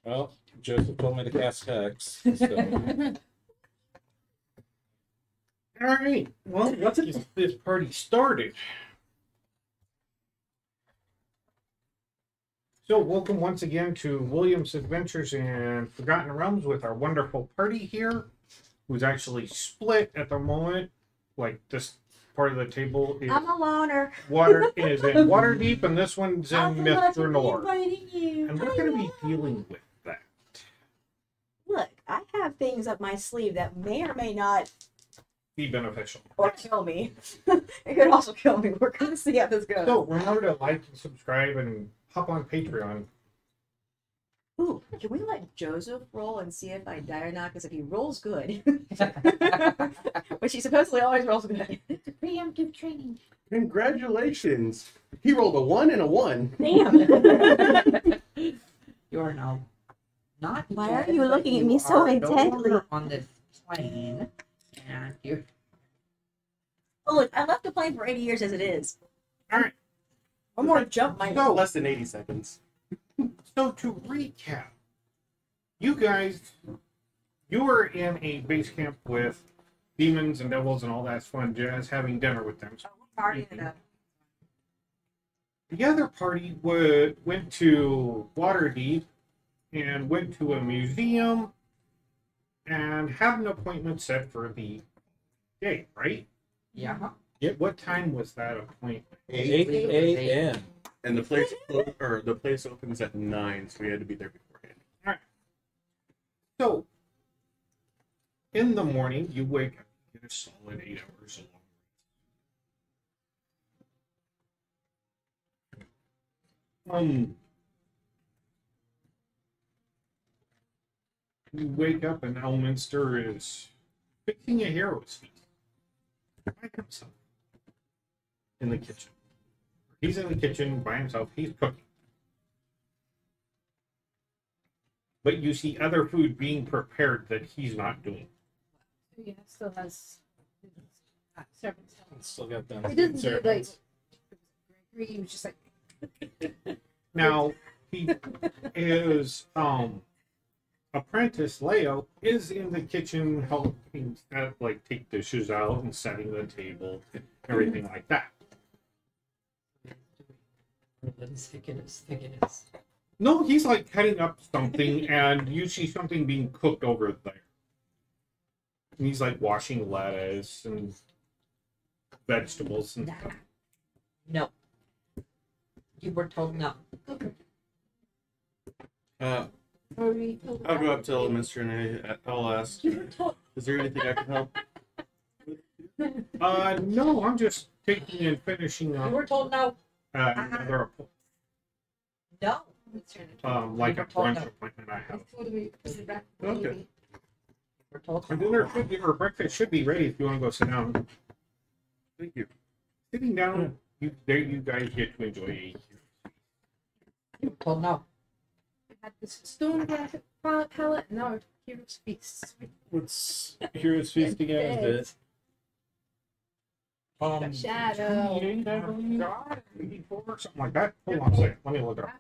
Well, Joseph told me to cast Hex. So. Alright, well, let's get this party started. So, welcome once again to William's Adventures in Forgotten Realms with our wonderful party here, who's actually split at the moment. Like, this part of the table is I'm a loner. Water is in Waterdeep, and this one's in I forgot to Mr. be Nor. inviting you. And we're going to be dealing with that. Look, I have things up my sleeve that may or may not Be beneficial. or kill me. It could also kill me. We're going to see how this goes. So, remember to like and subscribe and hop on Patreon. Ooh, can we let Joseph roll and see if I die or not? Because if he rolls good, which he supposedly always rolls good. It's a preemptive training. Congratulations! He rolled a 1 and a 1. Damn. You're now not. Why are dead, you but looking at you me so are no intently? longer on this plane, and you. Oh, look, I left the plane for 80 years as it is. Alright. One more jump might So, Less than 80 seconds. So to recap, you guys, you were in a base camp with demons and devils and all that fun jazz, having dinner with them. So Party it up. the other party went to Waterdeep and went to a museum and had an appointment set for the day, right? Yeah. What time was that appointment? 8 a.m. And the place opens at 9, so we had to be there beforehand. So, in the morning, you wake up, get a solid 8 hours along. You wake up and Elminster is fixing a hero's feast by himself in the kitchen. He's in the kitchen by himself. He's cooking. But you see other food being prepared that he's not doing. Yeah, still has servants. Still got them. He doesn't do like servants. Gregory. He was just like Now, his apprentice Leo is in the kitchen helping like take dishes out and setting the table, everything like that. As thick it is. No, he's like cutting up something, and you see something being cooked over there. And he's like washing lettuce and vegetables and stuff. No. You were told no. I'll go up to Elminster and I'll ask, is there anything I can help? No, I'm just taking and finishing You up were told no. another No. like a brunch appointment I have. Okay. We're told And dinner should be, or breakfast should be ready if you want to go sit down. Thank you. Sitting down, you guys get to enjoy a You were told no. I had this stone palette. Now here's feasts. What's Heroes Feast again? Is it? Shadow. 88, I believe. 84, something like that. Hold on a second. Let me look it up.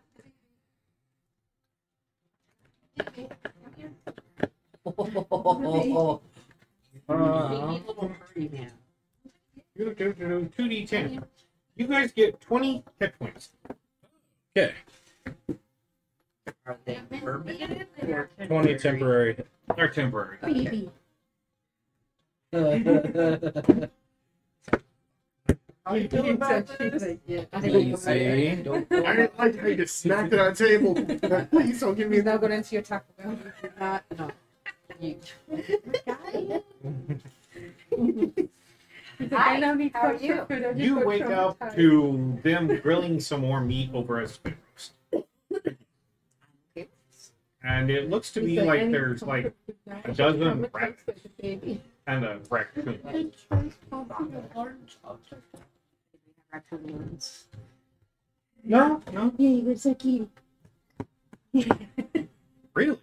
You do 2d10. You guys get 20 hit points. Okay. Are they permanent or 20 temporary. They're temporary. Baby. How you feel about this? Easy. Don't I didn't like how you just smacked it on the table. Please don't give me He's now going into your Taco Bell. no. You. I know he how are cooks you? your food. I'm just You so wake up traumatized. to them grilling some more meat over a spit roast. And it looks to be He's like "I need there's to like cook food now. a dozen Traumatized rabbits. like a baby. and a raccoon. No, no, Yeah, he looks like you. really.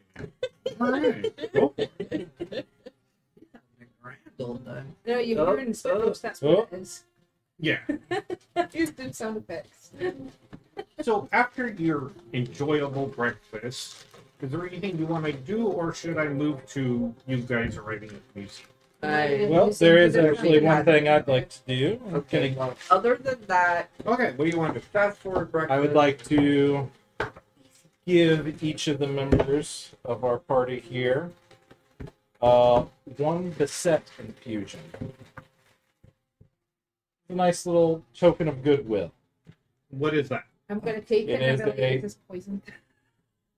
Alright, go for it. No, you Oh, hear it in Spanish. That's oh. what it is. Yeah. He's doing sound effects. So after your enjoyable breakfast, Is there anything you want to do, or should I move to you guys arriving at the museum? Well, there is actually one thing I'd like to do. Okay, well, other than that, Okay, what do you want to do? fast forward breakfast. I would like to give each of the members of our party here one Beset infusion. A nice little token of goodwill. What is that? I'm gonna take It it and is I'm gonna a- use this poison.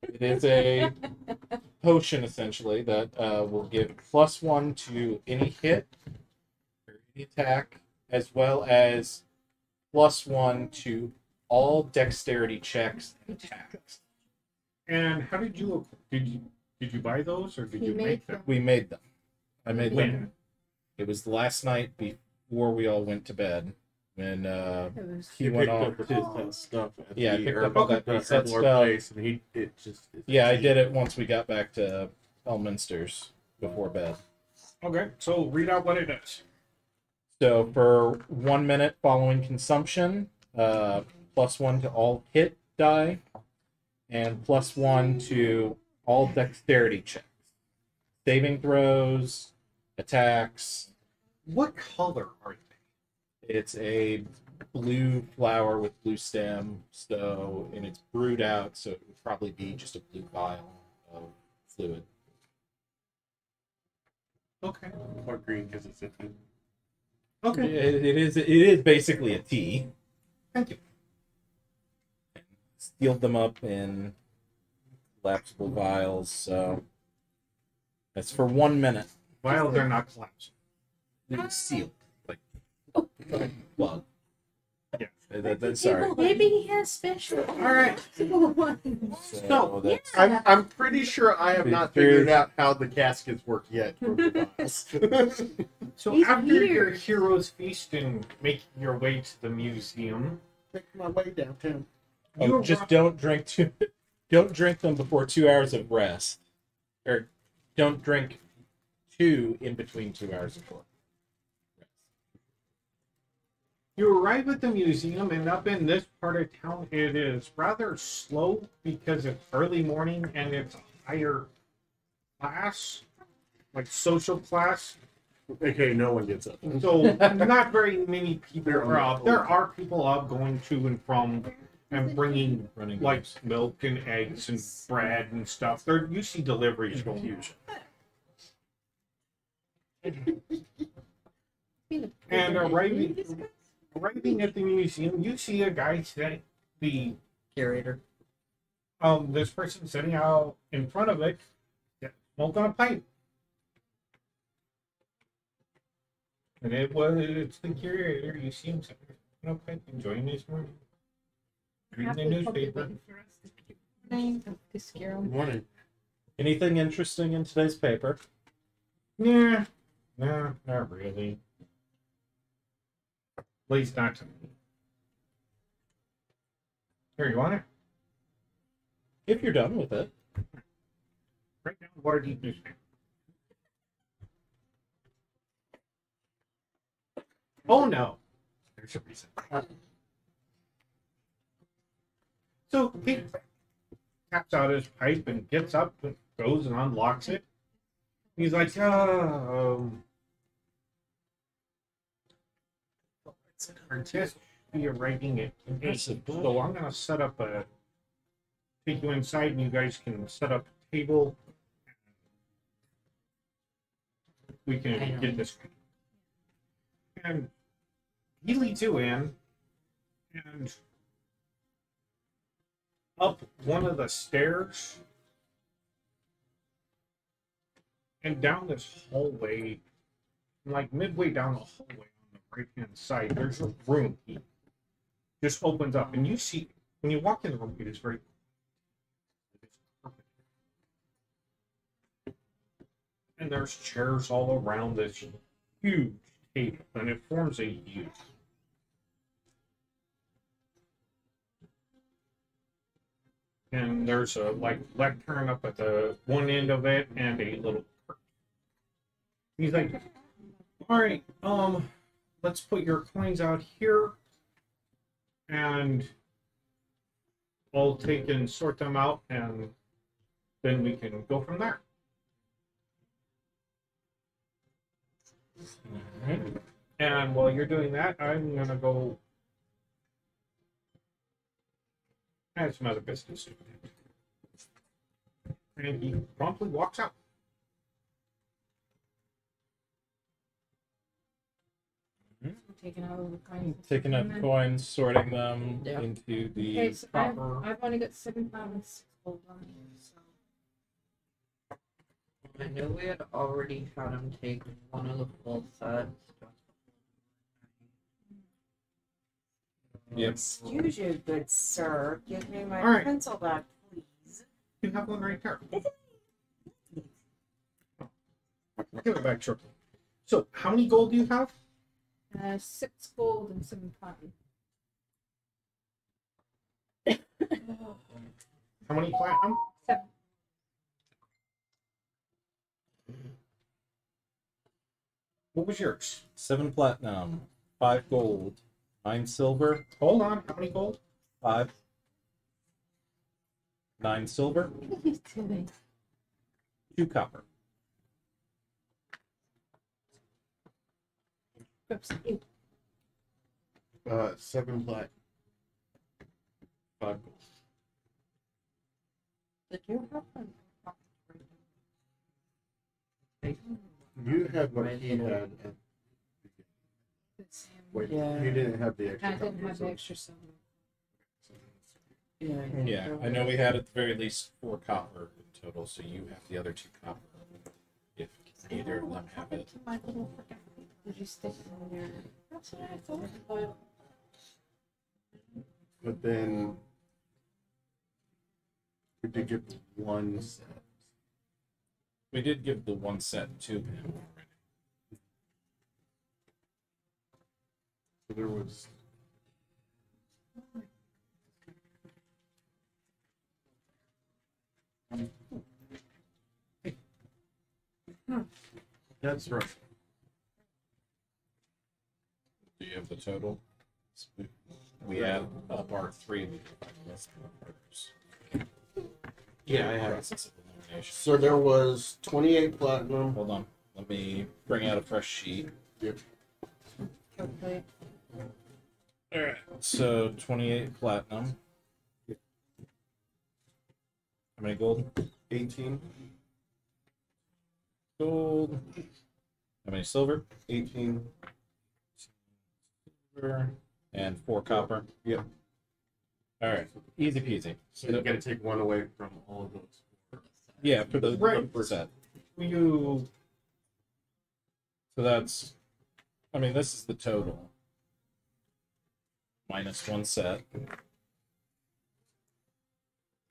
It is a potion, essentially, that will give +1 to any hit or any attack, as well as +1 to all dexterity checks and attacks. And how did you buy those, or did He you made make them? them. We made them. I made them. When? It was the last night before we all went to bed. When It was he went on. picked up his stuff at Yeah, I the picked herb- up all that the Beset herblore stuff. place, and it just. Yeah, I did it once we got back to Elminster's before bed. Okay, so read out what it is. So for 1 minute following consumption, +1 to all hit die, and +1 to all dexterity checks, saving throws, attacks. What color are they? It's a blue flower with blue stem, so and it's brewed out, so it would probably be just a blue vial of fluid. Okay. Or green because it's a tea. Okay. It is basically a tea. Thank you. Sealed them up in collapsible vials, so that's for 1 minute. Vials are not collapsing. It's sealed, like plug. Yeah. Sorry. Maybe he has special. All right. So that's I'm pretty sure I have not figured out how the caskets work yet. For the vials. So He's after weird. your hero's feast and making your way to the museum, Make my way downtown. oh, just don't drink don't drink them before 2 hours of rest, or don't drink 2 in between 2 hours of work. you arrive at the museum, and up in this part of town, it is rather slow because it's early morning and it's a higher class, like social class. Okay, no one gets up. So not very many people are up. There are people up going to and from and bringing Running like milk and eggs and bread and stuff. There you see deliveries going. And arriving at the museum, you see a guy Curator. this person sitting out in front of it, smoking a pipe. And it's the curator. You see him sitting a pipe, enjoying his morning, reading the newspaper. To scare him. Good morning. Anything interesting in today's paper? Yeah, no, not really. At least not to me. Here, you want it? If you're done with it. Right down Waterdeep newspaper. Oh no, there's a reason. So he taps out his pipe and gets up and goes and unlocks it. He's like, artist, be arriving at 8. So I'm gonna set up take you inside and you guys can set up a table. We can get this. And he leads you in and up one of the stairs and down this hallway, like midway down the hallway on the right hand side, there's a room. He just opens up, and you see when you walk in the room, it is very. And there's chairs all around this huge table, and it forms a U. And there's a lectern up at the one end of it, and a little. He's like, all right, let's put your coins out here, and I'll take and sort them out, and then we can go from there. Alright. And while you're doing that, I'm gonna go add some other business. And he promptly walks out. Taking out all the coins. Taking out the coins, sorting them Yeah. into the Okay, so I've proper. only got 7 pounds gold on me, so. I know we had already had him take one of the full sets. Yep. Excuse you, good sir. Give me my All right. pencil back, please. You have one right there. I'll give it back shortly. So, how many gold do you have? 6 gold and 7 platinum. How many platinum? 7. What was yours? 7 platinum, 5 gold, 9 silver, Hold on. How many gold? 5, 9 silver, What are you doing? 2 copper. Oops. Ew. 7 plat. 5 gold. Did you have them? You had what he had. And, It's, wait, Yeah. you didn't have the extra. I didn't copper, have so- the extra silver. Yeah. Yeah, I know we had at the very least 4 copper in total, so you have the other 2 copper. If either of them have it. To my little freaking. Did you stick it in your? That's what I thought. But But then we did get one set. We did give the 1 set to him already. So there was. That's right. Do you have the total? We add up our 3 orders. Yeah, I have. Process of elimination. So there was 28 platinum. Hold on. Let me bring out a fresh sheet. okay. Alright. So 28 platinum. How many gold? 18. Gold. How many silver? 18. Silver. And 4 copper. Yep. Alright. Easy peasy. So you gotta take one away from all of those. Yeah, for the Right. set. You So that's, I mean, this is the total. Minus 1 set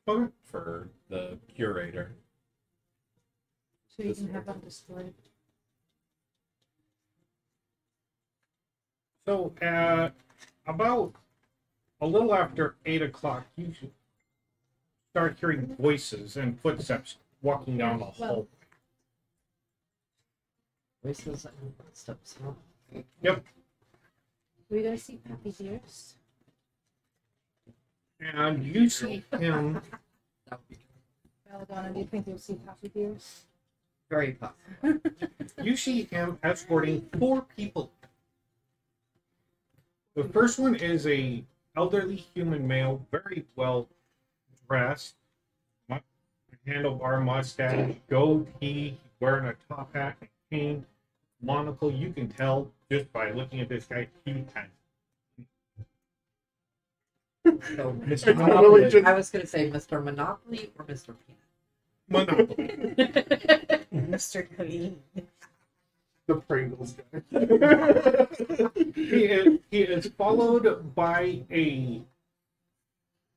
okay? for the curator. So you can have them displayed. So about a little after 8 o'clock, you should start hearing voices and footsteps walking down the hall. Voices and footsteps, huh? We gonna see Pappy Dearest? And you see him. That would be Belladonna, do you think you'll see Pappy Dearest? very possible. You see him escorting 4 people. The first one is a elderly human male, very well dressed, handlebar mustache, goatee, wearing a top hat, and cane, monocle. You can tell just by looking at this guy, he has So, Mr. It's literally just- I was going to say Mr. Monopoly or Mr. Peanut. monopoly. Mr. Clean. The Pringles guy. He is followed by a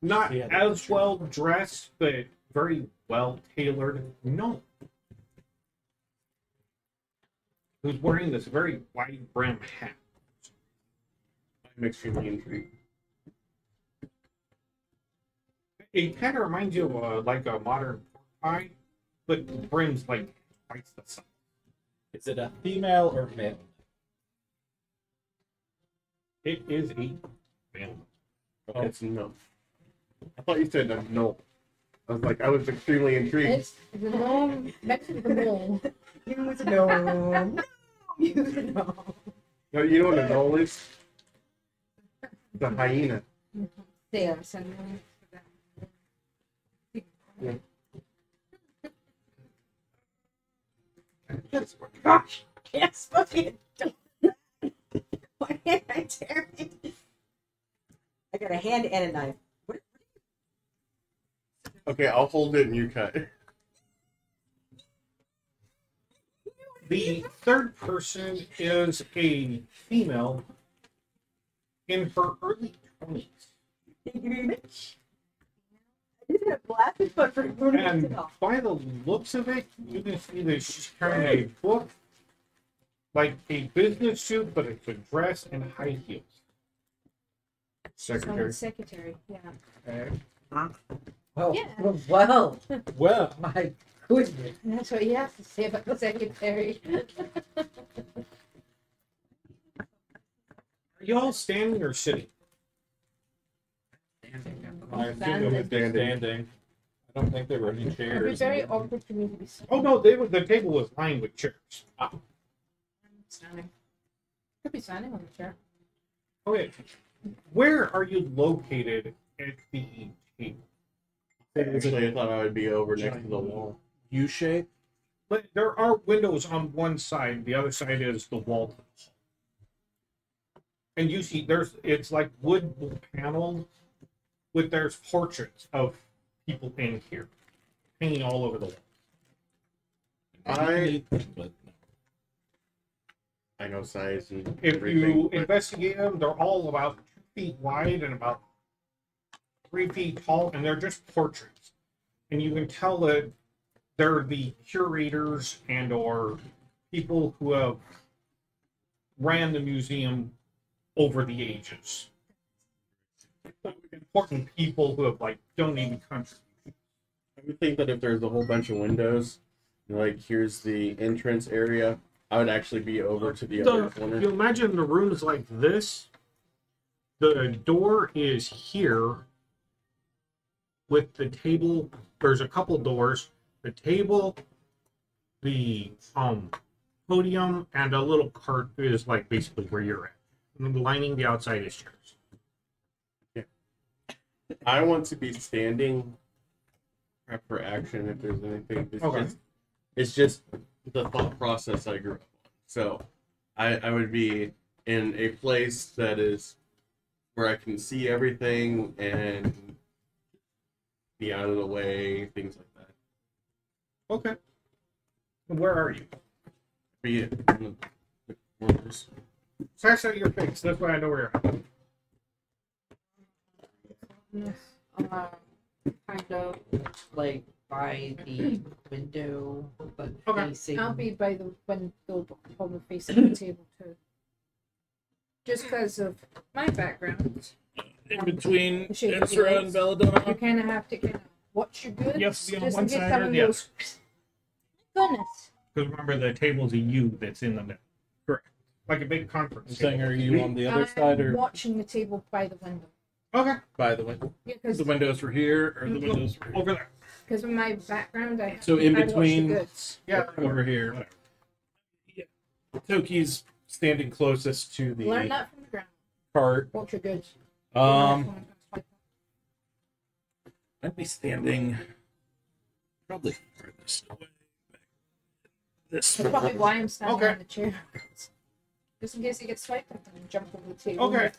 not Yeah, as well dressed but very well tailored gnome who's wearing this very wide brim hat. I'm extremely intrigued. It kind of reminds you of like a modern pork pie, but the brim's like twice the size. Is it a female or male? It is a man. Oh, it's no. I thought you said no. I was extremely intrigued. It's the gnome next to the mole. Use no. Use no. No, you know what a knoll is? The hyena. There, so Gosh, yes, fucking. Why can't I tear it? I got a hand and a knife. Okay, I'll hold it and you cut. The third person is a female in her early 20s. Thank you very much. I just had a blast, but for And by the looks of it, you can see that she's carrying a book, like a business suit, but it's a dress and high heels. Secretary. secretary, yeah. Well, Yeah. well, Well, my goodness. And that's what you have to say about the secretary. Are y'all standing or sitting? I assume it would be standing. I don't think there were any It'd be chairs. very awkward for me to be Oh no, the table was lined with chairs. standing. Could be standing on the chair. Okay, where are you located at the table? Actually, I thought I would be over next to the wall. U shape. But there are windows on one side. The other side is the wall. And you see, it's like wood paneled, with there's portraits of people in here, hanging all over the wall. But I know size and If everything, you but investigate them, they're all about 2 feet wide and about 3 feet tall, and they're just portraits. And you can tell that they're the curators and or people who have ran the museum over the ages. Important people who have like donated contributions. I would think that if there's a whole bunch of windows, like here's the entrance area, I would actually be over to the other If corner. you imagine the rooms like this, the door is here with the table. There's a couple doors. The table, the podium, and a little cart is like basically where you're at. And lining the outside is chairs. I want to be standing, prep for action if there's anything. Okay. It's just the thought process I grew up on. So I would be in a place that is where I can see everything and be out of the way, things like that. Okay. Where are you? Be it in the corners. Sash out your face. That's why I know where you're at. Kind of like by the window, but Okay. facing. I'll be by the window, probably facing the table too. Just because of my background. in between The shape of Ezra the and You Belladonna. kind of have to kind of watch your goods. You have to be on just one in case side or someone the other. goes, goodness. Because remember, the table's a U that's in the middle. Correct. Like a big conference. I'm saying, table. are you on the other I'm side or watching the table by the window. Okay. by the window? Yeah, The windows were here, or the windows were here? Over there. because of my background, I So in I watch the between- goods. Yeah. over here. Yeah. Toki's standing closest to Learn the that from the ground. cart. Watch your goods. I'd be standing probably furthest away. This That's probably why I'm standing Okay. on the chair. Just in case he gets swiped, I can jump over the table. Okay.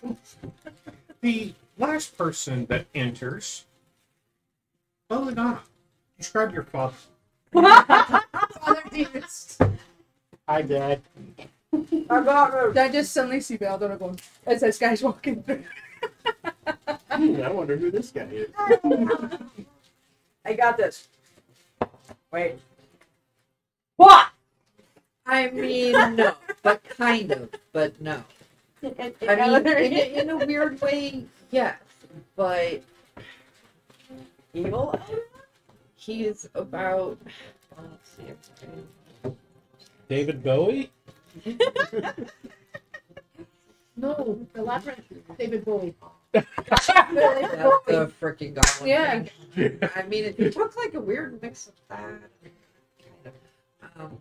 The last person that enters. Belladonna. Describe your father. Other demons. Hi, Dad. I just suddenly see Belladonna going as this guy's walking through. I wonder who this guy is. I got this. Wait. What? I mean, no, but kind of, but no. I mean, in a weird way, yes, but Evil? he is about. Let's see. David Bowie? No, the labyrinth. David Bowie. That's the freaking goblin. Yeah. thing. I mean, it took like a weird mix of that. Kind of.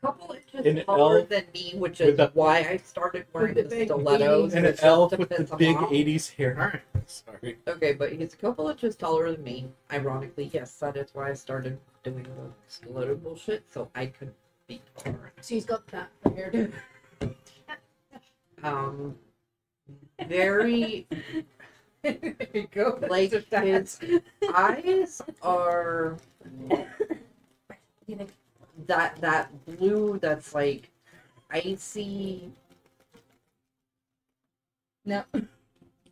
Couple inches An taller elf than me, which with is a- why I started wearing With the the big stilettos. And an just elf to with the piss him big off. 80s hair. Alright. Sorry. Okay, but he's a couple inches taller than me. Ironically, yes, that is why I started doing the stiletto bullshit, so I could be taller. So he's got that hairdo. Very There you go. like That's that. his eyes are that blue that's like icy. No.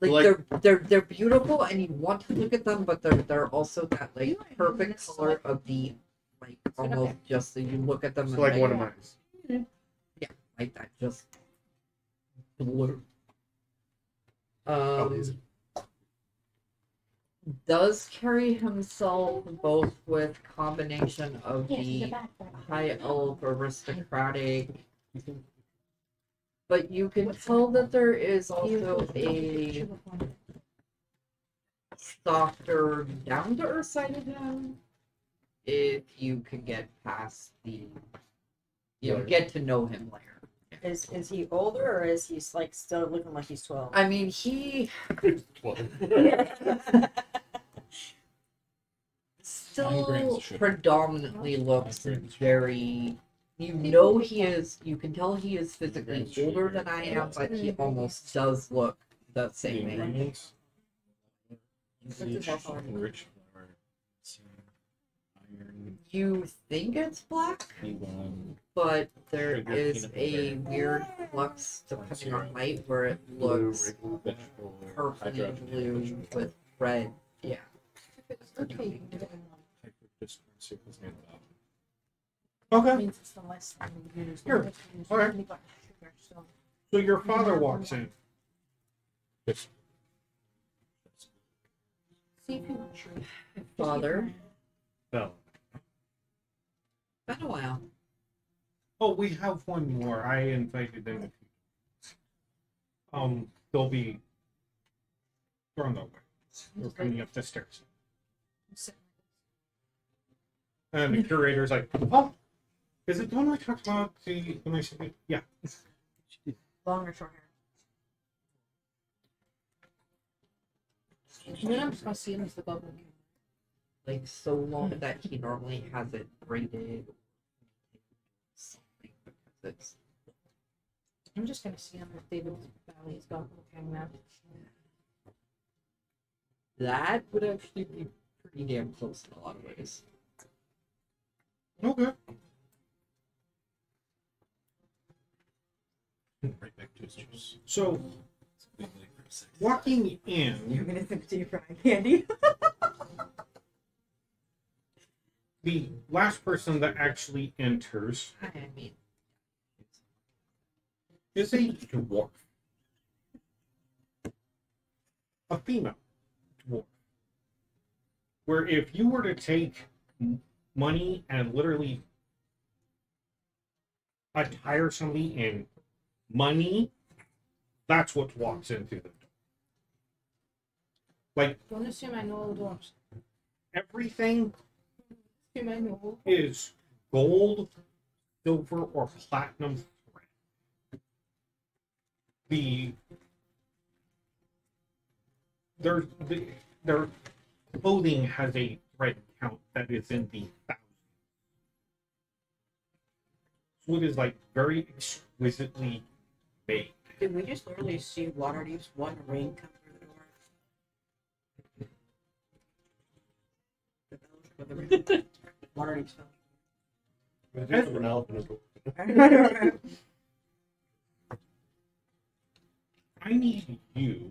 Like they're beautiful and you want to look at them, but they're also that like perfect color of the like almost just so you look at them So and like like, one of mine. like that just blue. these. Does carry himself both with combination of the high elf aristocratic, but you can tell that there is also a softer, down to earth side of him. If you can get past the, get to know him later. Is he older or is he like still looking like he's 12? I mean, he still predominantly looks very. You know he is. You can tell he is physically older than I am, but he almost does look the same age. Ingredients. What's his health? Enriched flour, iron, You think it's black, B1, but there Sugar, is peanut a butter. weird flux depending on light where it looks vegetable, purpley hydrogenated blue vegetable. with red. Yeah. Okay, you can do it. Just circles near the bottom. Okay. Means it's the less than you use. Sure. The less you use, Alright. you got sugar, so- So your father walks in. See if you Father, No. been a while. Oh, we have one more. I invited them. They'll be thrown that way. They're coming up the stairs. And the curator's like, oh, is it the one we talked about when I said, yeah. Long or short hair? And then I'm just gonna see him as the goblin king. Like so long that he normally has it braided. Something because it's I'm just gonna see him as David Valley's goblin king now. that would actually be pretty damn close in a lot of ways. Okay. Right back to his juice. So, walking You're in, gonna sip to your frying candy. the last person that actually enters I mean, is a dwarf. A female dwarf. Where if you were to take money and literally attire somebody in money, that's what walks in through the door. Like Don't assume I know all the dwarves. everything Assume I know. is gold, silver, or platinum thread. Their clothing has a thread count that is in the thousands. So it is like very exquisitely made. Did we just literally see Waterdeep's one ring come through the door? Waterdeep's There's an elephant as well. phone. I need you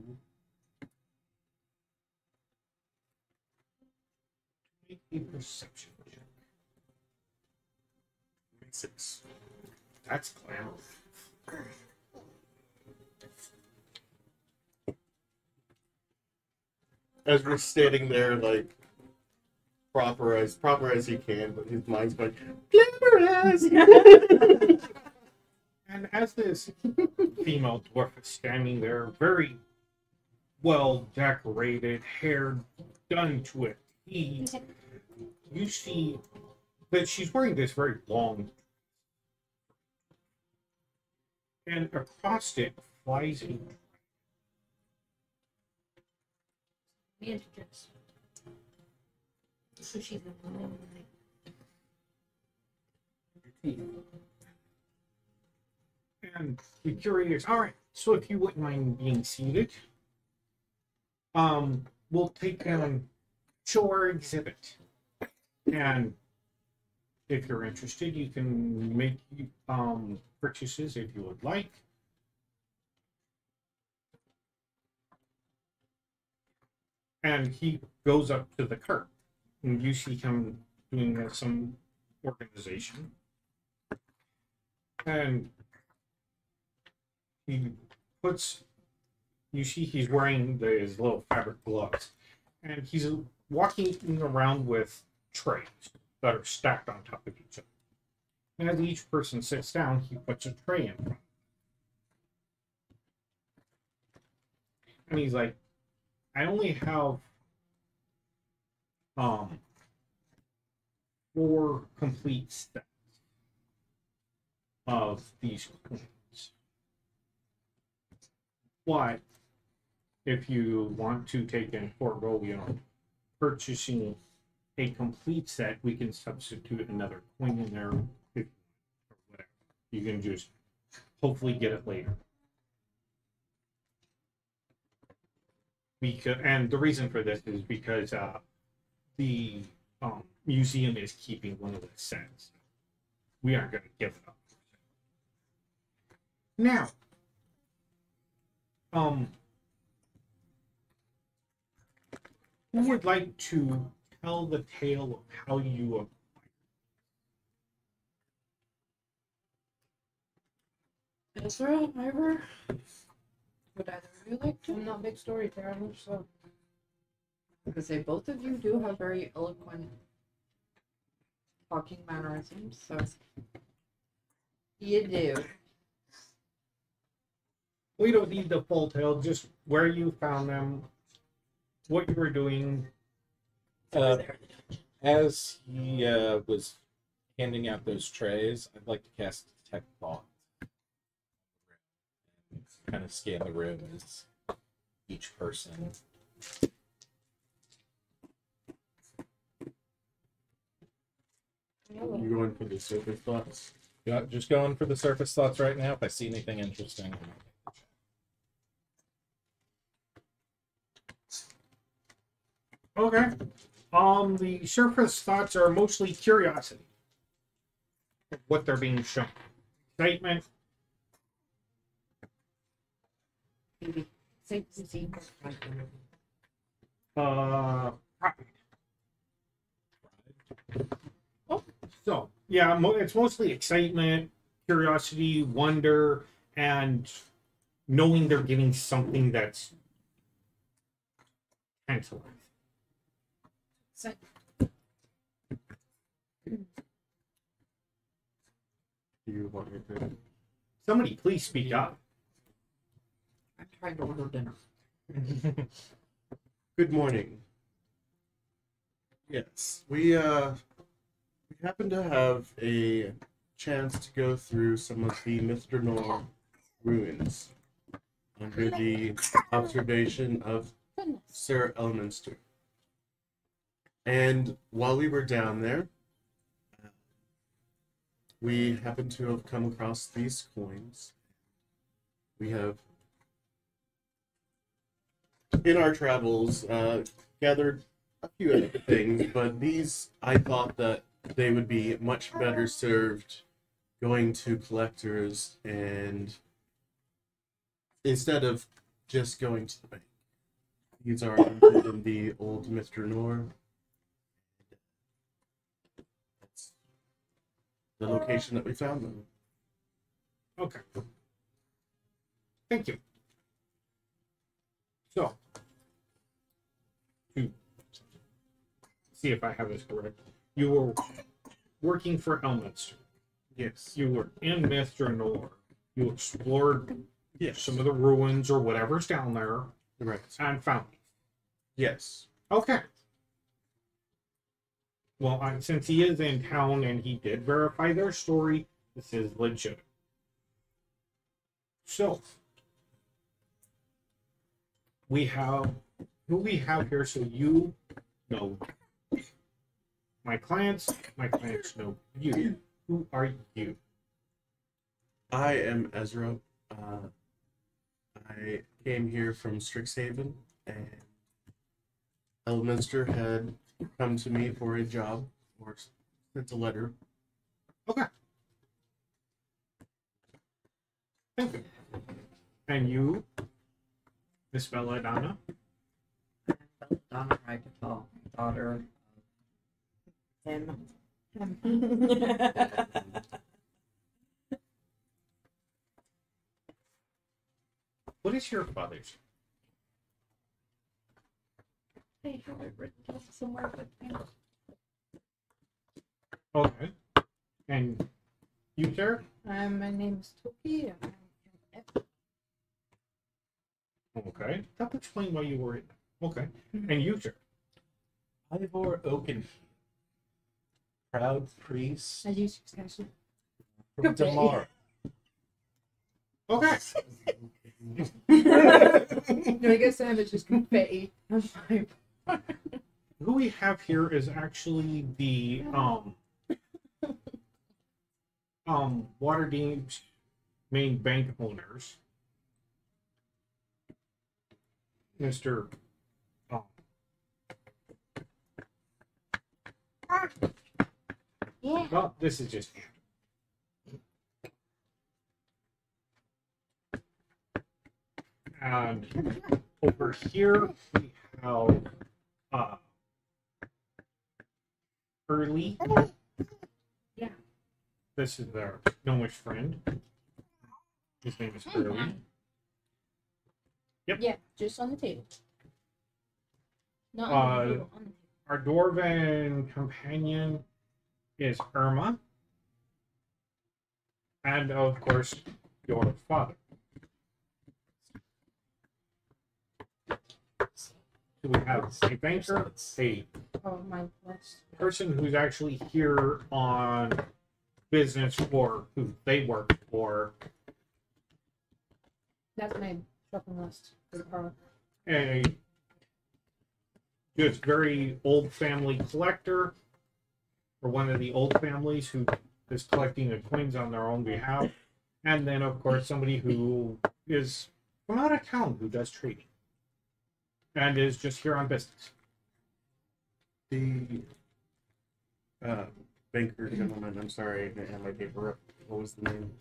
to make a perception check. 6. That's clown. As we're standing there, like proper as he can, but his mind's going glamorous. And as this female dwarf is standing there, very well decorated, hair done to a T. You see that she's wearing this very long, and across it flies a Managers. So she's and the curious. All right, so if you wouldn't mind being seated, we'll take show our exhibit, and if you're interested, you can make purchases if you would like. And he goes up to the cart, and you see him doing some organization. And he puts, you see he's wearing his little fabric gloves, and he's walking around with trays that are stacked on top of each other. And as each person sits down, he puts a tray in front. And he's like, I only have 4 complete sets of these coins. But if you want to take and forego, purchasing a complete set, we can substitute another coin in there, or whatever. You can just hopefully get it later. And the reason for this is because the museum is keeping one of the sets. We aren't going to give it up. Now, who would like to tell the tale of how you Ezra, Ivor? Would either of you like to? I'm not big storytellers, so. Because say both of you do have very eloquent talking mannerisms, so you do. We don't need the full tale, just where you found them, what you were doing. As he was handing out those trays, I'd like to cast Detect Thought. Kind of scan the room as each person. You're going for the surface thoughts? Yeah, just going for the surface thoughts right now. If I see anything interesting. Okay. The surface thoughts are mostly curiosity of what they're being shown. Excitement. Pride. So, yeah, it's mostly excitement, curiosity, wonder, and knowing they're getting something that's tantalizing. Do you want me to? Somebody please speak up. I'm trying to order dinner. Good morning. Yes, we happen to have a chance to go through some of the Mr. Nor ruins under the observation of Sir Elminster. And while we were down there, we happened to have come across these coins. We have, in our travels, gathered a few other things, but these, I thought that they would be much better served going to collectors and instead of just going to the bank. These are in the old Mr. Nor. That's the location that we found them. Okay. Thank you. So, to see if I have this correct, you were working for Elminster. Yes. You were in Mr. Nor. You explored Yes. some of the ruins or whatever's down there. Right. and found these. Yes. Okay. Well, since he is in town and he did verify their story, this is legit. So, we have who we have here, so you know my clients know you. Who are you? I am Ezra. I came here from Strixhaven, and Elminster had come to me for a job, or sent a letter. Okay. Thank you. And you, Miss Belladonna? Donna Ragdoll, daughter of him. What is your father's? I have it written down somewhere with me. Okay. And you, sir? My name's Toki. I'm from Okay. That would explain why you were in. Okay. And you, sir? Ivor Oaken, proud priest I use extension. from Damar. Okay. No, I guess I'm just confetti. I'm fine. Who we have here is actually the Waterdeep's main bank owners, Mr. Yeah. Well, this is just and over here we have Early. Yeah. This is their gnomish friend. His name is Early. Yep. Yeah, just on the table. Not on the table, on the table. Our dwarven companion is Irma. And of course, your father. So we have a banker, a Oh, my list. person who's actually here on business or who they work for, That's my shopping list for the car. a just very old family collector, or one of the old families who is collecting the coins on their own behalf, and then of course somebody who is from out of town who does trading and is just here on business. The banker gentleman, I'm sorry, I didn't have my paper up. What was the name?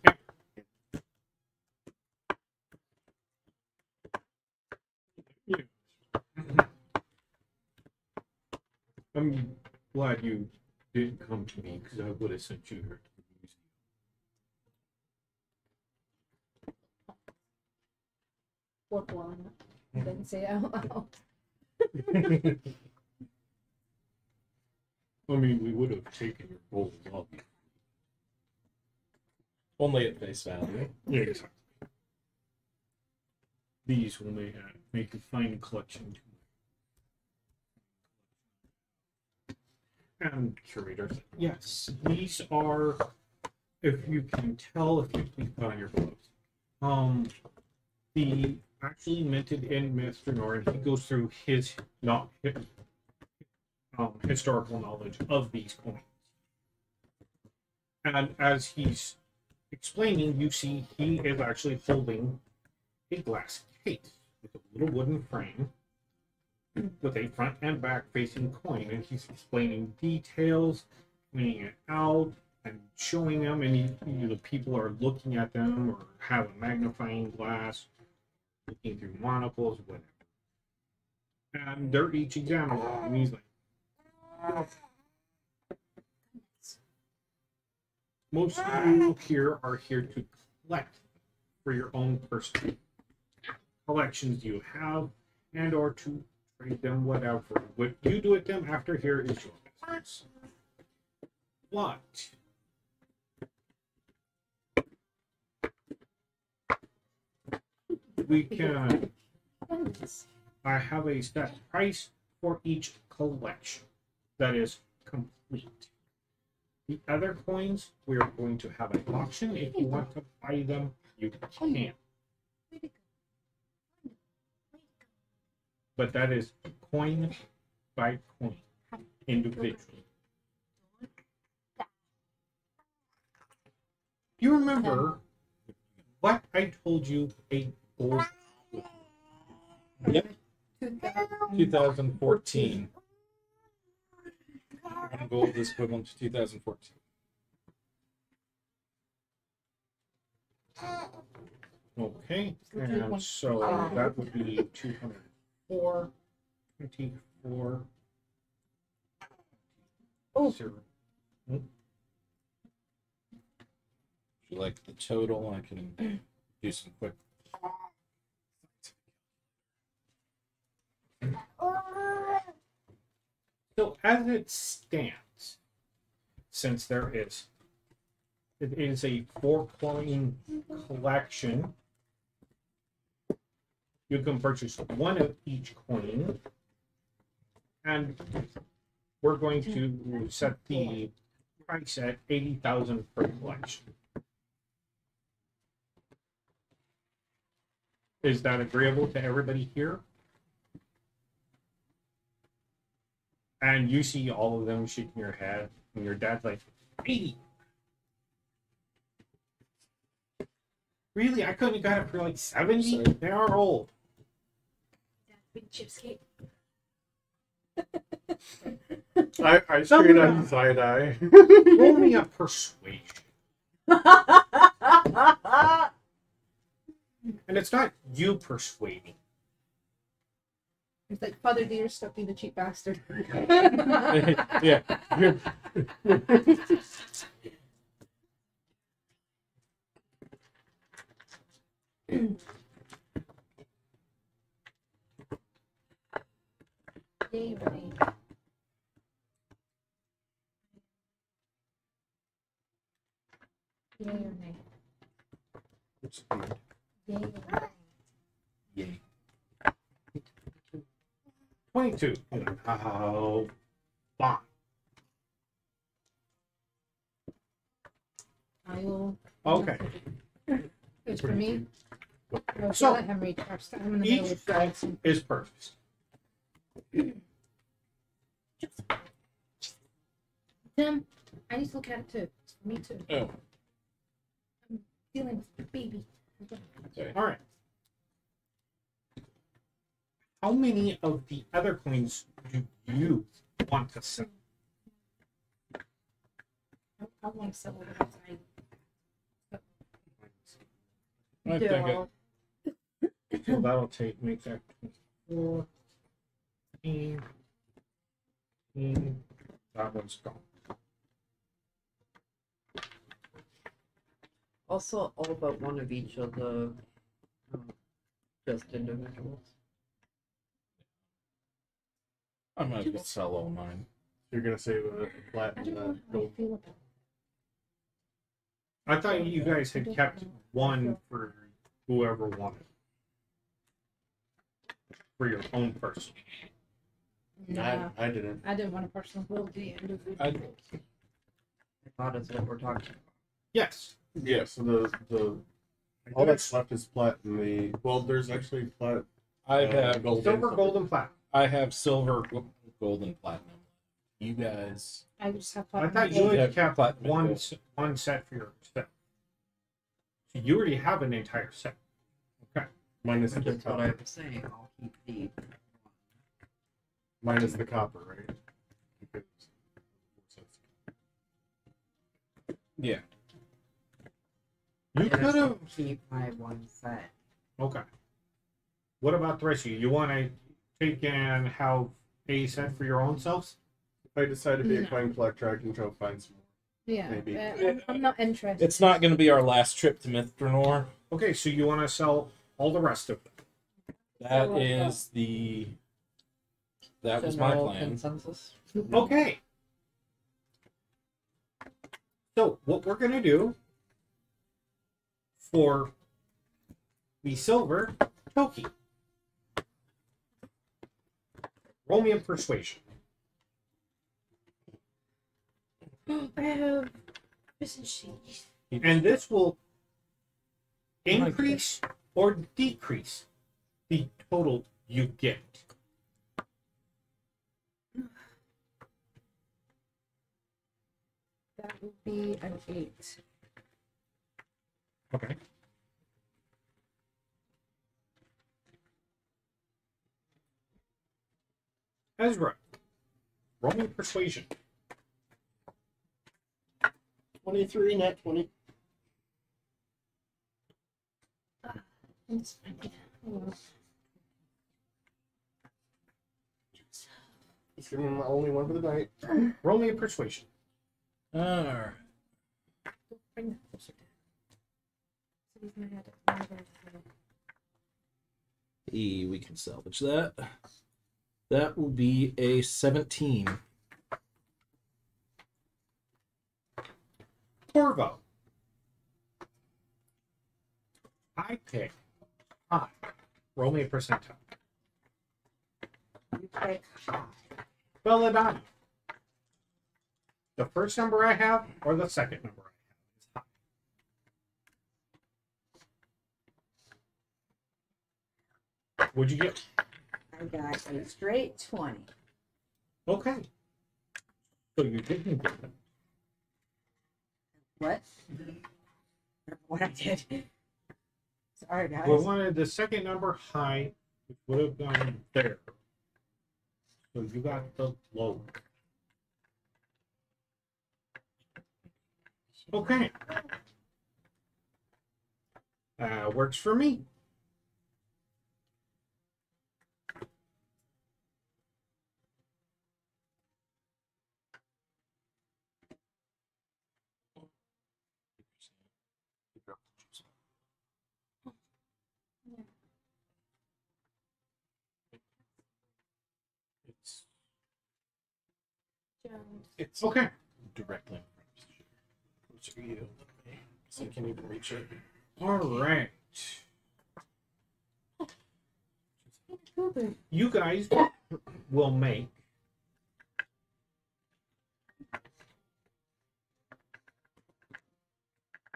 I'm glad you didn't come to me because I would have sent you here to the What one? I didn't say it out loud. museum. I mean, we would have taken your gold off. Only at face value. Yeah, exactly. These will make a fine collection. And curators. Yes, these are, if you can tell, if you please put on your gloves. The actually minted in Mr. Norton, he goes through his not historical knowledge of these coins. And as he's explaining, you see he is actually holding a glass case with a little wooden frame with a front and back facing coin, and he's explaining details, pointing it out, and showing them, and the people are looking at them or have a magnifying glass, looking through monocles, whatever. And they're each examining them, and he's like, most of you here are here to collect for your own personal collections you have, and or to trade them, whatever. What you do with them after here is your business. But we can I have a set price for each collection that is complete. The other coins, we are going to have an auction. If you want to buy them, you can. But that is coin by coin, individually. You remember what I told you a gold? Yep. 2014. One gold is equivalent to 2014. Okay, and so that would be 204, 24. Oh. 0. If you like the total, I can do some quick. So as it stands, since it is a 4-coin collection, you can purchase one of each coin, and we're going to set the price at 80,000 per collection. Is that agreeable to everybody here? And you see all of them shaking your head, and your dad's like, 80. Really? I couldn't have got it for like 70? They are old. Big cheapskate. I straight on side eye. Roll me a persuasion. And it's not you persuading. It's like, Father Dear, stop being a cheap bastard. Yeah. Yay, Renee. Yay, Renee. Yay, Renee. Yay. 22. Oh, fine. I will. Okay. It's for me. Oh, So, let him read first. I'm in the middle each of set some. is purchased. Tim, I need to look at it too. It's for me too. Oh, I'm dealing with the baby. sorry. All right. How many of the other coins do you want to sell? I want to sell it outside. I think it, So that'll make that 4, 15, 15. That one's gone. Also, all but one of each of the just individuals. I might as well sell all mine. You're gonna say the flat I and don't know the how I gold. feel about it. I thought you guys had kept one for whoever wanted. For your own person. Nah, I didn't. I didn't want a personal. We'll do individual. I- I thought is what we're talking about. Yes. Yeah, so the all that's left is plat and the there's actually plat. I have gold. Silver, gold, and platinum. I have silver, gold, and platinum. You guys. I just have I fun. thought you Yeah, had kept platinum one gold. one set for yourself. So you already have an entire set. Okay. Minus the That's what I copper. was saying. I'll keep the Minus the copper, right? Because- Yeah. You and I could still have. keep my one set. Okay. What about the rest of you? You want to take and have a set for your own selves? If I decide to be a No. coin collector, I can go find some more. Yeah, Maybe. I'm not interested. It's not going to be our last trip to Mithranor. Okay, so you want to sell all the rest of them. That is the. That was my General plan. consensus. Okay. So what we're gonna do for the silver, Toki. Roll me a persuasion. I have efficiency. And this will increase or decrease the total you get. That would be an 8. Okay. Ezra, roll me a persuasion. 23, net 20. It's He's giving me my only one for the night. Roll me a persuasion. Alright. bring that closer down. So he's gonna have to We can salvage that. That will be a 17. Corvo. I pick 5. Roll me a percentile. You pick Belladonna. The first number I have or the second number I have is high. What'd you get? I got a straight 20. Okay. So you didn't get them. What? I don't know what I did. Sorry, guys. We wanted the second number high, which would have gone there. So you got the low. Okay. Works for me. It's Okay. directly in front of you. So you can even reach it. All right. You guys will make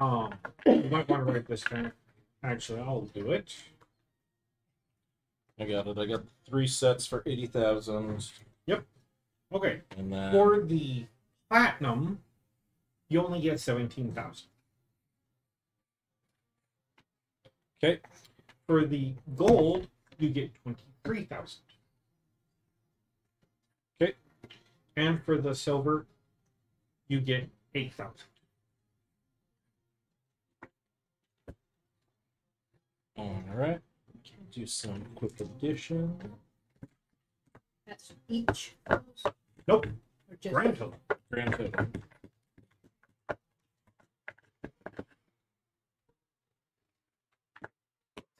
you might want to write this down. Actually, I'll do it. I got it. I got 3 sets for 80,000. Okay. And then For the platinum, you only get 17,000. okay. For the gold, you get 23,000. Okay. And for the silver, you get 8,000. All right. Do some quick addition. That's each. Nope. Or just Grand total. Grand total.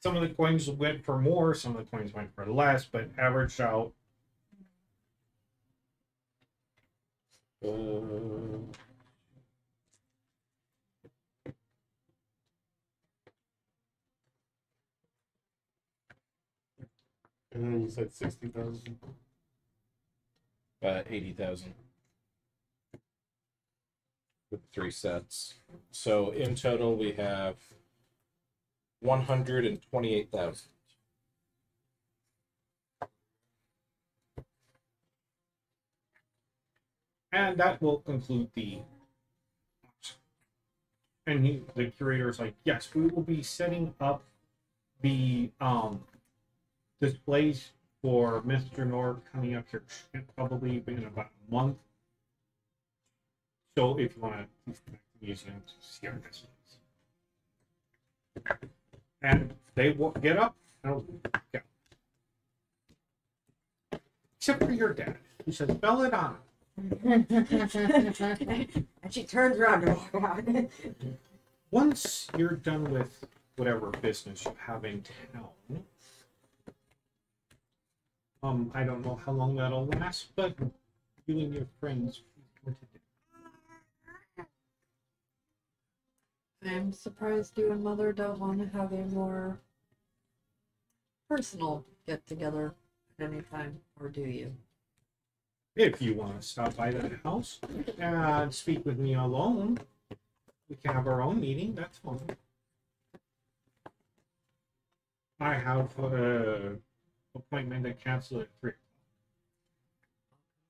Some of the coins went for more, some of the coins went for less, but averaged out. And then you said 60,000. 80,000 with 3 sets. So in total, we have 128,000. And that will conclude the. And the curator is like, yes, we will be setting up the displays for Mr. Nord coming up here probably in about a month. So if you want to come back to the museum to see our displays. And they will get up and go. Except for your dad, who says, Belladonna. And she turns around to walk out. Once you're done with whatever business you have in town, I don't know how long that'll last, but you and your friends what to do. I'm surprised you and Mother don't want to have a more personal get together. anytime, or do you? If you want to stop by the house and speak with me alone, we can have our own meeting. That's fine. I have an appointment to cancel at 3.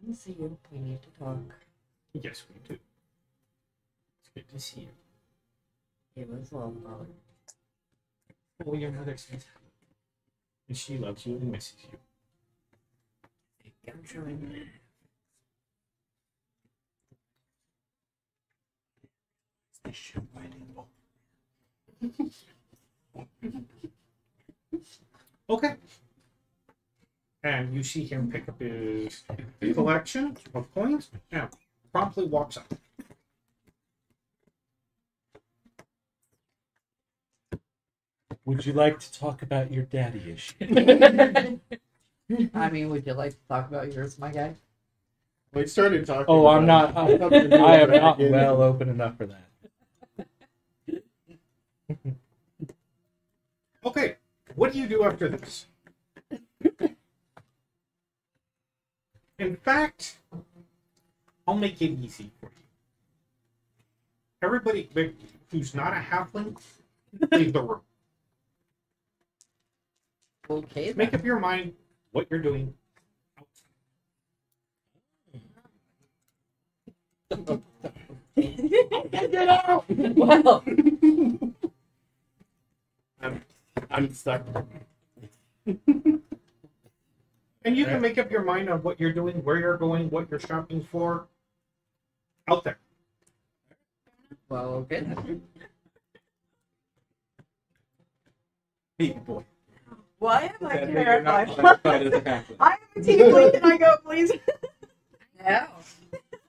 Let me see you. We need to talk. Yes, we do. It's good to see you. It was well, brother. Oh, your mother says hello. And she loves you and misses you. I'm trying. Okay. And you see him pick up his collection of coins and promptly walks up. Would you like to talk about your daddy issue? I mean, would you like to talk about yours, my guy? We started talking. Oh, I'm about not. something I am back not in. well open enough for that. Okay, what do you do after this? In fact, I'll make it easy for you. Everybody who's not a halfling, leave the room. Okay, Make up your mind what you're doing. Get out! Well, I'm stuck. And you can make up your mind on what you're doing, where you're going, what you're shopping for. Out there. okay. Baby boy. Why am I That you're not terrified? classified as a halfling. I am a tiefling. Can I go, please? No.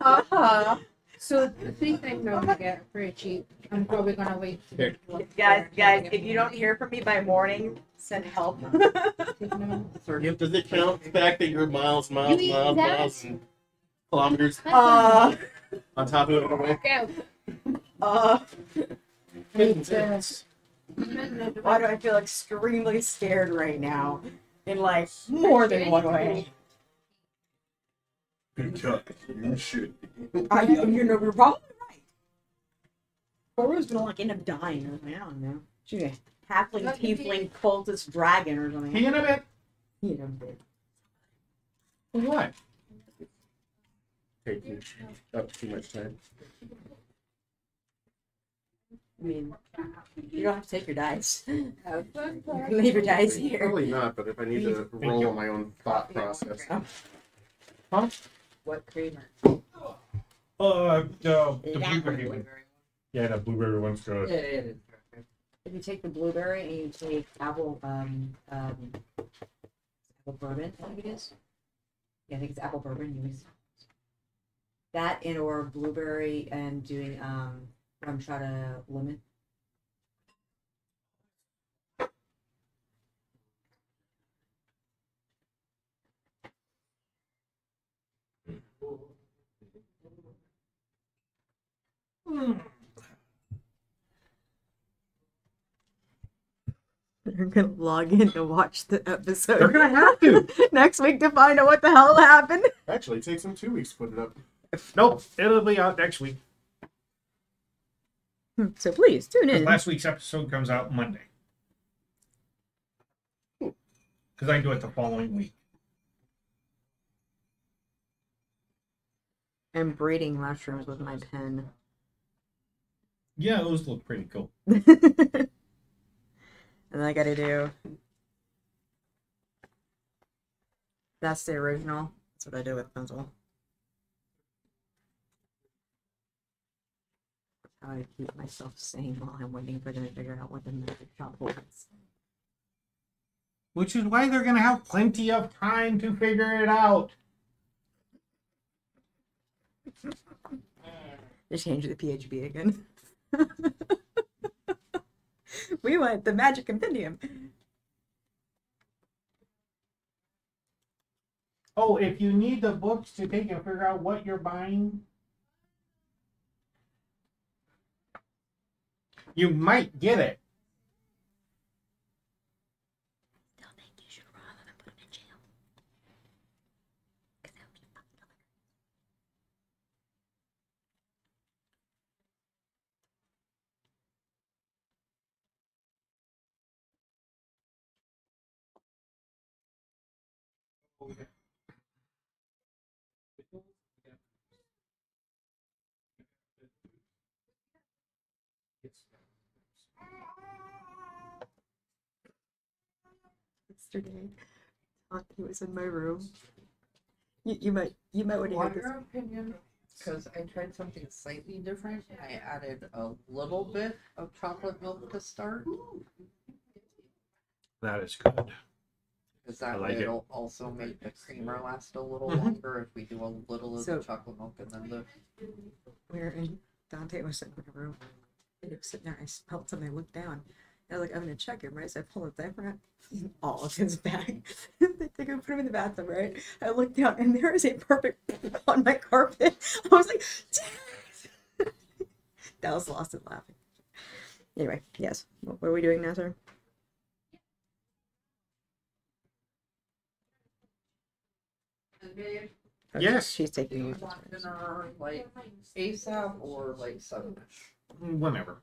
Uh-huh. So the 3 things I'm gonna get pretty cheap. I'm probably gonna wait. Here. Guys, if you don't hear from me by morning, send help. Does it count the fact that you're miles, You eat that? and kilometers uh, on top of it away? Go. uh, It's- why do I feel extremely scared right now? In like more than one way. Because you should. You're probably right. Coro's gonna like end up dying or something. I don't know. She's a halfling, tiefling, cultist dragon or something. See you in a bit. You know, but- For what? Taking up too much time. I mean, you don't have to take your dice. You can leave your dice here. Probably not, but if I need to Thank roll you. on my own thought process. What creamer? The That blueberry one. Yeah, the blueberry one's good. Yeah, it is. If you take the blueberry and you take apple bourbon, I think it is. Yeah, I think it's apple bourbon. You use that and or blueberry and doing rum shot of lemon. They're gonna log in to watch the episode. They're gonna have to. next week to find out what the hell happened. Actually, it takes them 2 weeks to put it up. Nope, it'll be out next week. So please tune in. Last week's episode comes out Monday. Because I do it the following week. I'm braiding mushrooms with my pen. Yeah, those look pretty cool. And I gotta do. That's the original. That's what I do with pencil. That's how I keep myself sane while I'm waiting for them to figure out what the magic shop was. Which is why they're gonna have plenty of time to figure it out. Just change the PHB again. We want the magic compendium. Oh, if you need the books to take and figure out what you're buying, you might get it. Still think you should rob him and put him in jail. Yesterday, he was in my room. You might want to hear Want this. your opinion? Because I tried something slightly different. I added a little bit of chocolate milk to start. That is good. Because that like way it. it'll also make the creamer last a little Mhm. longer if we do a little of So- the chocolate milk and then the. Dante was sitting in the room. And he was sitting there. I smelled something. I looked down. I was like, I'm gonna check him, right? So I pulled the diaper out. All of his bag. They take him, put him in the bathroom, right? I looked down, and there is a perfect poop on my carpet. I was like, Jax! Dallas lost it laughing. Anyway, yes. What are we doing now, sir? Yes. She's taking Do you me. want dinner like ASAP or like 7ish? Whenever.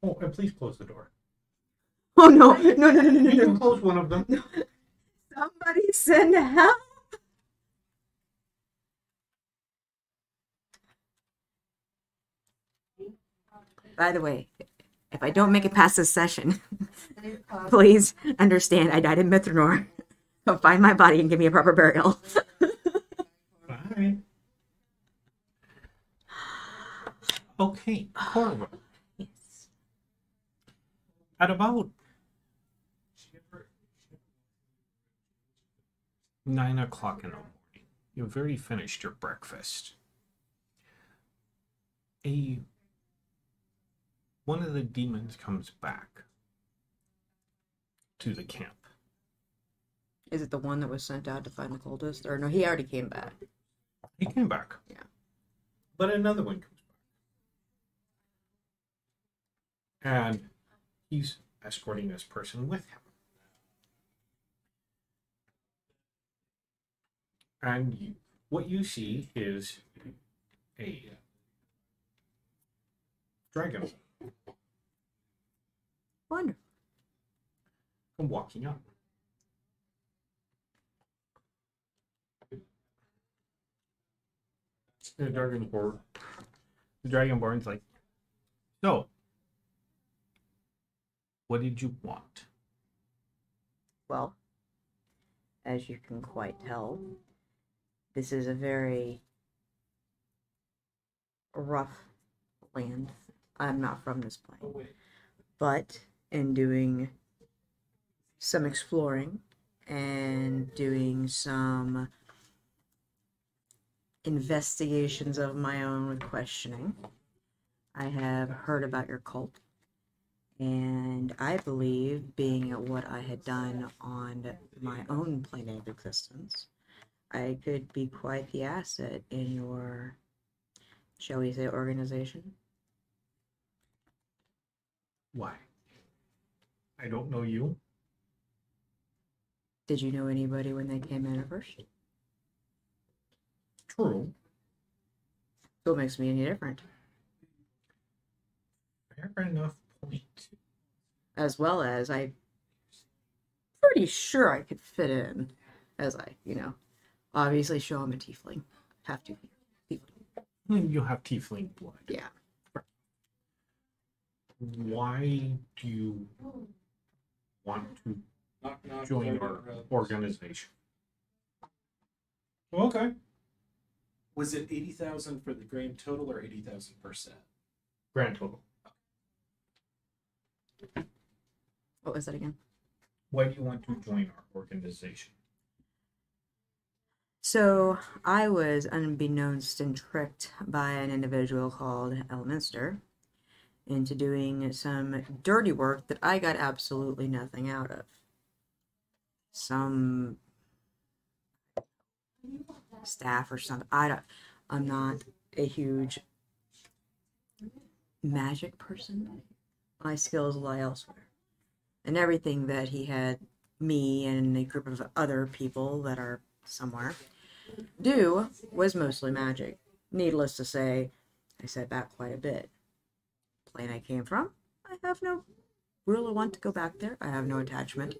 Oh, and please close the door. Oh no! No! You can close one of them. Somebody send help! By the way, if I don't make it past this session, please understand I died in Mithranor. So find my body and give me a proper burial. Bye. Okay, Corva. Yes. At about 9 o'clock in the morning, you've already finished your breakfast. One of the demons comes back to the camp. Is it the one that was sent out to find the cultist? Or no, he already came back. He came back. Yeah. But another one comes back. And he's escorting this person with him. And what you see is a dragon Wonderful. come walking up. The Dragonborn's like, so, what did you want? Well, as you can quite tell, this is a very rough land. I'm not from this plane. But in doing some exploring and doing some investigations of my own with questioning, I have heard about your cult. And I believe, being at what I had done on my own plane of existence, I could be quite the asset in your, shall we say, organization. Why? I don't know you. Did you know anybody when they came in at first? True. So what makes me any different? Fair enough point. As well as I'm pretty sure I could fit in, as I, obviously show I'm a tiefling. Have to be. You have tiefling blood. Yeah. Why do you want to Knock, knock, join door, our organization? Okay. Was it 80,000 for the grand total or 80,000 per set? Grand total. What was that again? Why do you want to join our organization? So I was unbeknownst and tricked by an individual called Elminster into doing some dirty work that I got absolutely nothing out of. Some staff or something. I'm not a huge magic person. My skills lie elsewhere. And everything that he had me and a group of other people that are somewhere do was mostly magic. Needless to say, I set back quite a bit. Plane I came from, I have no real want to go back there. I have no attachment.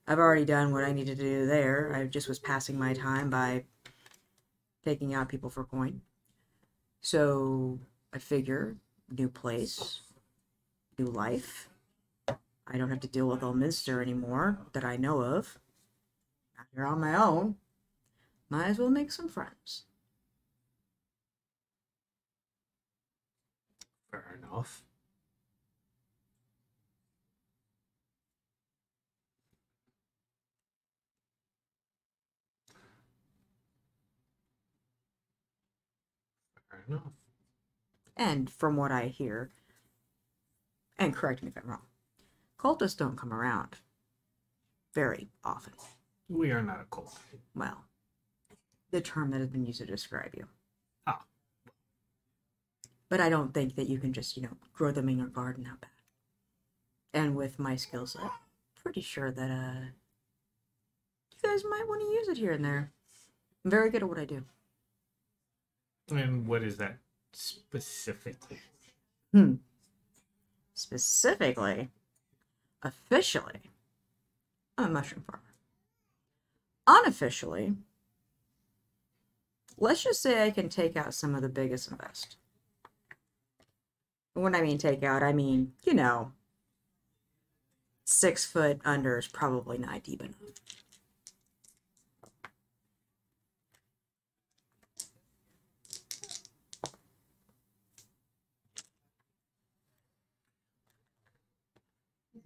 I've already done what I needed to do there. I just was passing my time by taking out people for coin. So I figure, new place, new life. I don't have to deal with Ulminster anymore that I know of. Out here on my own. Might as well make some friends. Fair enough. Fair enough. And from what I hear, and correct me if I'm wrong, cultists don't come around very often. We are not a cult. Well, the term that has been used to describe you. Ah. But I don't think that you can just, grow them in your garden out back. And with my skill set, pretty sure that you guys might want to use it here and there. I'm very good at what I do. And what is that specifically? Specifically, officially, I'm a mushroom farmer. Unofficially, let's just say I can take out some of the biggest and best. When I mean take out, I mean, 6 foot under is probably not deep enough.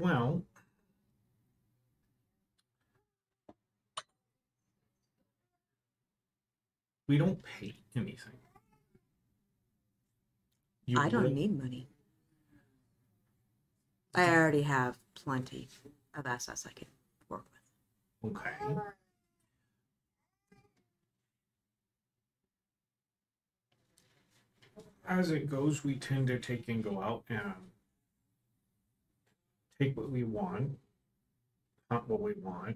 Well, we don't pay anything. I don't need money. I already have plenty of assets I can work with. Okay. As it goes, we tend to take and go out and take what we want, hunt what we want,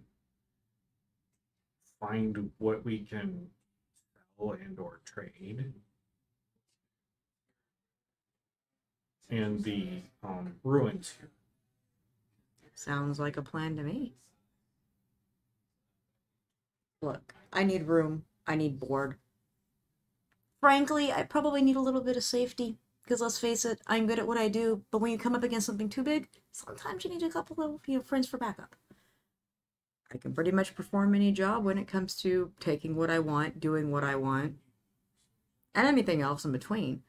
find what we can sell and or trade. And the ruins here. Sounds like a plan to me. Look, I need room. I need board. Frankly, I probably need a little bit of safety. Because let's face it, I'm good at what I do. But when you come up against something too big, sometimes you need a couple of friends for backup. I can pretty much perform any job when it comes to taking what I want, doing what I want, and anything else in between.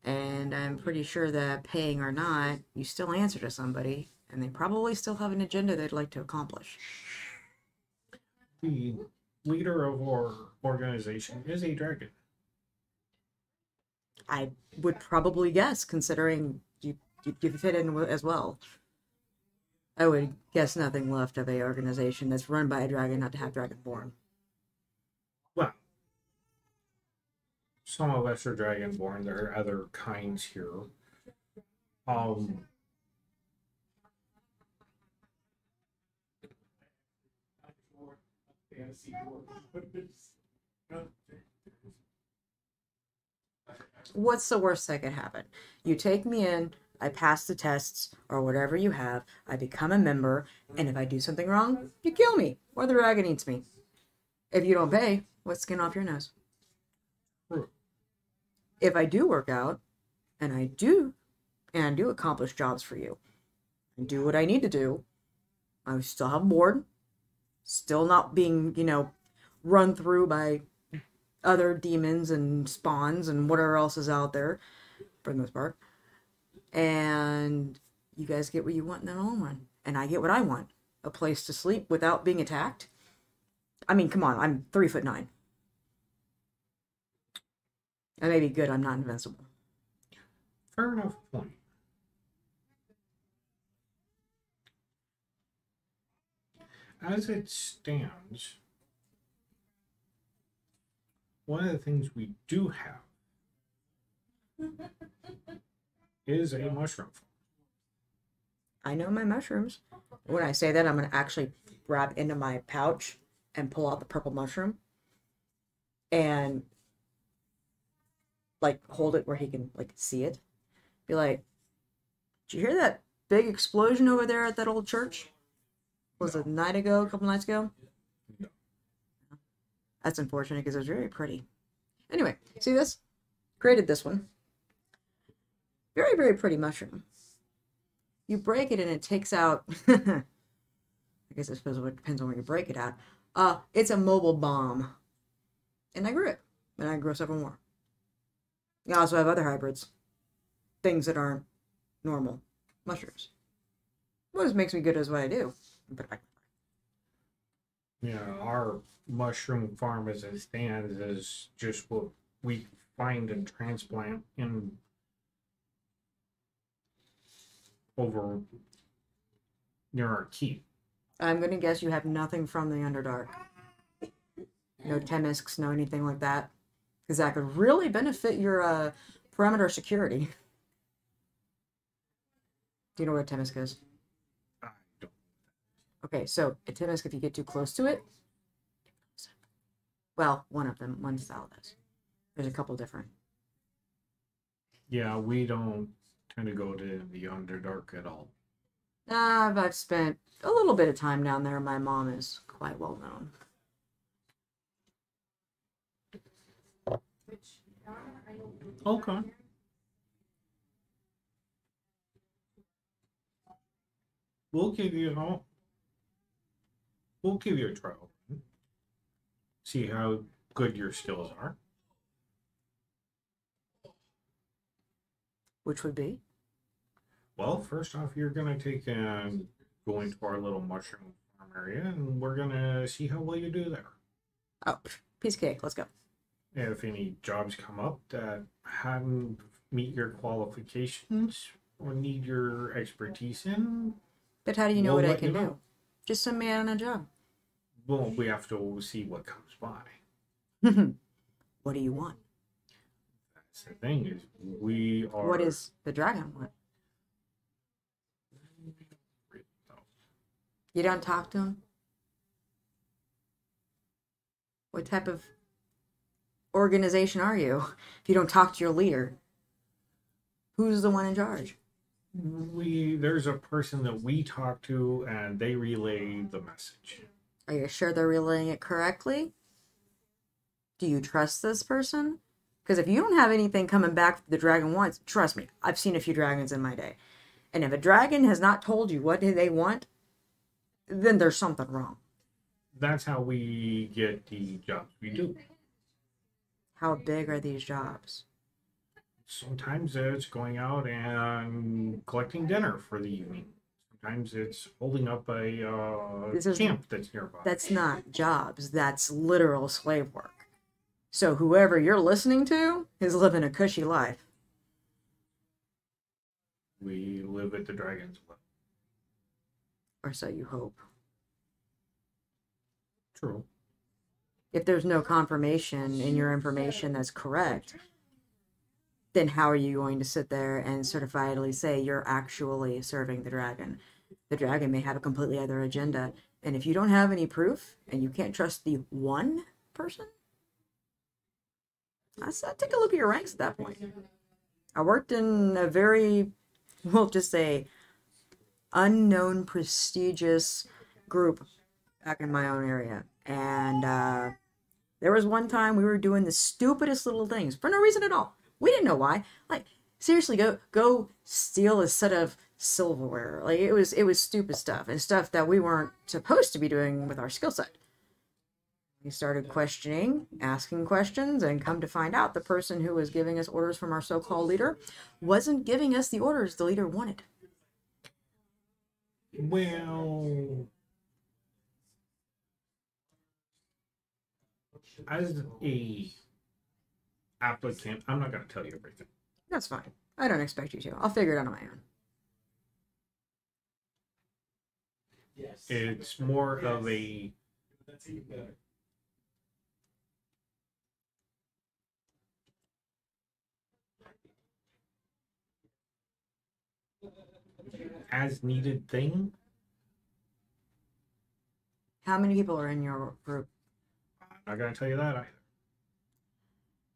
And I'm pretty sure that paying or not, you still answer to somebody, and they probably still have an agenda they'd like to accomplish. The leader of our organization is a dragon. I would probably guess, considering you fit in as well. I would guess nothing left of a organization that's run by a dragon not to have dragonborn. Well, some of us are dragonborn. There are other kinds here. What's the worst that could happen? You take me in, I pass the tests, or whatever you have, I become a member, and if I do something wrong, you kill me, or the dragon eats me. If you don't pay, what's skin off your nose? True. If I do work out, and I do accomplish jobs for you, and do what I need to do, I still have board, still not being, run through by other demons and spawns and whatever else is out there, for the most part. And you guys get what you want in the long run. And I get what I want. A place to sleep without being attacked. I mean, come on, I'm 3'9". I may be good, I'm not invincible. Fair enough point. As it stands, one of the things we do have is a mushroom farm. I know my mushrooms. When I say that, I'm going to actually grab into my pouch and pull out the purple mushroom and hold it where he can see it. Be like, did you hear that big explosion over there at that old church? Was it No. a night ago, a couple nights ago? No. That's unfortunate because it was very pretty. Anyway, see this? Created this one. Very, very pretty mushroom. You break it and it takes out. I guess I suppose it depends on where you break it at. It's a mobile bomb. And I grew it. And I grew several more. You also have other hybrids. Things that aren't normal mushrooms. What makes me good is what I do. Yeah, our mushroom farm as it stands is just what we find and transplant in over near our keep. I'm gonna guess you have nothing from the Underdark. No Temisks, no anything like that. Because that could really benefit your perimeter security. Do you know what a Temisk is? I don't. Okay, so a Temisk, if you get too close to it, well, one of them, one's Saldas. There's a couple different. Yeah, we don't tend to go to the Underdark at all. I've spent a little bit of time down there. My mom is quite well known. Okay. We'll give you a trial. See how good your skills are. Which would be? Well, first off, you're gonna take and go into our little mushroom farm area, and we're gonna see how well you do there. Oh, piece of cake. Let's go. If any jobs come up that haven't meet your qualifications or need your expertise in, But how do you know we'll what I let can you know. do? Just send me out on a job. Well, we have to see what comes by. What do you want? That's the thing is, we are. What is the dragon want? You don't talk to him? What type of organization are you if you don't talk to your leader? Who's the one in charge? There's a person that we talk to, and they relay the message. Are you sure they're relaying it correctly? Do you trust this person? Because if you don't have anything coming back the dragon wants, trust me, I've seen a few dragons in my day. And if a dragon has not told you what they want, then there's something wrong. That's how we get the jobs we do. How big are these jobs? Sometimes it's going out and collecting dinner for the evening. Sometimes it's holding up a camp that's nearby. That's not jobs. That's literal slave work. So whoever you're listening to is living a cushy life. We live at the Dragon's Well. Or so you hope. True. If there's no confirmation in your information that's correct, then how are you going to sit there and certifiably say you're actually serving the dragon? The dragon may have a completely other agenda. And if you don't have any proof and you can't trust the one person, I'd take a look at your ranks at that point. I worked in a very, we'll just say, unknown, prestigious group back in my own area. And there was one time we were doing the stupidest little things for no reason at all. We didn't know why. Like, seriously, go steal a set of silverware. Like, it was stupid stuff and stuff that we weren't supposed to be doing with our skill set. We started questioning, asking questions, and come to find out the person who was giving us orders from our so-called leader wasn't giving us the orders the leader wanted. Well, as a applicant, I'm not going to tell you everything. That's fine. I don't expect you to. I'll figure it out on my own. It's more of a That's even better. as needed thing. How many people are in your group? I'm not going to tell you that either.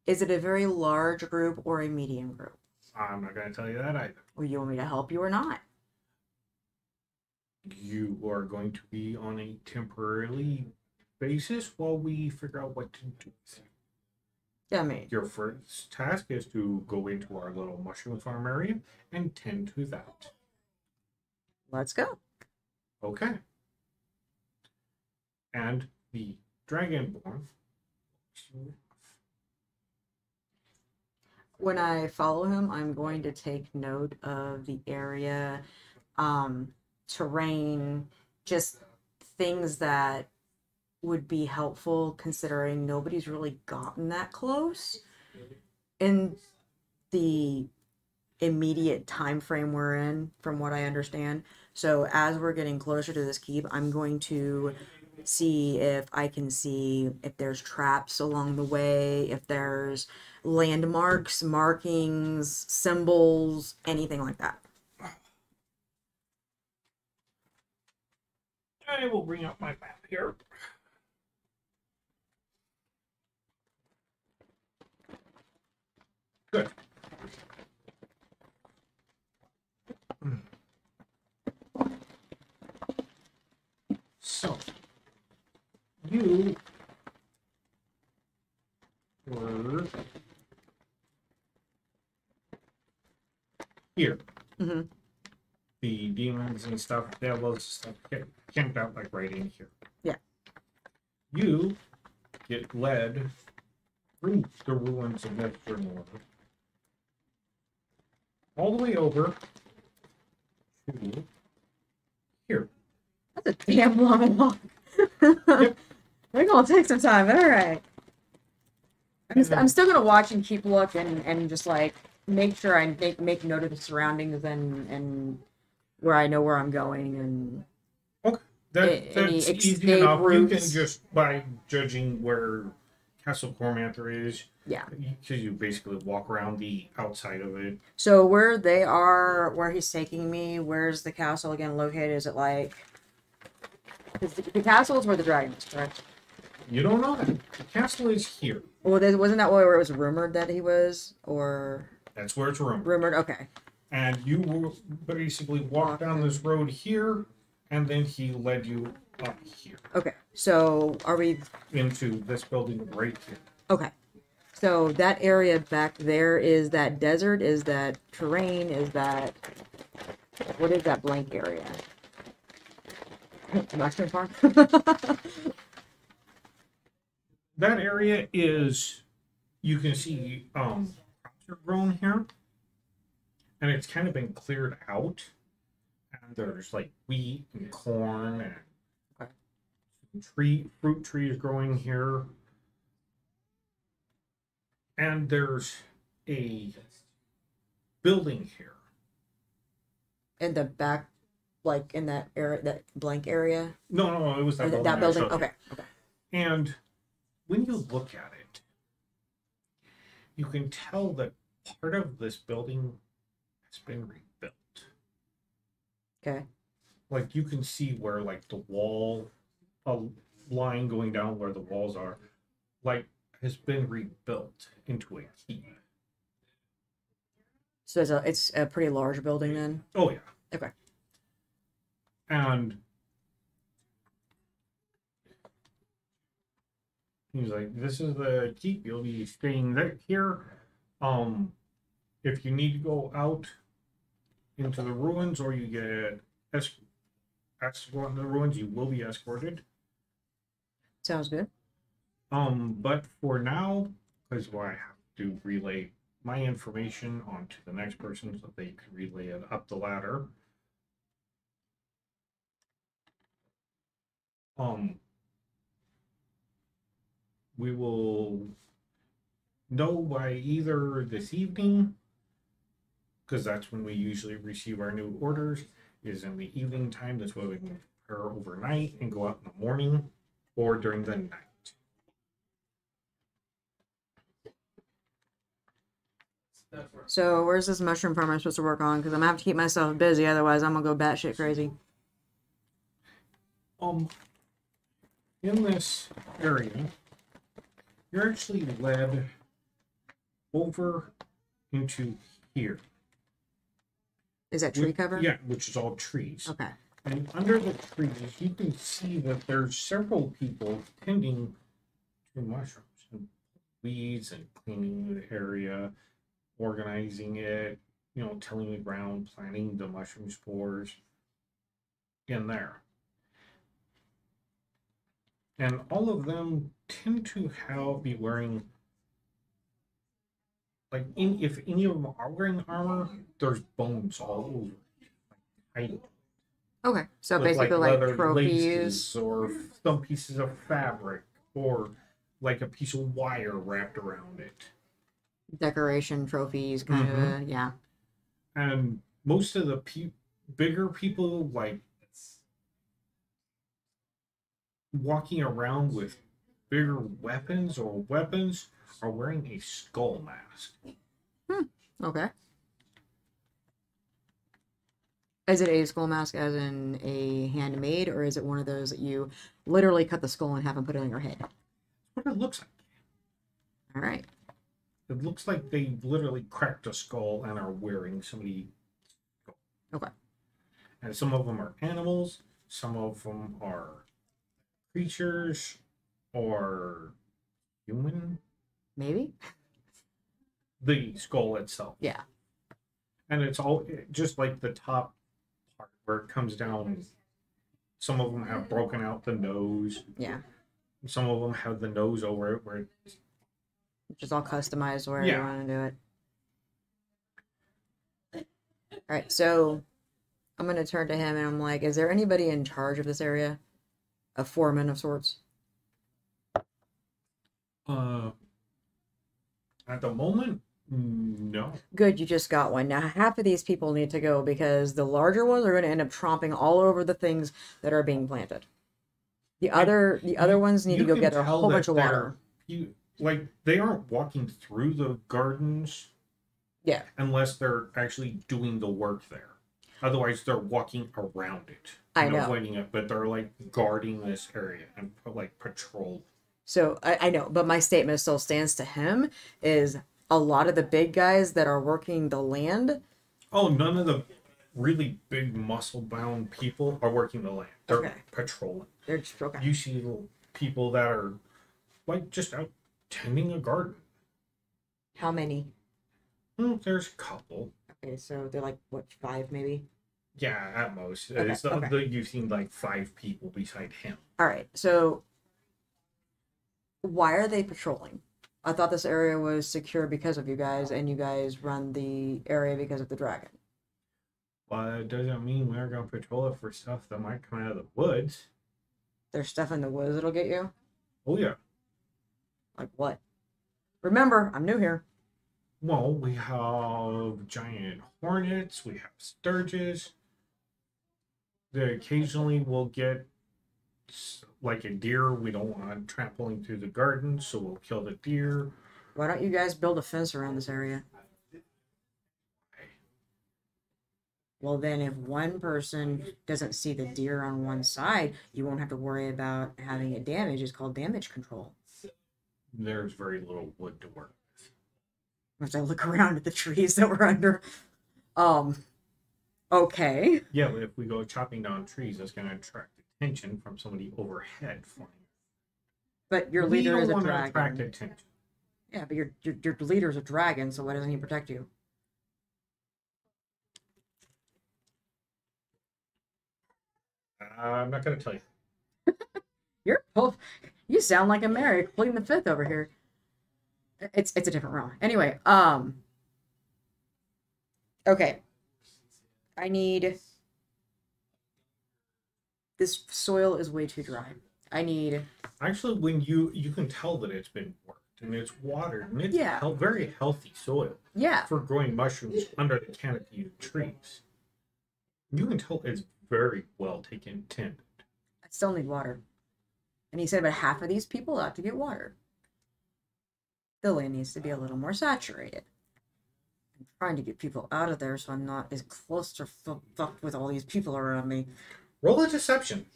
Is it a very large group or a medium group? I'm not going to tell you that either. Or you want me to help you or not? You are going to be on a temporary basis while we figure out what to do with you. Yeah, I mean, Your first task is to go into our little mushroom farm area and tend to that. let's go. Okay. And the Dragonborn. When I follow him, I'm going to take note of the area, terrain, just things that would be helpful considering nobody's really gotten that close in the immediate time frame we're in, from what I understand. So as we're getting closer to this keep, I'm going to see if I can see if there's traps along the way, if there's landmarks, markings, symbols, anything like that. I will bring up my map here. Good. So, you were here. Mm-hmm. The demons and stuff, devils stuff, camped out like right in here. Yeah. You get led through the ruins of Western Order, all the way over to here. That's a damn long walk. Yep. They're gonna take some time, but all right. I'm still gonna watch and keep look and just like make sure I make note of the surroundings and where I know where I'm going and any That's easy escape enough. routes. You can just, by judging where Castle Cormanther is, Yeah. because you basically walk around the outside of it. So where they are, where he's taking me, where's the castle again located? Is it like... Because the castle is where the dragon is, correct? You don't know that. The castle is here. Well, wasn't that where it was rumored that he was? Or... That's where it's rumored. Rumored, okay. And you will basically walk down this road here, and then he led you up here. Okay, so are we... Into this building right here. Okay. So that area back there, is that desert? Is that terrain? Is that... What is that blank area? Mushroom farm? That area is, you can see, crops are grown here. And it's kind of been cleared out. And there's like wheat and corn and fruit trees growing here. And there's a building here. In the back, like in that area, that blank area? No, it was that Or building. that building? I showed you. Okay. And when you look at it, you can tell that part of this building has been rebuilt. Okay. Like you can see where like the wall, a line going down where the walls are, like has been rebuilt into a keep. So it's a pretty large building then? Oh yeah. Okay. And he's like, "This is the keep. You'll be staying here. If you need to go out into the ruins or you get asked to go out into the ruins, you will be escorted. Sounds good. But for now, because I have to relay my information onto the next person so they can relay it up the ladder. We will know by either this evening, because that's when we usually receive our new orders, is in the evening time. That's why we can prepare overnight and go out in the morning or during the night. So where's this mushroom farm I'm supposed to work on? Because I'm gonna have to keep myself busy, otherwise I'm gonna go batshit crazy. In this area, you're actually led over into here. Is that tree cover? Yeah, which is all trees. Okay. And under the trees, you can see that there's several people tending to mushrooms and weeds and cleaning the area, organizing it, tilling the ground, planting the mushroom spores in there. And all of them tend to be wearing, like, if any of them are wearing armor, there's bones all over. Like, Okay, so with, basically like leather trophies. laces or some pieces of fabric or like a piece of wire wrapped around it. Decoration trophies, kind of, yeah. And most of the bigger people, like, walking around with bigger weapons are wearing a skull mask. Okay. Is it a skull mask as in a handmade, or is it one of those that you literally cut the skull and have them put it on your head? What it looks like. All right. It looks like they literally cracked a skull and are wearing somebody's skull. Okay. And some of them are animals, some of them are creatures, or human. Maybe? The skull itself. Yeah. And it's all just like the top part where it comes down. Some of them have broken out the nose. Yeah. Some of them have the nose over it where it's Which is all customized where you want to do it. All right, so I'm going to turn to him and I'm like, is there anybody in charge of this area? A foreman of sorts? At the moment, no. Good, you just got one. Now, half of these people need to go because the larger ones are going to end up tromping all over the things that are being planted. The other ones need to go get a whole bunch of water. They aren't walking through the gardens. Yeah. Unless they're actually doing the work there. Otherwise, they're walking around it. I know. Avoiding it, but they're like guarding this area and like patrol. So I know, but my statement still stands to him is a lot of the big guys that are working the land. Oh, none of the really big muscle-bound people are working the land. They're patrolling. They're just okay. You see little people that are like just out tending a garden. How many? Well, there's a couple. Okay, so they're like, what, 5 maybe? Yeah, at most. Okay, You've seen like 5 people beside him. All right, so why are they patrolling? I thought this area was secure because of you guys, and you guys run the area because of the dragon. Well, it doesn't mean we're going to patrol it for stuff that might come out of the woods. There's stuff in the woods that'll get you? Oh, yeah. Like what? Remember, I'm new here. Well, we have giant hornets, we have sturges. Occasionally we'll get like a deer we don't want trampling through the garden, so we'll kill the deer. Why don't you guys build a fence around this area? Well, then if one person doesn't see the deer on one side, you won't have to worry about having it damaged. It's called damage control. There's very little wood to work with. As I look around at the trees that we're under. Okay. Yeah, but if we go chopping down trees, that's going to attract attention from somebody overhead flying. But your leader is a dragon. Attract attention. Yeah, but your leader is a dragon, so why doesn't he protect you? I'm not going to tell you. You sound like a Mary pleading the fifth over here. It's a different realm. Anyway, okay. I need... This soil is way too dry. I need... Actually, when you can tell that it's been worked and it's watered and it's very healthy soil. Yeah. For growing mushrooms under the canopy of trees. You can tell it's very well tended. I still need water. And he said about half of these people have to get water. The land needs to be a little more saturated. I'm trying to get people out of there so I'm not as clusterfucked with all these people around me. Roll a deception.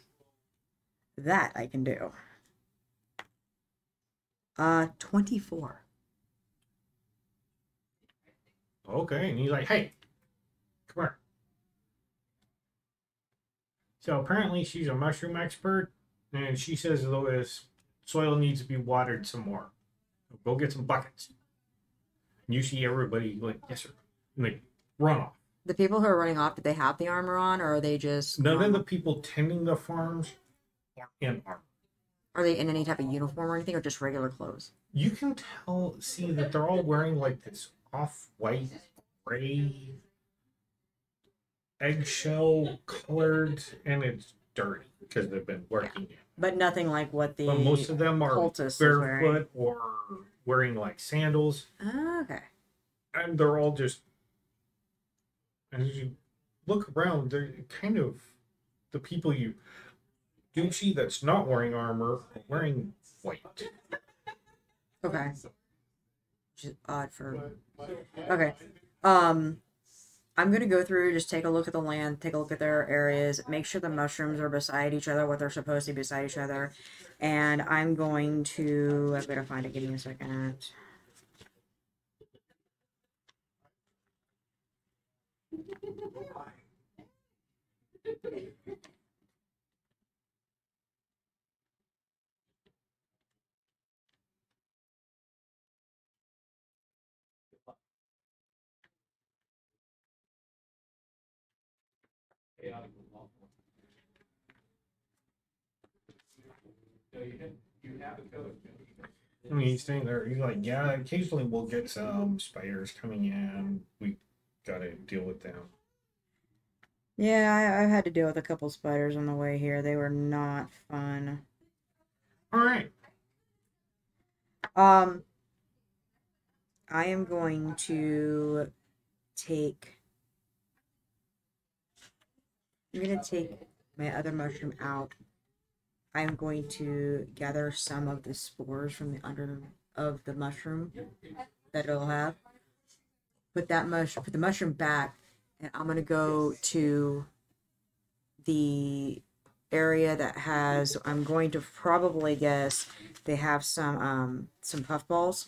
That I can do. 24. Okay, and he's like, hey, come here. So apparently she's a mushroom expert, and she says this soil needs to be watered some more. Go get some buckets. And you see everybody like, yes sir, and they run off. The people who are running off, did they have the armor on, or are they just None of normal? the people tending the farms are in armor. Are they in any type of uniform or anything, or just regular clothes? You can see that they're all wearing like this off-white, gray, eggshell colored, and it's dirty because they've been working it. But nothing like what the But most of them are cultist is wearing. barefoot or wearing like sandals, Okay. and they're all just. As you look around, they're kind of the people you do see that's not wearing armor are wearing white. Okay. Which is odd for. Okay. I'm gonna go through, just take a look at the land, take a look at their areas, make sure the mushrooms are beside each other, what they're supposed to be beside each other, and I'm going to. I've got to find it. Give me a second. I mean, he's saying there, he's like, yeah, occasionally we'll get some spiders coming in. We gotta deal with them. Yeah, I've had to deal with a couple spiders on the way here. They were not fun. All right. I am going to take. I'm gonna take my other mushroom out. I'm going to gather some of the spores from the under of the mushroom that it'll have. Put the mushroom back, and I'm gonna go to the area that has. I'm going to probably guess they have some puffballs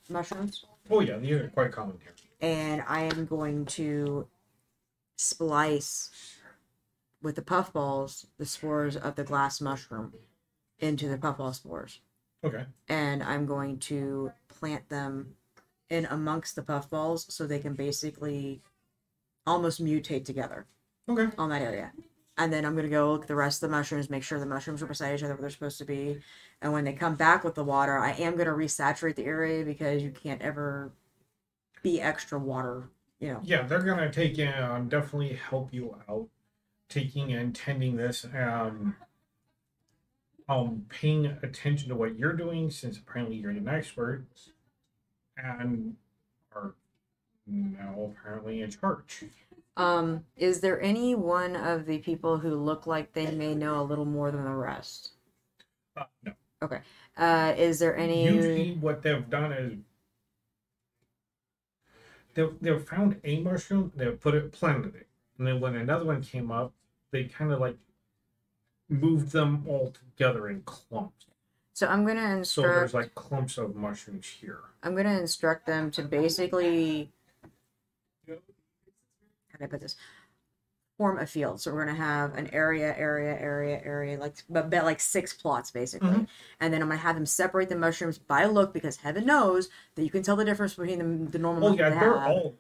mushrooms. Oh yeah, these are quite common here. And I am going to splice with the puffballs the spores of the glass mushroom into the puffball spores. Okay. And I'm going to plant them in amongst the puffballs so they can basically almost mutate together. Okay. On that area. And then I'm going to go look at the rest of the mushrooms, make sure the mushrooms are beside each other where they're supposed to be. And when they come back with the water, I am going to resaturate the area because you can't ever be extra water, you know. Yeah, they're going to take in, definitely help you out, taking and tending this, paying attention to what you're doing, since apparently you're an expert, and are now apparently in charge. Is there any one of the people who look like they may know a little more than the rest? No. Okay. Is there any? Usually, what they've done is they've found a mushroom, they've planted it, and then when another one came up, they kind of like moved them all together in clumps. So I'm gonna instruct. So there's like clumps of mushrooms here. I'm gonna instruct them to basically. How do I put this? Form a field. So we're gonna have an area, like 6 plots basically, and then I'm gonna have them separate the mushrooms by look because heaven knows that you can tell the difference between the normal. Oh yeah, they're all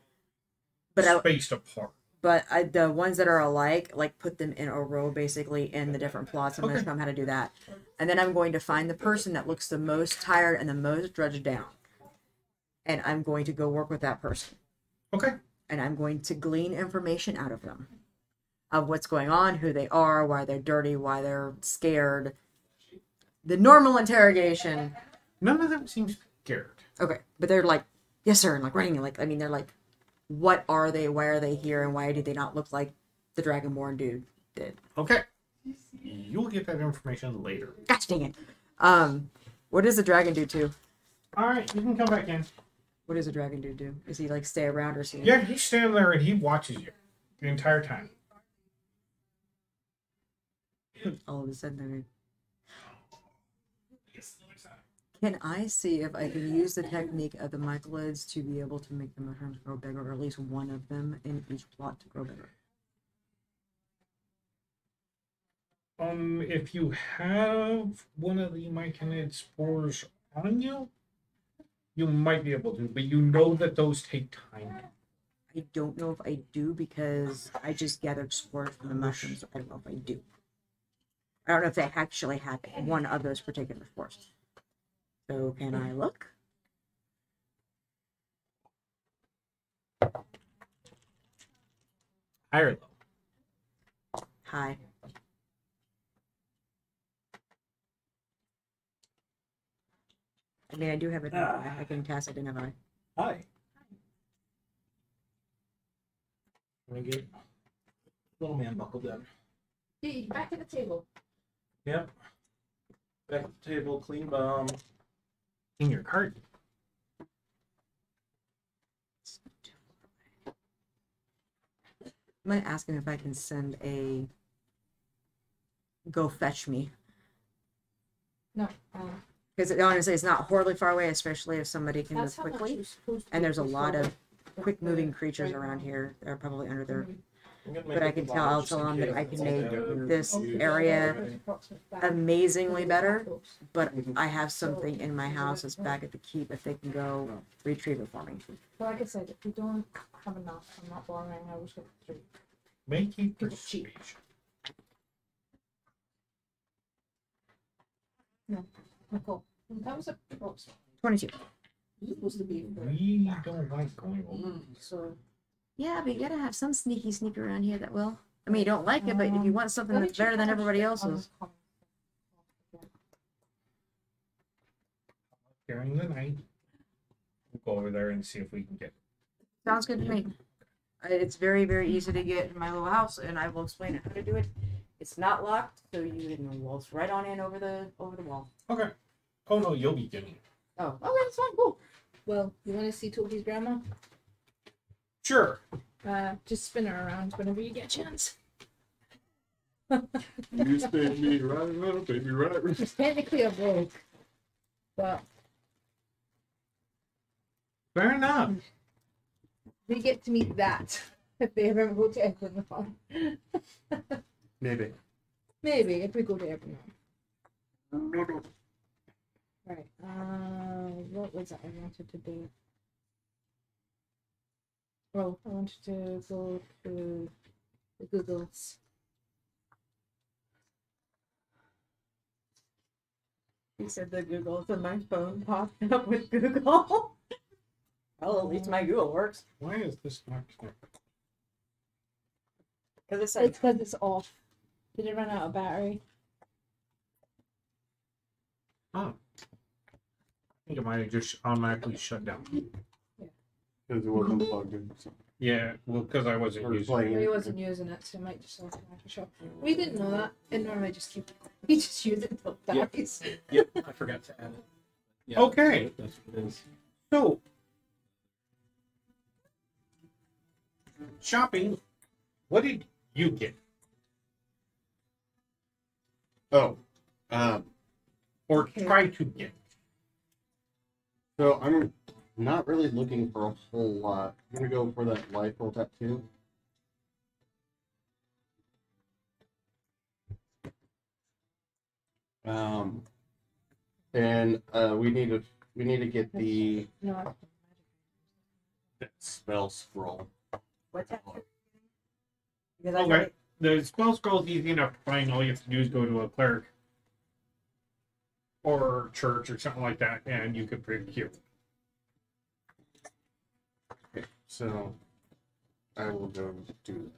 spaced apart. But the ones that are alike, like put them in a row basically in the different plots. I'm gonna show them how to do that, and then I'm going to find the person that looks the most tired and the most drudged down, and I'm going to go work with that person. Okay. And I'm going to glean information out of them. Of what's going on, who they are, why they're dirty, why they're scared. The normal interrogation. None of them seem scared. Okay, but they're like, yes sir, and like running, like, I mean, they're like, what are they, why are they here, and why do they not look like the Dragonborn dude did? Okay. You'll get that information later. Gosh dang it. What does the dragon do too? Alright, you can come back in. What does a dragon dude do? Is he like stay around or is he? Yeah, he's standing there and he watches you the entire time. All of a sudden, can I see if I can use the technique of the mycelids to be able to make the mushrooms grow bigger, or at least one of them in each plot to grow bigger? If you have one of the myconid spores on you, you might be able to, but you know that those take time. I don't know if I do because I just gathered spores from the mushrooms. So I don't know if I do. I don't know if they actually have one of those particular spores. So can I look? High or low? Hi. I mean, I do have identify. I can cast identify. Hi. Let me get little man buckled in. Hey, back to the table. Yep. Back at the table, clean bomb. In your cart. I'm gonna ask him if I can send a go fetch me. No. Because honestly, it's not horribly far away, especially if somebody can move That's how much quickly. you're supposed to And there's a be lot of for quick moving the creatures right around now. here that are probably under their. I'm gonna make But I it can the tell, I'll just in tell them that case I it's can all make together. this Okay, area that's approximate back. amazingly better. But Mhm. I have something in my house that's back at the keep if they can go retrieve it for me. But like I said, if we don't have enough, I'm not borrowing. I was going to 3. Make it It's cheap. persuasion. Nicole, that was approximate. 22. It was supposed to be. We don't like going over. So Yeah, but you gotta have some sneaky sneak around here that will. I mean, you don't like it, but if you want something that's better than everybody else's. During the night, we'll go over there and see if we can get. Sounds good to me. It's very, very easy to get in my little house, and I will explain how to do it. It's not locked, so you can waltz right on in over the wall. Okay. Oh no, you'll be getting it. Oh, okay, that's fine, cool. Well, you want to see Toby's grandma? Sure. Just spin her around whenever you get a chance. You spin me right around, baby, right around. She's technically a rogue, but Fair enough. they get to meet that if they ever go to Equinor. Maybe. Maybe if we go to Equinor. Right. What was it I wanted to do? Well, I wanted to go to the Googles. He said the Google's and my phone popped up with Google. Well, at least my Google works. Why is this not connected? Because it It's said because it's off. Did it run out of battery? Oh. I think it might have just automatically shut down. Because it wasn't plugged in. So. Yeah, well, because I wasn't Or using playing it. He wasn't using it, so it might just automatically shut. We didn't know that. And normally just keep. You just use it until it Yeah. dies. Yep, I forgot to add it. Yeah, Okay. That's what it is. So, shopping, what did you get? Oh. Or Okay. try to get? So I'm not really looking for a whole lot. I'm gonna go for that life roll tattoo. And we need to get the No. spell scroll. what's that? Because I Okay. The spell scroll is easy enough to find. All you have to do is go to a cleric or church or something like that, and you can procure. Okay, so I will go do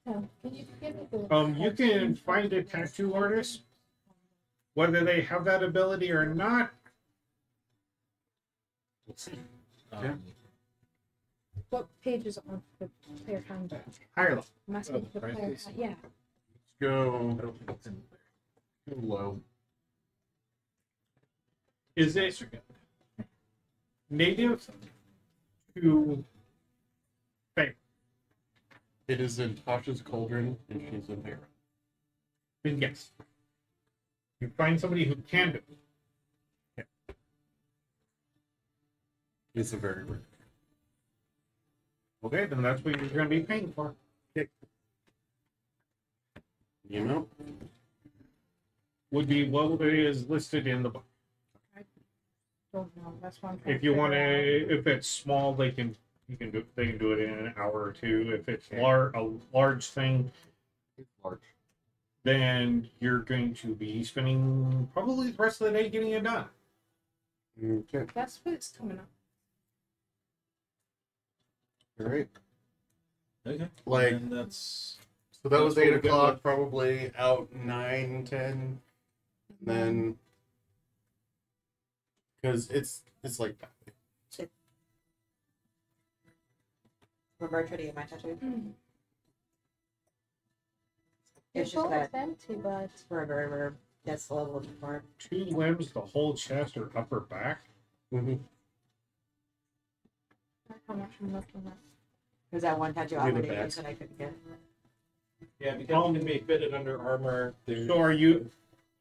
No. Can you give me the? You can find a tattoo artist, whether they have that ability or not. Let's see. Okay. What page is it on the player handbook? Higher level. I'm asking Oh, for the right, player this- Yeah. Let's go I don't think it's in there. low. Is it native to Fae? It is in Tasha's cauldron, and she's a bear. Then yes. You find somebody who can do it. It's a very rare. Okay, then that's what you're going to be paying for. The amount? Would be what is listed in the book. Don't know. That's one. I'm trying If you figure want out. to, if it's small, they can do it in an hour or two. If it's a large thing, It's large. then you're going to be spending probably the rest of the day getting it done. Okay. That's what it's coming up. All right. Okay. Like, And that's so that was That's 8 what we got o'clock, left. probably out 9, 10. Then, because it's like that. Remember to get my tattoo? It's It's just that empty, but forever. That's the level of part. 2 limbs, the whole chest or upper back. Mm-hmm. how much I'm looking at. Because that one tattoo Give I it wanted to back. use that I couldn't get. yeah, because it can be fitted under armor. There's So are you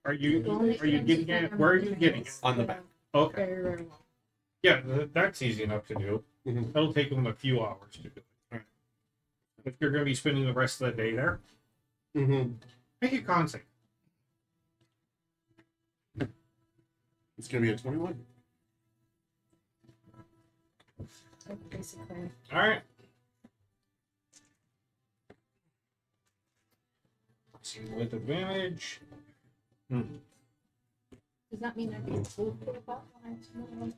getting it? Where are you getting it? On the back. Okay. Very, very long. Yeah, that's easy enough to do. Mhm. It'll take them a few hours to do it. If you're going to be spending the rest of the day there, Mm-hmm. make it con save. It's gonna be a 21. So basically, All right. See with advantage. does that mean I'd be able to put that one?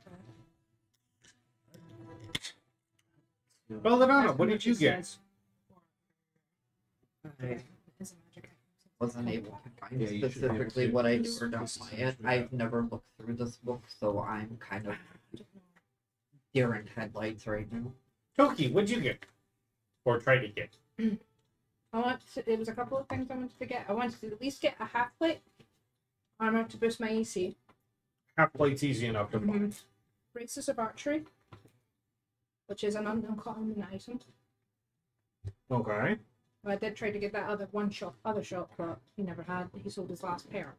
Belladonna, what did you get? I wasn't able to find Yeah, you should be able specifically to. what I This- ordered on this is my much end. better. I've never looked through this book, so I'm kind of deer in headlights right now. Toki, what'd you get? Or try to get? There was a couple of things I wanted to get. I wanted to at least get a half plate armor to boost my AC. Half plate's easy enough to buy. Braces of archery, which is an uncommon item. Okay. I did try to get that other shop, but he never had. He sold his last pair.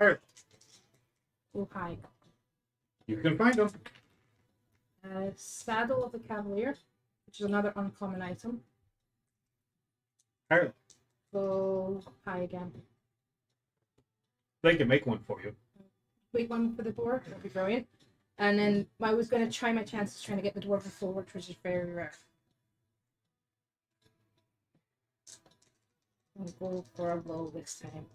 Alright. Oh, hi. You can find them. Saddle of the Cavalier, which is another uncommon item. Alright. So, hi again. They can make one for you. Wait one for the dwarf, that'd be brilliant. And then I was going to try my chances trying to get the dwarven sword, which is very rare. I'll go for a blow this time.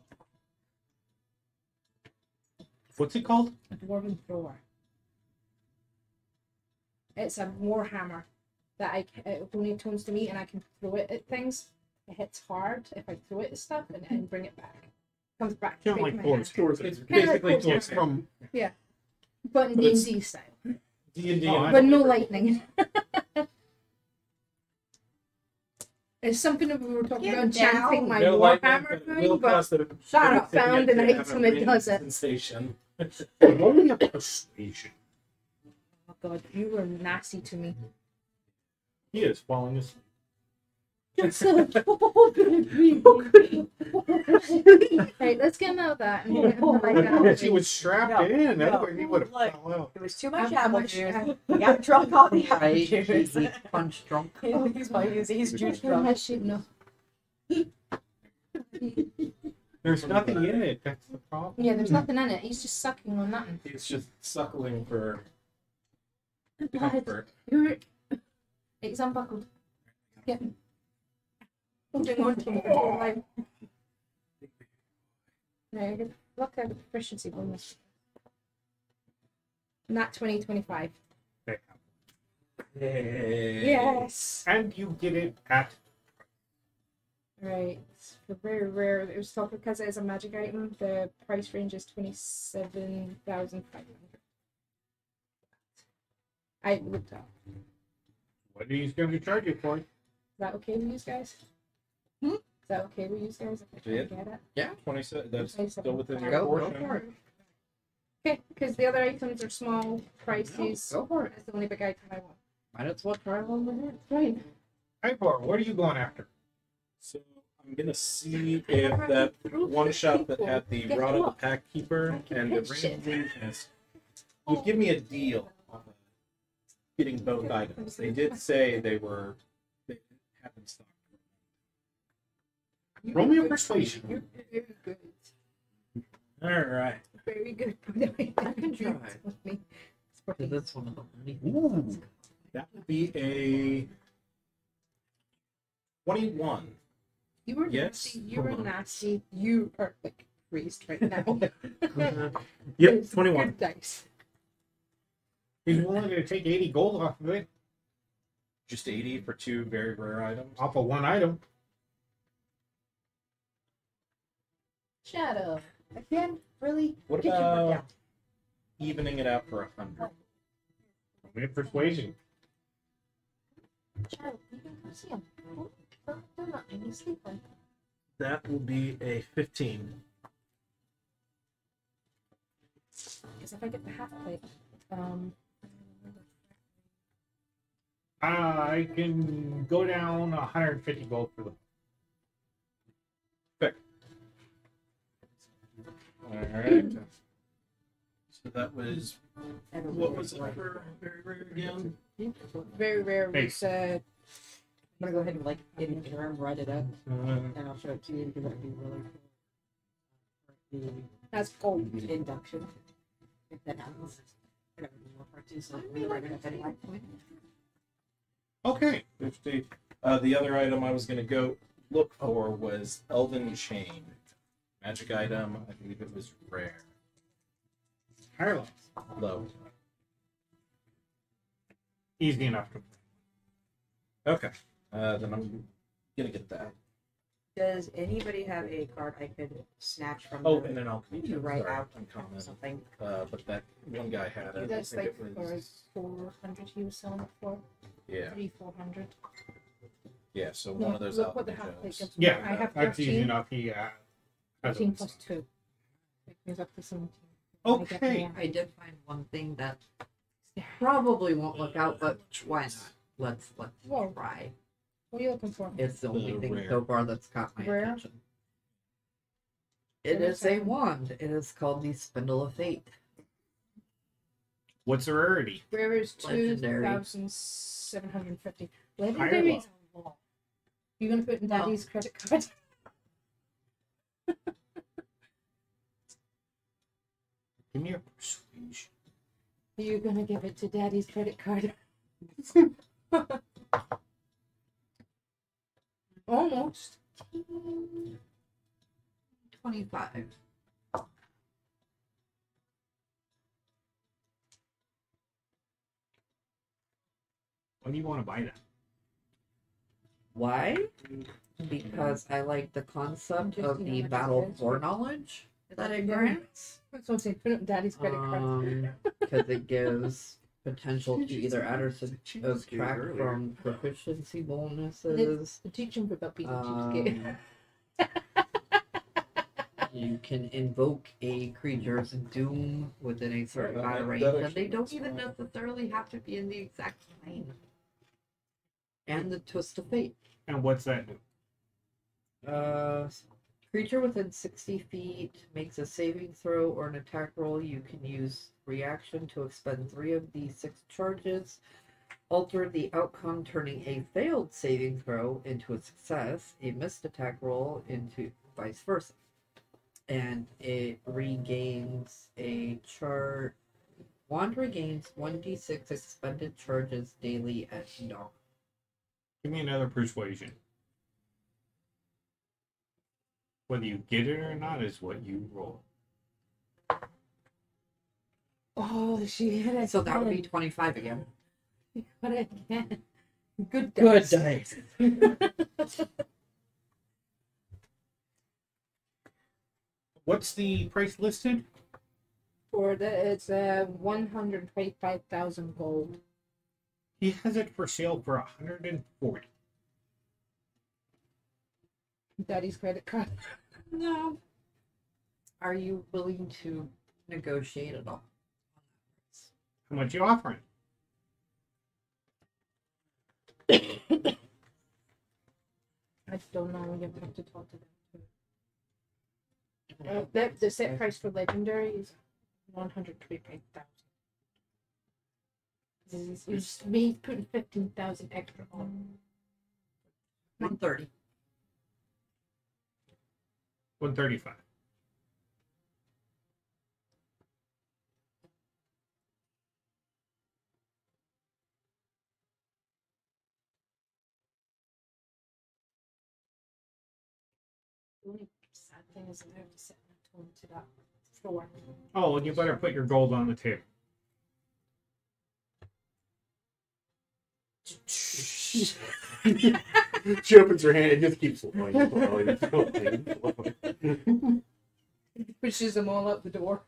What's it called? A dwarven thrower. It's a warhammer that it only atones to me, and I can throw it at things. It hits hard if I throw it at stuff and bring it back. Comes back. Kind of straight like to my hand. Thor's. It's Kinda like basically Thor's Thor's hammer. from But in But it's- D&D style. D&D. Oh, and But no lightning. It's something that we were talking Get about enchanting down. my no lightning, warhammer but thing, will but cost a shut up, to get found an to have item a that does it. sensation. Only a persuasion. Oh god, you were nasty to me. He is falling asleep. Right, let's get him out of that. And get him to lie down. If he was strapped No, in, no, otherwise he would have like- fell out. It was too much How apple much- juice. He got drunk on the apple Right? juice. He's punch drunk. He's my he's juice I drunk. should know. There's nothing in it. That's the problem. Yeah, there's nothing in it. He's just sucking on nothing. It's just suckling for Blood. comfort. It's unbuckled. Get him. Holding on to him for dear life. No, good. Look at the proficiency bonus. Nat 2025. Hey. Yes. And you get it at Right. For very rare, it was thought because it is a magic item, the price range is 27,500. I looked up. what he's going to charge you for. Is that okay with you guys? Hmm? Is that okay with you guys if I try Yeah. to get it? Yeah. 27. That's 27. still within your Go portion. for it. Okay, because the other items are small prices. Go for it. It's the only big item I want. Might as well try one over here. Right. Ivor, what are you going after? So I'm gonna see if that one shop that had the Rod of the Pack Keeper and the Ring of Weakness would give me a deal on getting both items. They did say they didn't have in stock. Roll me a persuasion. You're very good. All right. Very good. I can try. With me. Because that's one of the only Ooh. things that's That would be a 21. You were Yes. nasty. You were Hold on. nasty. You are like raised right now. Yep, It's 21. Good dice. He's willing to take 80 gold off of it, Just 80 for 2 very rare items. off of one item. Shadow. Again? Really? What Get your work about out. evening it out for 100? Roll me a persuasion. Shadow, you can go see him. They're not in the sleeper. That will be a 15. Because if I get the half plate, I can go down 150 gold for them. All right. So that was, what was it for very rare again? very rare. We Hey. said I'm gonna go ahead and like in the term write it up, Uh, and I'll show it to you because that'd be really cool. that's gold. The induction, if that happens. And I would more part two, so we write it up anyway. Okay. 50. The other item I was going to go look for was Elven Chain. Magic item, I believe it was rare. Higher levels. Low. Easy enough to. Okay. Then I'm going to get that. Does anybody have a card I could snatch from Oh, them and then I'll to write sorry, out uncommon. something? But that one guy had it. I That's think like it for was, 400 he was selling it for. yeah, 400. yeah. So No, one of those look what the alchemy half plate gems. gives me. Yeah, I have that's easy 13. enough. He has 13 it. plus 2. It brings up to 17. Okay. I did find one thing that probably won't look out, but why not? Let's Whoa. try. What are you looking for? It's the only The thing rare. so far that's caught my Rare? attention. It is a wand. It is called the Spindle of Fate. What's the rarity? Where is Legendary. 2,750? Higher Legendary level. is a lot. You're going to put it in Daddy's credit card? Give me a persuasion. You're going to give it to Daddy's credit card? Almost. 25. When do you want to buy that? Why? Because I like the concept Just, of you know, the like battle this. foreknowledge that it Yeah. grants. That's what I'm saying. Put it in Daddy's credit card. Because it gives potential to either add or subtract from proficiency bonuses. The teaching book about being a cheapskate. You can invoke a creature's doom within a certain amount of range, That and actually they don't makes even sense. necessarily have to be in the exact plane. And the twist of fate. And what's that do? Creature within 60 feet makes a saving throw or an attack roll. You can use reaction to expend 3 of the 6 charges. Alter the outcome, turning a failed saving throw into a success, a missed attack roll into vice versa. And it regains a chart. Wand regains 1d6 expended charges daily at dawn. Give me another persuasion. Whether you get it or not is what you roll. Oh, she hit it. So that would be 25 again. Got it again. Good Good dice. dice. What's the price listed? For the it's 125,000 gold. He has it for sale for 140. Daddy's credit card. No. Are you willing to negotiate at all? How much you offering? I don't know. You have to talk to them. The set price for legendary is 125,000. It's me putting 15,000 extra on. 130. 135. The only sad thing is I have to set my tone to that floor. Oh, and you better put your gold on the table. She opens her hand and just keeps flowing. Pushes them all out the door.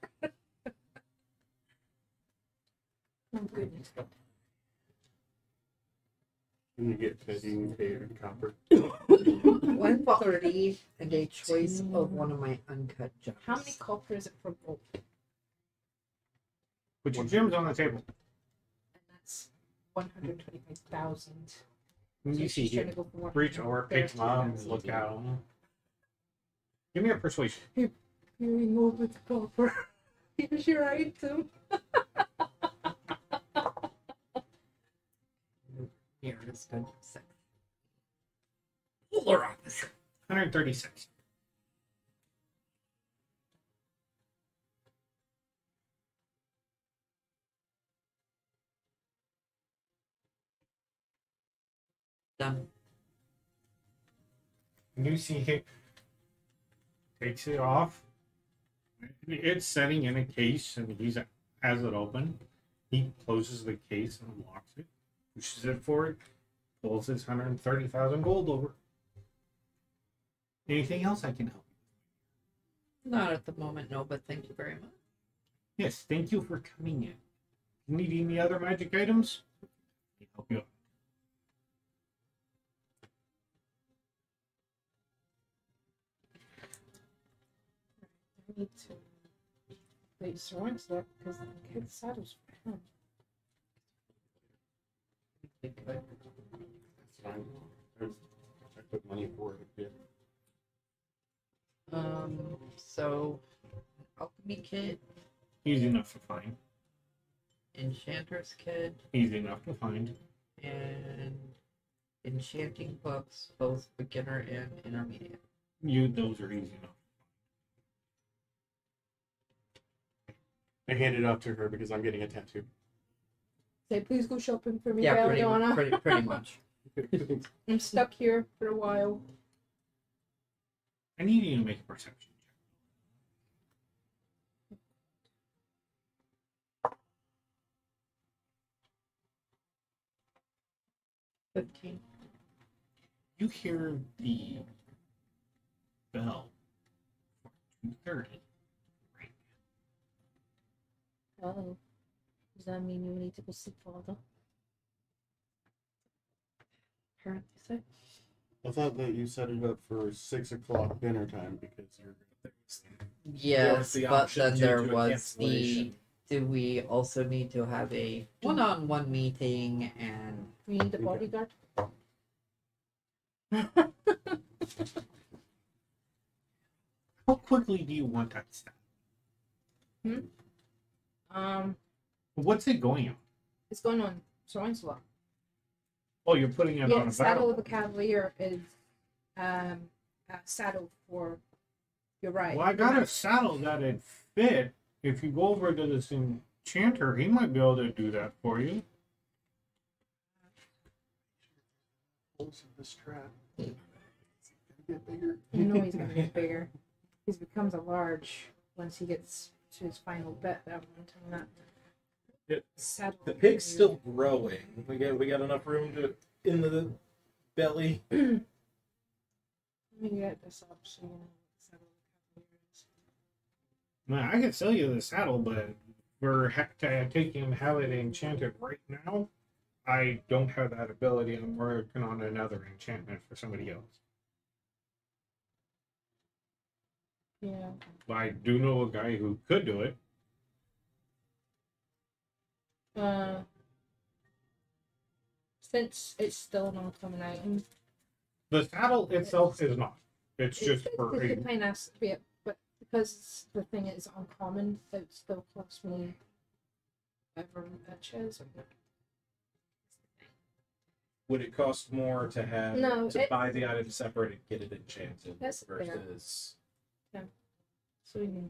Oh goodness. And you get paid in copper. 130 and a choice of one of my uncut gems. How many copper is it for gold? Put your gems on the table. And that's 125,000. You see she's trying here. to go for Reach over, pick them up, and look at them. Give me a persuasion. You know with copper. Here's your item. Here, it's good. 6. Hold on. 136. Done. You see he takes it off. It's setting in a case, and he has it open. He closes the case and locks it, pushes it forward, pulls his 130,000 gold over. Anything else I can help you? Not at the moment, no, but thank you very much. Yes, thank you for coming in. Need any other magic items? I'll help you out. I need to place Soren's there because the kid's saddle's for him. That's fine. I put money for it. So alchemy kit, Easy enough to find. enchanter's kit, Easy enough to find. and enchanting books, both beginner and intermediate. Those are easy enough. I hand it off to her because I'm getting a tattoo. Say, please go shopping for me, Yeah, Belladonna. pretty much. I'm stuck here for a while. I need you to make a perception check. 15. You hear the bell for 2:30. Oh. Does that mean you need to go see father? Apparently so. I thought that you set it up for 6 o'clock dinner time because you're. Yes, the but option then due there to a was the. cancellation. Do we also need to have a one-on-one meeting and We need a bodyguard. How quickly do you want that stuff? What's it going on? It's going on Soren's lot. Oh, you're putting it Yeah, on a Saddle of battle. the Cavalier is a saddle for your right. Well, I got a saddle that'd fit. If you go over to this enchanter, he might be able to do that for you. Holes in the strap. Get bigger. You know he's gonna get bigger. He becomes a large once he gets to his final bit. That one time that saddle. The pig's still growing. We got enough room to in the belly. Let me get this up so you know what the saddle of the Cavalier is. Man, I could sell you the saddle, but we're taking and have it enchanted right now. I don't have that ability. I'm working on another enchantment for somebody else. Yeah. But I do know a guy who could do it. Since it's still an uncommon item, The saddle itself is not. It's just for it's a. the plain ass to be it, but because the thing is uncommon, it still costs me whatever much is. Would it cost more to have No, to it- buy the item separate and get it enchanted That's fair. versus So we can.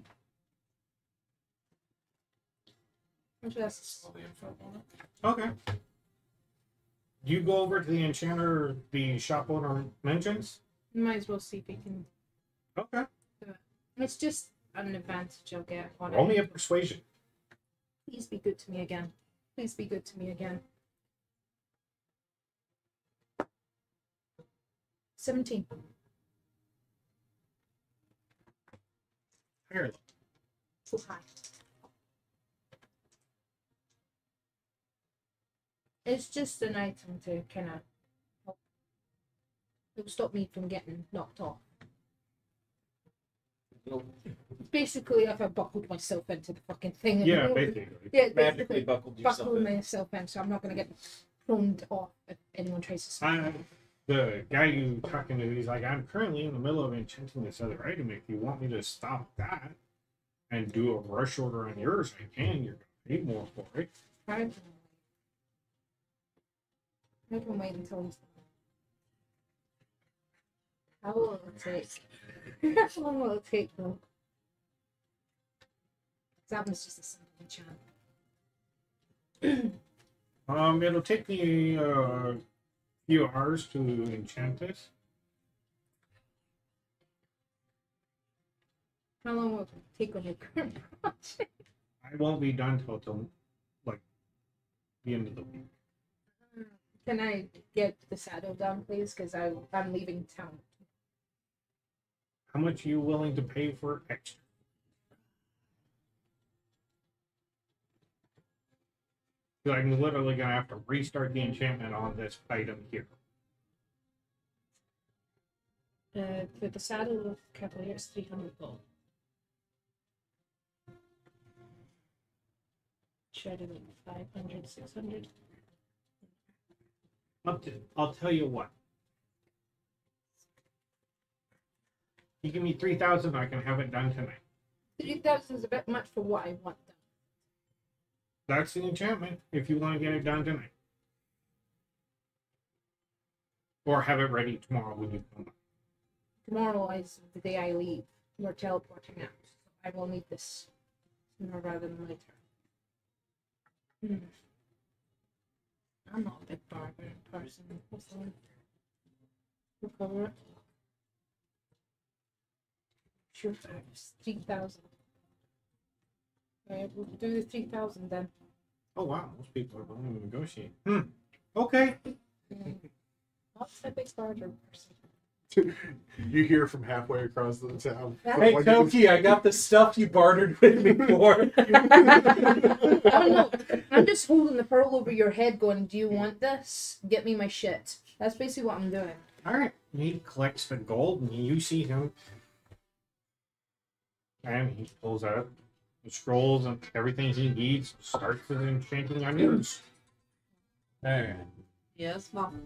Just All the info on it. Okay. You go over to the enchanter the shop owner mentions? might as well see if we can. Okay. It's just an advantage I'll get on Roll it. me a persuasion. Please be good to me again. Please be good to me again. 17. Higher level. So high. It's just an item to kind of help. It'll stop me from getting knocked off. Basically, if I buckled myself into the fucking thing. Yeah, basically. Yeah, Magically basically buckled yourself buckled in. myself in, so I'm not going to get thrown off if anyone tries to smack me. The guy you talking to, he's like, I'm currently in the middle of enchanting this other item. If you want me to stop that and do a rush order on yours, I can. You're going to pay more for it. I can wait until he's done. How long will it take? How long will it take though? That was just a simple enchant. It'll take me a few hours to enchant this. How long will it take on your current project? I won't be done till like the end of the week. Can I get the saddle done, please? Because I'm leaving town. How much are you willing to pay for extra? So I'm literally gonna have to restart the enchantment on this item here. For the saddle of Cavalier, it's 300 gold. Should I do like 500, 600? I'll tell you what. You give me 3,000, I can have it done tonight. 3,000 is a bit much for what I want done. That's the enchantment, if you want to get it done tonight. Or have it ready tomorrow when you come back. Tomorrow is the day I leave. We're teleporting out. So I will need this sooner rather than later. I'm not a big bargain person. What's the one? We'll cover it. Sure, it's 3,000. Alright, we'll do the 3,000 then. Oh wow, most people are willing to negotiate. Okay. Not a big bargain person. You hear from halfway across the town. Hey, Koki, I got the stuff you bartered with me for. Oh no, I'm just holding the pearl over your head going, do you want this? Get me my shit. That's basically what I'm doing. Alright. He collects the gold and you see him. And he pulls out the scrolls and everything he needs, starts with enchanting on yours. Alright. Yes, Mom.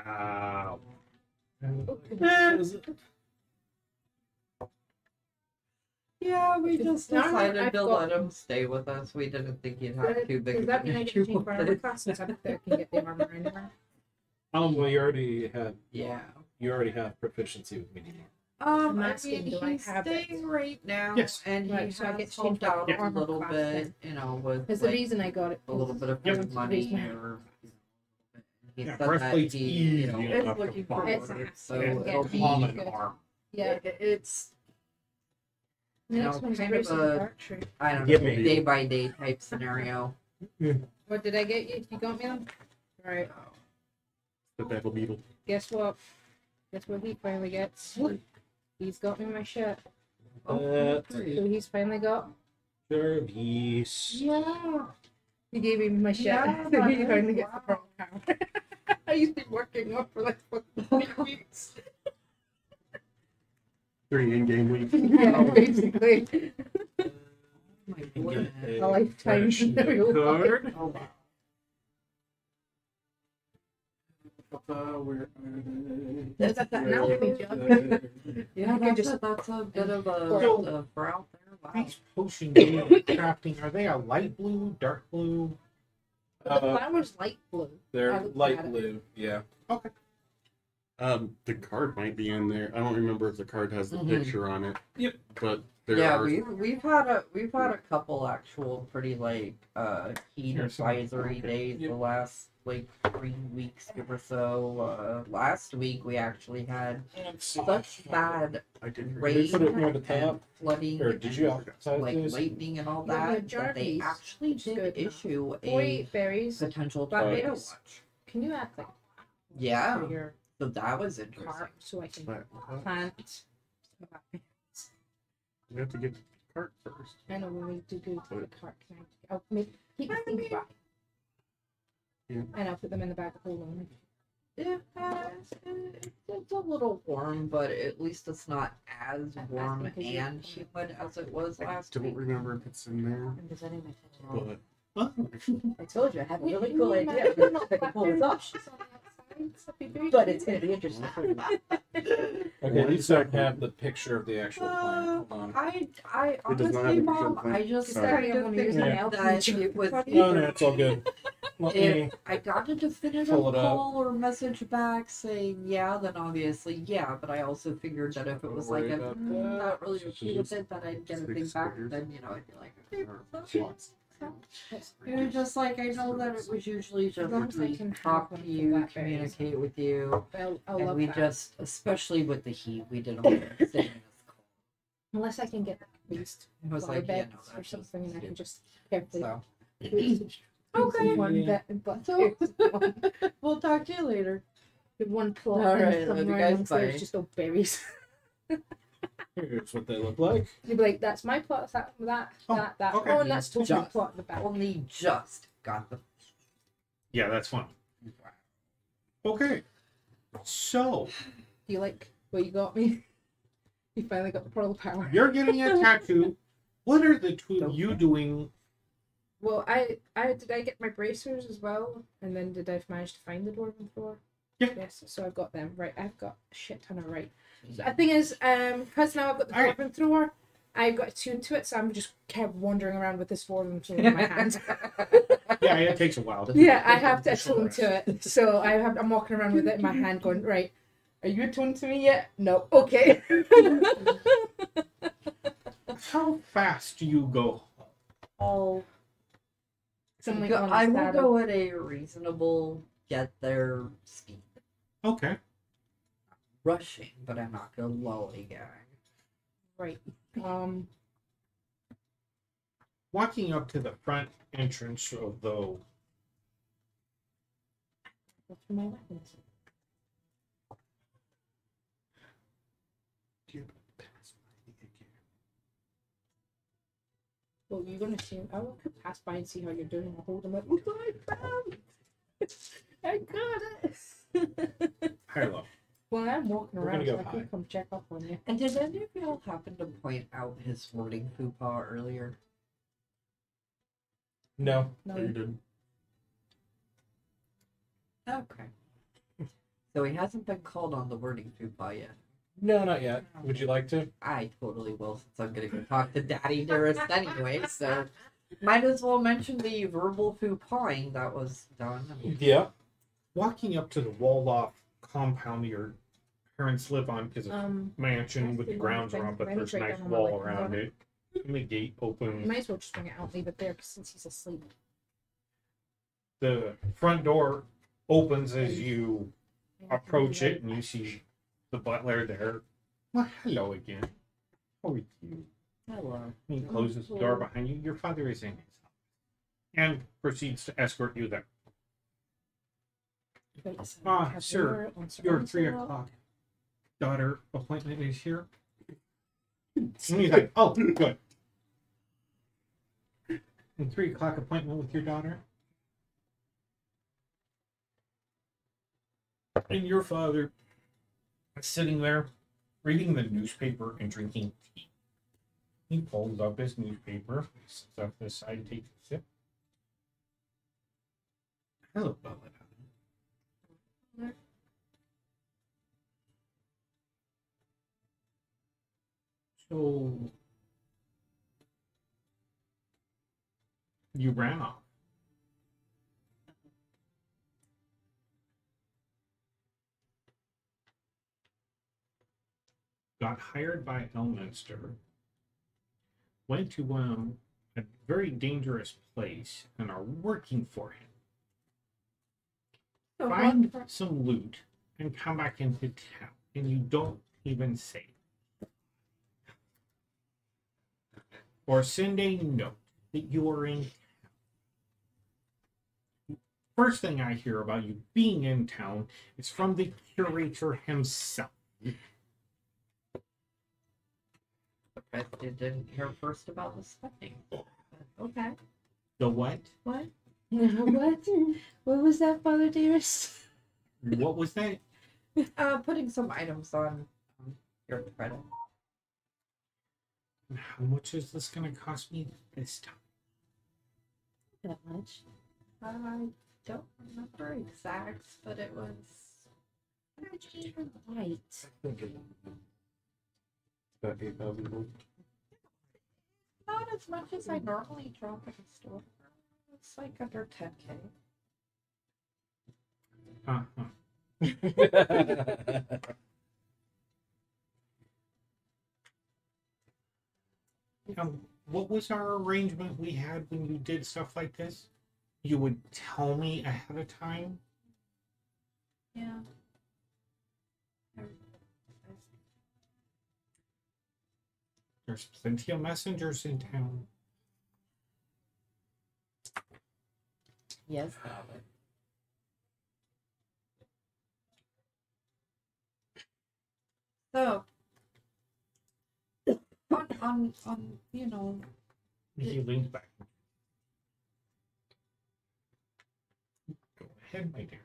Wow. Yeah, we just Now decided I've to got- let him stay with us. We didn't think he'd have too big Does of that an mean I get issue to change my with armor it. class since I can get the armor anywhere? Well, you already have proficiency with medium. I'm I asking, mean, do I he's have it? staying right now, Yes. and Right, he so I get has to change helped my out a armor little class bit, then. with Because like, the reason I got it a little bit of Yep. food money or he Yeah, said that breastplate's he, easy is enough to looking for farm. It's a work, hassle so to it'll get. be common good. arm. Yeah. it's The next know, one's kind Grace of and a- Archery. I don't Give know, me. day by day type scenario. What did I get you? You got me on? Alright. The devil beetle. Guess what? Guess what he finally gets? He's got me my shit. That's So he's finally got. Jervis. Yeah. He gave me my shit. Yeah, So he that finally is- gets the pearl power. I used to be working on for like fucking 3 weeks. 3 in-game weeks. Yeah, basically. Oh my goodness. A lifetime in the real life. Card. Oh, wow. Where Is that now? Yeah, I just- that's a bit of So- a for out there. Wow. These potions you're crafting, are they a light blue, dark blue? The flower's light blue. I They're looked light at it. blue. Yeah. The card might be in there. I don't remember if the card has the picture on it. Yep. But there Yeah, are. we've had a couple actual pretty like heat Here's some- advisory days the last like 3 weeks or so. Last week we actually had such bad I didn't rain put it near the and top? flooding Or did you and outside like this? lightning and all Well, the that that they Jarvis, actually which is did good now. issue a 48 berries. potential Black tornado widows. watch. Can you add like Yeah, for your so that was interesting. cart so I can But plant? we have to get the card first. I know when we do go to the cart, can I'll make keep the things back. Yeah. And I'll put them in the bag of holding. Yeah, it's a little warm, but at least it's not as warm because you- and humid as it was I last don't week. remember if it's in there, I'm presenting my phone. but I told you I have a really Wait, cool no, idea. no, no, I can pull this off, She's on the outside, so be very but it's cute. gonna be interesting for you. Okay, these don't have the picture of the actual plant. Hold on. I It does not have honestly, a picture of Mom, the plant. I just Sorry. kind Yeah. of figured Yeah. that it was No, either no, it's all good. Let me. if I got a definitive Pull it up. call or message back saying yeah, then obviously yeah. But I also figured that if it was like Worry a about not really So okay with it, that I'd get a thing six back. figures. Then I'd be like, okay, or that's slots. It was just like I know that it was usually As long as I just can talk have to one for you, blackberries. communicate with you, I'll and love we that. just, especially with the heat, we didn't want to sit in this cold. Unless I can get at least It was flower like, yeah, beds no, or that's just something, and I can just carefully so. okay. One Yeah. bed, but So we'll talk to you later. one plot. All and right, love you somewhere guys, amongst there bye. is just all berries. Here's what they look like. You'd be like, that's my plot, that, Oh, that. okay. Oh, and that's totally Just- plot in the back. Only just got the. Yeah, that's fine. Okay. So, Do you like what you got me? You finally got the pearl power. you're getting a tattoo. What are the two of you doing? Well, I did I get my bracers as well, and then did I manage to find the dwarven floor? Yeah. Yes, so I've got them right. I've got a shit ton of right. So the thing is, because now I've got the Alright. dwarven thrower, I've got attuned to it, so I'm just kept wandering around with this dwarven floor in my hand. Yeah, it takes a while. Yeah, I have to attune to it. So I'm walking around with it in my hand, going, right. Are you attuned to me yet? No. Okay. How fast do you go? Oh, Something go, on I the will saddle. go at a reasonable get there speed. Okay. Rushing, but I'm not gonna lollygag. Right. Walking up to the front entrance of the What's for my weapons? Well, you're gonna see. I could pass by and see how you're doing. I'll hold them up. Look what I found! I got it. hello. Well, I'm walking We're around, gonna so go I high. can come check up on you. And did any of y'all happen to point out his hoarding fupa earlier? No. No, You did. Okay. So he hasn't been called on the wording fupa yet. No, not yet. Would you like to? I totally will, since I'm gonna go talk to Daddy Dearest anyway, so might as well mention the verbal fupawing that was done. I mean, Yeah. Walking up to the walled off compound your parents live on because it's a mansion with the grounds around, but there's a nice wall around it. And the gate you opens. might as well just bring it out and leave it there 'cause since he's asleep. The front door opens as you approach it, and you see the butler there. Well, hello again. How are you? hello. He closes the door behind you. Your father is in his office. And proceeds to escort you there. Right, so Ah, have sir, on Your 3 o'clock daughter appointment is here. And he's like, oh, good. And 3 o'clock appointment with your daughter? And your father is sitting there reading the newspaper and drinking tea. He pulls up his newspaper, sits up this side, takes a sip. Hello, Bella. So you ran off. got hired by Elminster, went to a very dangerous place, and are working for him. So Find what- some loot and come back into town, and you don't even say it. Or send a note that you are in town. First thing I hear about you being in town is from the curator himself. I didn't hear first about the spending. But okay. The what? What? What? What was that, Father Dearest? What was that? Putting some items on your credit. And how much is this going to cost me this time? That much? I don't remember exacts, but it was Right. About 8,000 gold. not as much as I normally drop at a store. It's like under 10K. What was our arrangement we had when you did stuff like this? You would tell me ahead of time? Yeah. There's plenty of messengers in town. Yes, Albert. So, on you know, He leans back. Go ahead, my dear.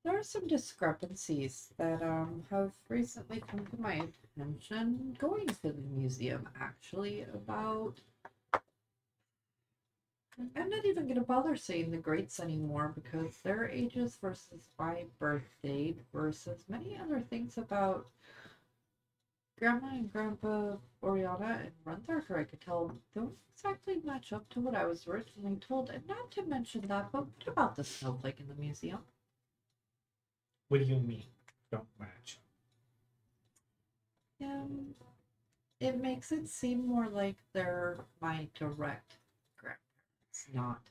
there are some discrepancies that have recently come to my attention going to the museum actually about I'm not even gonna bother saying the greats anymore because their ages versus my birth date versus many other things about Grandma and Grandpa Oriana and Runthurker I could tell don't exactly match up to what I was originally told. And not to mention that, but what about the snowflake in the museum? What do you mean? Don't match. It makes it seem more like they're my direct grandparents, not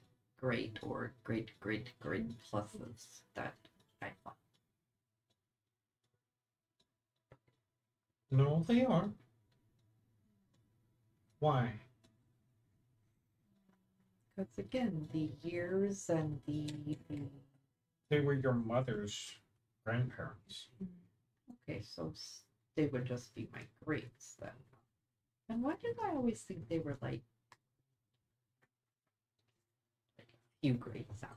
great or great pluses that I find. No, they are. Why? Because again, the years and the They were your mother's grandparents. okay, so they would just be my greats then. And why did I always think they were like a few greats out?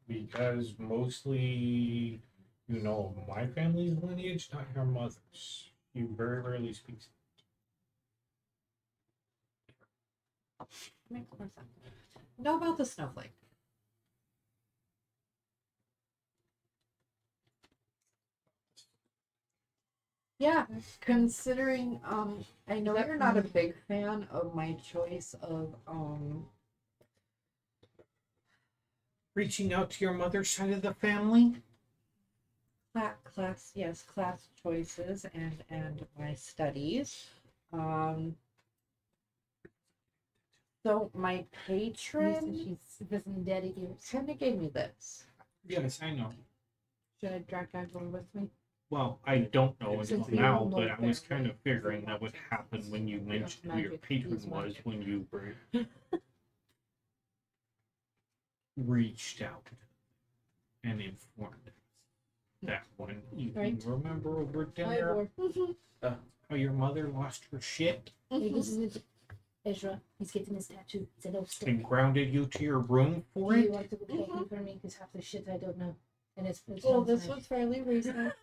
Because mostly, you know, my family's lineage, not your mother's. You very rarely speak. Makes more sense. Know about the snowflake. Yeah, considering I know you're not a big fan of my choice of Reaching out to your mother's side of the family? class choices and my studies. So my patron She's visiting Daddy Dearest. kind of gave me this. Yes, I know. Should I drag everyone with me? Well, I don't know until Since they now, all know but I was that, kind of right? figuring that would happen when you mentioned who your Magic. patron Use was magic. when you reached out and informed us that one evening. Right. Remember over Hi, dinner boy. how your mother lost her shit Hey, this is Ezra. He's getting his tattoo. It's a little stick. and grounded you to your room for Do you it? want to go talking for me? Because half the shit I don't know. And it's Well, this was fairly recent.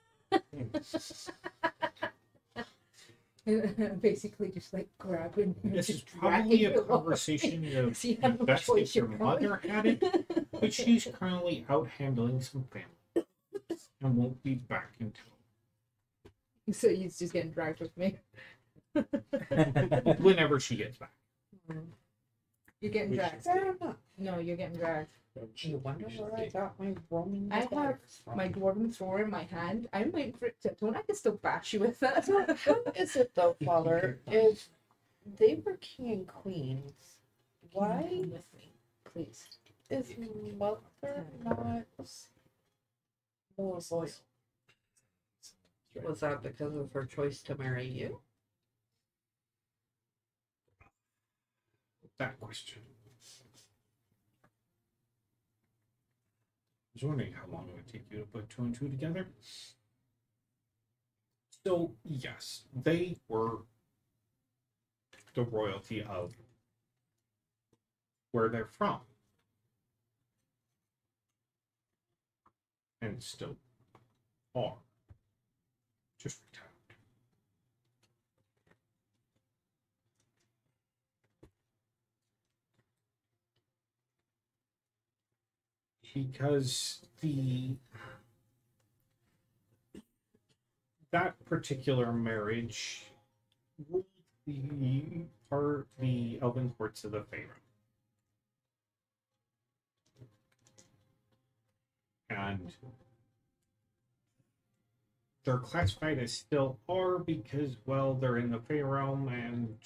basically just like grabbing. This is just probably dragging a her away. conversation you So you have no best choice, if your you're mother going. had it, but she's currently out handling some family and won't be back until So he's just getting dragged with me. whenever she gets back. You're getting We dragged. Fair enough. No, you're getting dragged. You wonder where I got my Roman I have letters from. my dwarven sword in my hand. I'm waiting for it to tone. I can still bash you with that. So how is it though, Father? If they were king and queens, why Come with me, please? is mother not more loyal? Was that because of her choice to marry you? That question. I was wondering how long it would take you to put 2 and 2 together. So, yes, they were the royalty of where they're from. And still are. Just retired. Because that particular marriage ruled the elven courts of the Faerun. And they're classified as still are because, well, they're in the Faerun and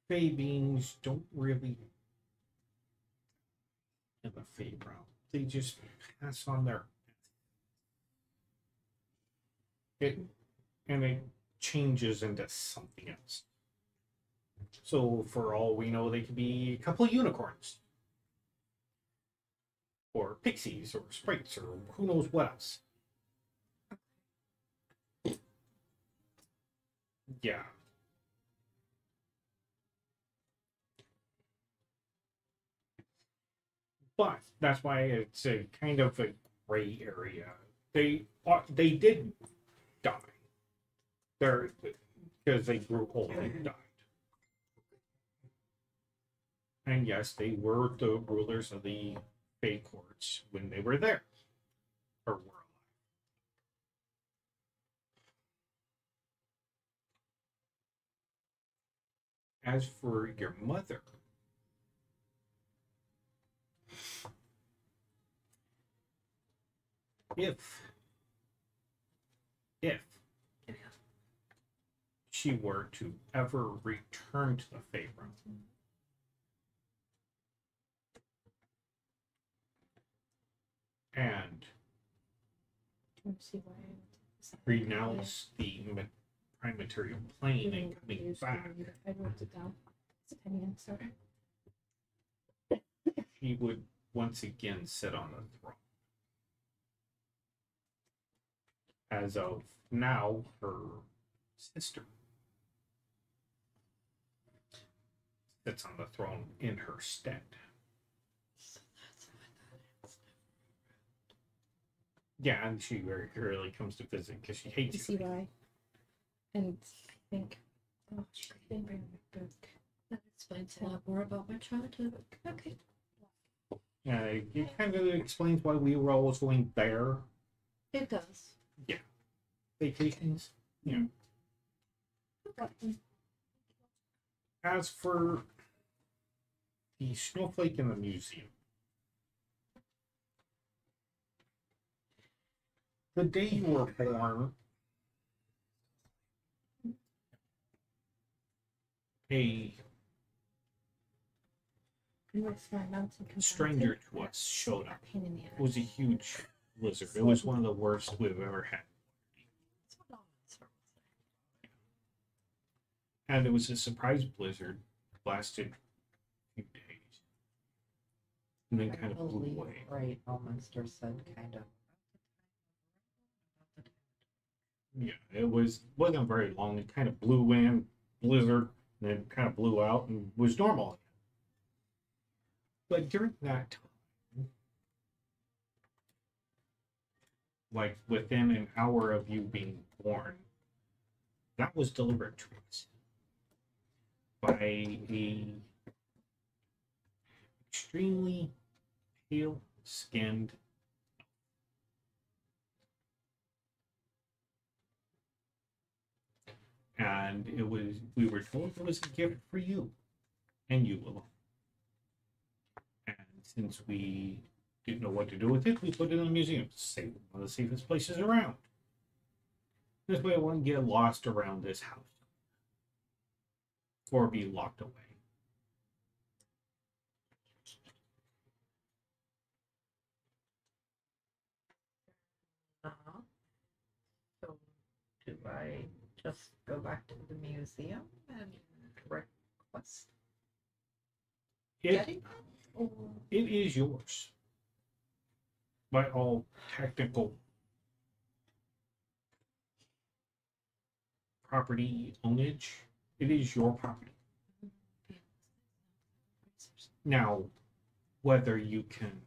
Fae beings don't really in the Faerun. They just pass on their and it changes into something else. So for all we know, they could be a couple of unicorns. Or pixies or sprites or who knows what else. Yeah. But that's why it's a kind of a gray area. They did die. They're because they grew old and died. And yes, they were the rulers of the Fae courts when they were there. Or were alive. As for your mother, if she were to ever return to the Faerun, and renounce the prime material plane and coming back, I wrote it down. It's a penny answer. she would once again sit on the throne. As of now, her sister sits on the throne in her stead. Yeah, and she very rarely comes to visit because she hates You see you. why? And I think, oh, she didn't bring my book. That explains a lot more about my childhood. Okay. Yeah, it kind of explains why we were always going there. It does. Vacations. Yeah. As for the snowflake in the museum, the day you were born, a stranger to us showed up. It was a huge blizzard. It was one of the worst we've ever had. And it was a surprise blizzard, lasted a few days, and then kind of blew away. Right, Elminster said kind of. Yeah, it wasn't very long. It kind of blew in, blizzard, and then kind of blew out and was normal. But during that time, like within an hour of you being born, that was delivered to us by a extremely pale-skinned And we were told it was a gift for you and you alone. And since we didn't know what to do with it, we put it in the museum. It's one of the safest places around. This way it wouldn't get lost around this house. Or be locked away. Uh-huh. So, do I just go back to the museum and request getting that? It is yours. By all technical property ownage, it is your property. Now, whether you can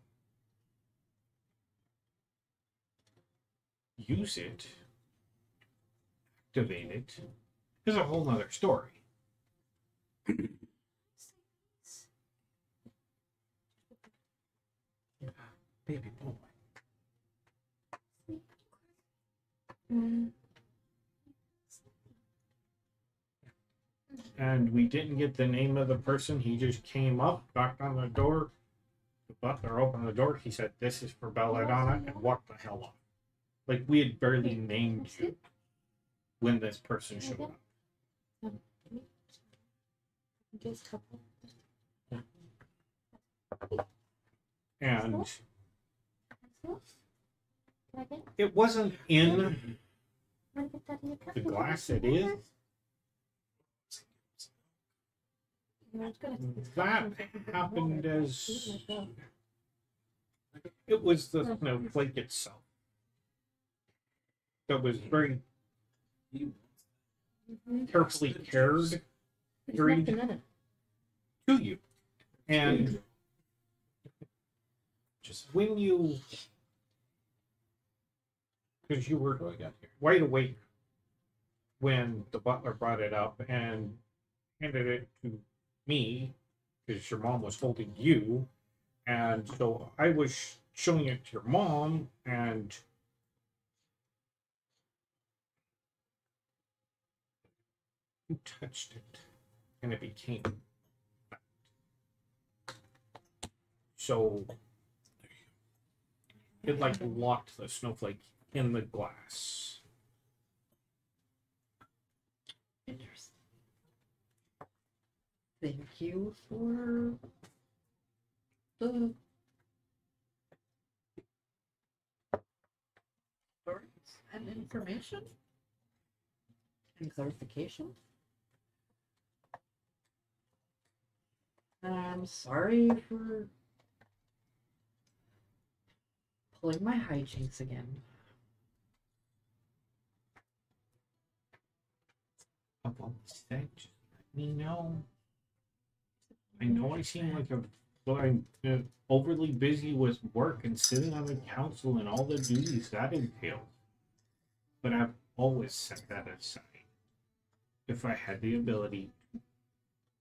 use it, activate it, is a whole nother story. Baby boy. And we didn't get the name of the person. He just came up, knocked on the door. The butler opened the door. He said, "This is for Belladonna," and walked the hell off. Like we had barely named you when this person showed up. And it wasn't in the glass it is. That happened as it was the snowflake itself that was very carefully carried to you. And just when you, because you were wide awake when the butler brought it up and handed it to me, because your mom was holding you, and so I was showing it to your mom, and you touched it, and it became that. So it like locked the snowflake in the glass. Interesting. Thank you for the stories and information and clarification. I'm sorry for pulling my hijinks again. About that, just let me know. I know I seem like I'm overly busy with work and sitting on the council and all the duties that entails. But I've always set that aside if I had the ability to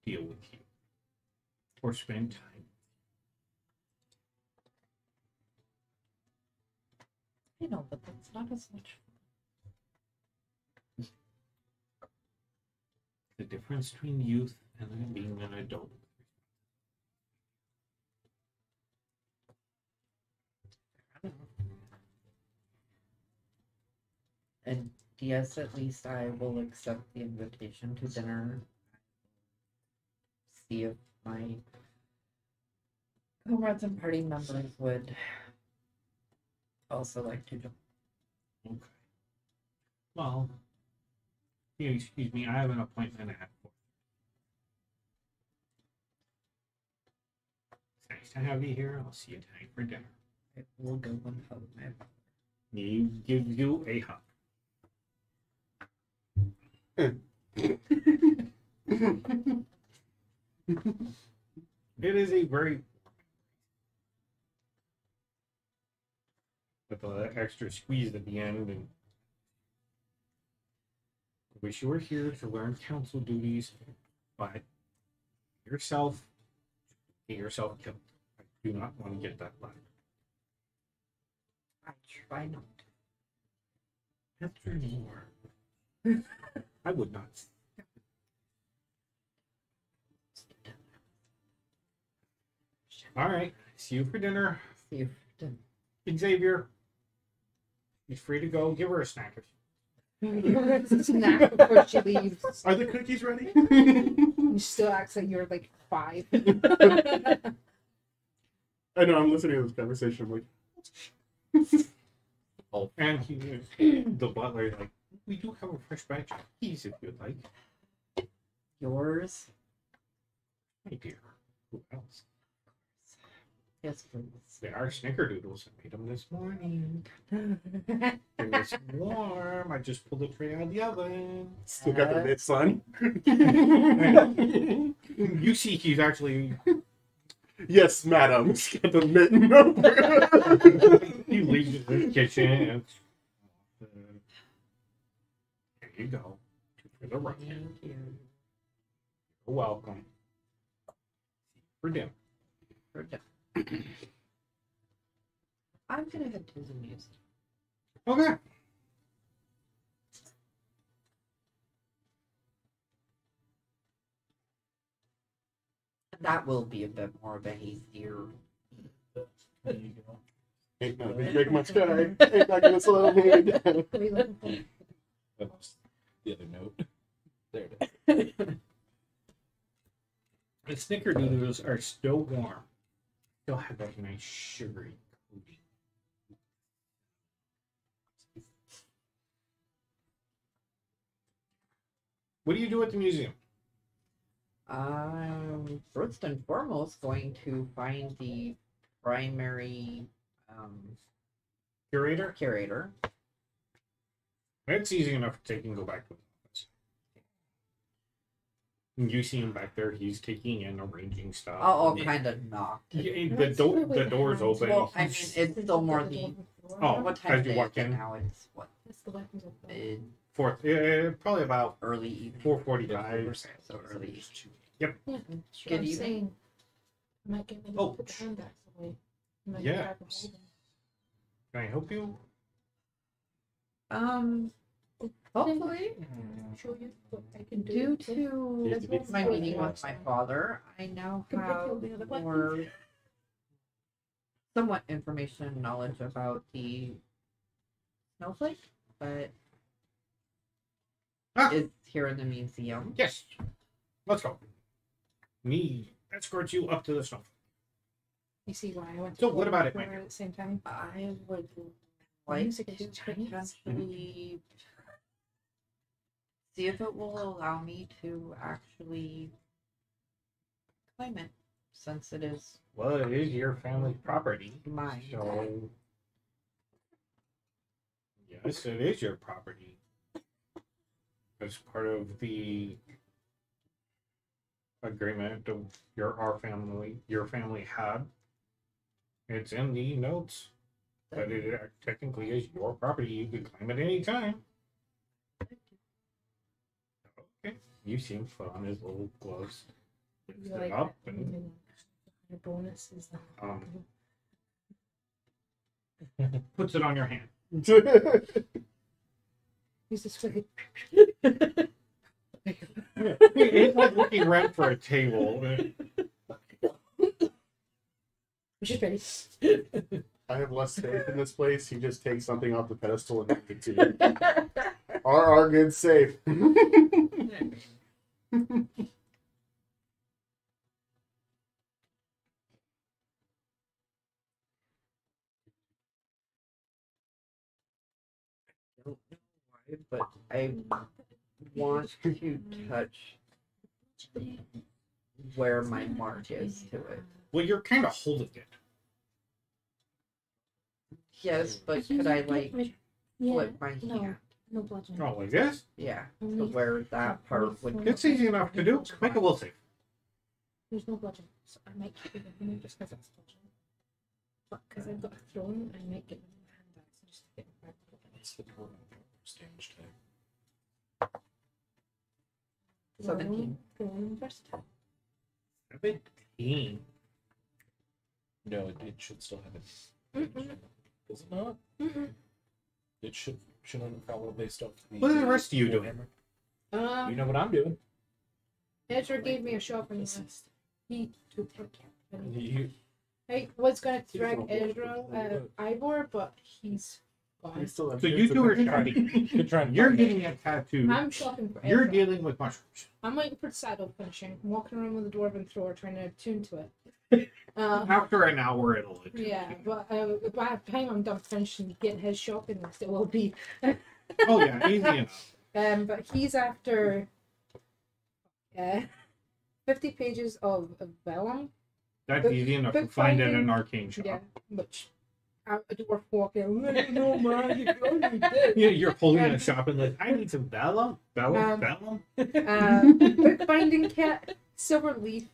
deal with you or spend time. I know, but that's not as much fun. The difference between youth and being an adult. And yes, at least I will accept the invitation to dinner. See if my comrades and party members would also like to join. Okay. Well, excuse me, I have an appointment at 4. It's nice to have you here. I'll see you tonight for dinner. I will go and hug my brother. He gives you a hug. It is a very with the extra squeeze at the end, and I wish you were here to learn council duties, but yourself get yourself killed. I do not want to get that back. I try not. After more. I would not. All right. See you for dinner. See you for dinner. Xavier, she's free to go. Give her a snack. Snack before she leaves. Are the cookies ready? You still act like you're like 5. I know, I'm listening to this conversation. I'm like, Oh, and the butler is like, we do have a fresh batch of keys if you'd like. Yours? My dear, who else? Yes, please. They are snickerdoodles. I made them this morning. They're nice and warm. I just pulled the tray out of the oven. still got the mitts on. You see, he's actually. Yes, madam. He's got the mitten over. He leaves it in the kitchen. And, there you go. For the run. Thank you. You're welcome. For dinner. For dinner. I'm gonna head to the museum. Okay. That will be a bit more of a hazier. There you go. Ain't not gonna break my sky. Ain't not gonna slow me down. What are you looking for? That was the other note. There it is. The snickerdoodles are still warm. Still have that nice sugary coating. What do you do at the museum? I'm first and foremost going to find the primary Curator? curator. It's easy enough to take and go back to the office. And you see him back there. He's taking and arranging stuff. I'll kind of knock. Yeah, the door's open. Well, I mean, it's still more the. Oh, What time as of you day walk is it in? now? It's what? That's the weapons of the Mid, Fourth, probably about early evening. 4:45. So early. Yeah, Good I'm evening. saying, I might get rid Oh. of put the handbags away. I might Yeah. grab and hold them. Can I help you? Hopefully, Show you what I can due do. to my meeting with my father, I now have more somewhat information and knowledge about the snowflake, but Ah. it's here in the museum. Yes. Let's go. Me escort you up to the snow. You see why I went to So what about it, Florida Mike? at the same time? I would like Music to is Chinese. potentially see if it will allow me to actually claim it, since it is Well, it is your family property. mine. So, yes, it is your property. As part of the agreement of your family had. It's in the notes, but it technically is your property. You can claim it any time. Okay. You see him put on his little gloves, lifts You it like up, and the bonus is that puts it on your hand. use this for the It's like looking right for a table. which is ready. I have less faith in this place. You just take something off the pedestal and hand it to you. Our good safe. Don't know why, but I want to touch where my mark is to it. Well, you're kind of holding it. Yes, but could I like flip my no. hand? No bludgeoning. Oh, like this? Yeah, to where that part would It's easy enough to do. Make a will save. There's no bludgeoning, so I might keep it with me just because it's bludgeoning. But because I've got a throne, I might get rid of the handbags and just get it back. What's the total damage tag? 17. Throne versatile. 17. No, it should still have it. Mm-mm. Does it not? Mm-mm. It shouldn't follow based off the. What are the rest of you doing? You know what I'm doing. Ezra gave me a shopping list. He took it. You, I was gonna drag Ezra Ivor, but he's gone. So you two are shopping. Good trying. You're getting a tattoo. I'm shopping for You're Ezra. dealing with mushrooms. I'm waiting for the saddle finishing. I'm walking around with a dwarven thrower trying to attune to it. After an hour, it'll. Yeah, but by the time I'm done finishing getting his shopping list, it will be. Oh yeah, easy enough. But he's after 50 pages of vellum. That's easy enough to find in an arcane shop. Yeah, which a dwarf walking. I don't know, man. You only did. Yeah, you're holding a shopping list. I need some vellum. Vellum. Bookbinding kit, silver leaf,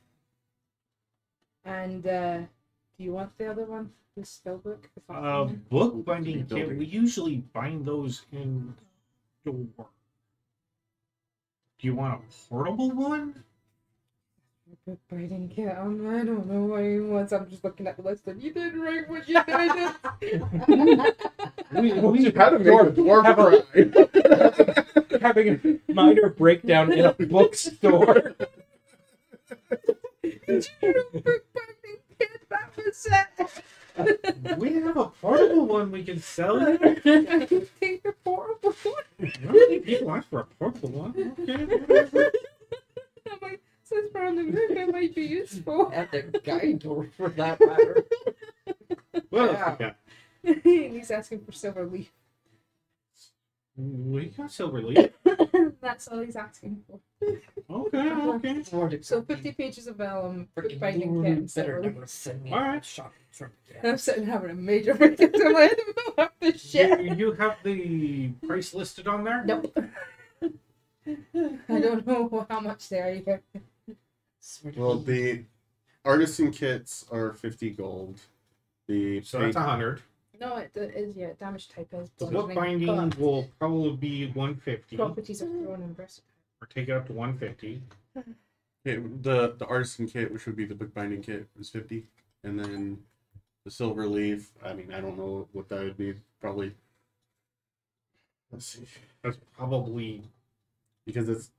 and do you want the other one? The spell book. Bookbinding kit. We usually bind those in door. Do you want a portable one? Bookbinding kit. I don't know what he wants. I'm just looking at the list, and you didn't write what you did. we How to make a dwarf cry. having a minor breakdown in a bookstore. Bookbinding kit. That was it. We have a portable one we can sell you. I can take the portable one. I don't think people ask for a portable one. Okay. I'm like, since we're on the move, it might be useful. And the guide door for that matter. What else we got? He's asking for silver leaf. We got silver leaf. That's all he's asking for. Okay. So 50 pages of vellum, Freaking bookbinding Lord, kit, and better silver leaf. never send me Alright. a shopping trip again. And I'm sitting having a major breakdown. I'm like, I don't know half this shit. You have the price listed on there? Nope. I don't know how much they are either. Well, the artisan kits are 50 gold. The So that's 100. No, it is, yeah, damage type is The bludgeoning, bookbinding but will probably be 150. properties of thrown and breast. Or take it up to 150. the artisan kit, which would be the bookbinding kit, is 50, and then the silver leaf. I mean, I don't know what that would be. Probably. Let's see, That's probably. because it's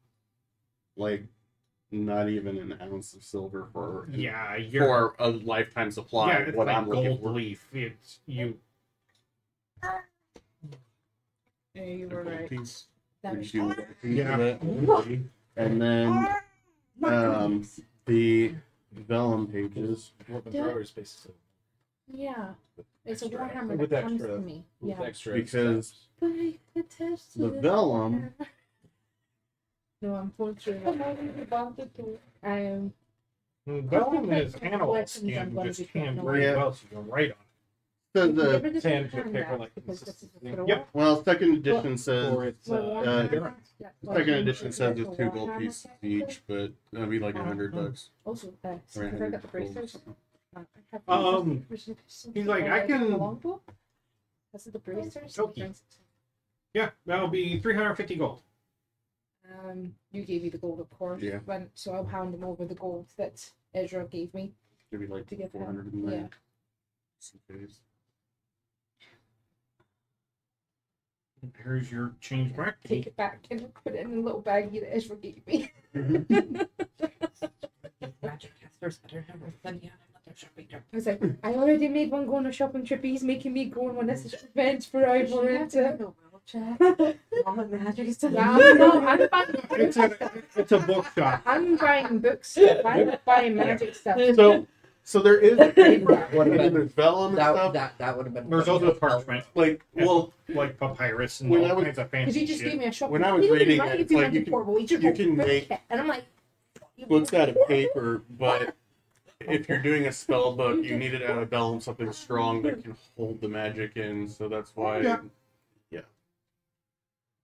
like not even an ounce of silver for Yeah, you're. for a lifetime supply. Yeah, it's what like I'm looking gold for. leaf. It's you. Yeah, you A were gold right. piece. Damage Would you type. want a piece Yeah. of that? And then the vellum pages. Dwarven thrower's basically Yeah. It's a extra- warhammer with that comes extra- to me. with Yeah. extra Because the vellum. No, I'm going through it. Vellum is animal Weapons skin, I'm gonna just be tanned putting very on. well, so you can write on it. So Give the it a tan hand paper back, like because this is consistency. a Yep. well, second edition says or it's endurance. second edition says it's 2 gold pieces each, but that'd be like $100. Also, Or since I got the 100 gold. bracers, I have He's like, I can- the longbow. This is the bracers. Okay. Yeah, that'll be 350 gold. You gave me the gold, of course. Yeah. So I'll hand him over the gold that Ezra gave me Maybe like to give him. 400 in Yeah. there. Okay. Here's your change back. Take it back and put it in a little baggie that Ezra gave me. Magic casters better never send me on another shopping trip. I was like, I already made one go on a shopping trip. He's making me go on one. This is revenge for Ivor. It's a... Magic No, I'm buying. It's a bookshop. I'm buying books stuff. I'm not buying magic stuff. So there is paper. There's vellum and stuff. That would have been. There's also parchment, Like, well, like papyrus and When all I was- kinds of Because fancy he just shit. gave me a shopping. When I was He didn't reading write it, if it's you like went you to can- Portable. He just you wrote can book make kit. And I'm like, books out of paper, but if you're doing a spell book, you need it out of vellum, something strong that can hold the magic in. So that's why. Yeah.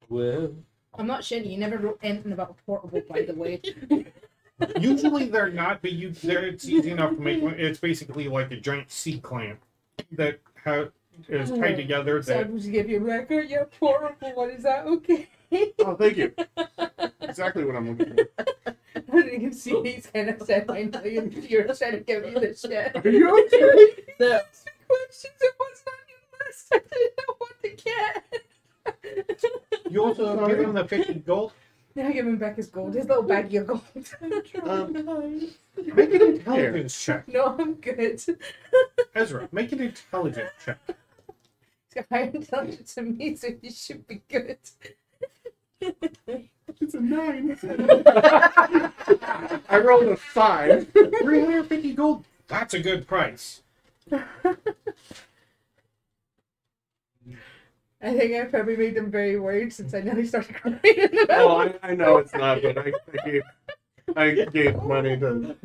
Well, I'm not shitty. You never wrote anything about a portable, by the way. Usually they're not, but it's easy enough to make one. It's basically like a giant C clamp that is tied together. So That I'm just give you a record. You're portable one. Is that okay? Oh, thank you. Exactly what I'm looking for. I didn't even see these kind of said finally, and you're trying to give me this shit. Are you okay? The questions. It was on your list. I didn't know what to get. you also give them the 50 gold. Now give him back his gold, his little baggie of gold. Make an intelligence check. No, I'm good. Ezra, make an intelligence check. He's got higher intelligence than me, so he should be good. It's a 9. I rolled a 5. 350 gold. That's a good price. I think I probably made them very worried since I nearly started crying in the Oh, middle. I know it's not, but I gave money to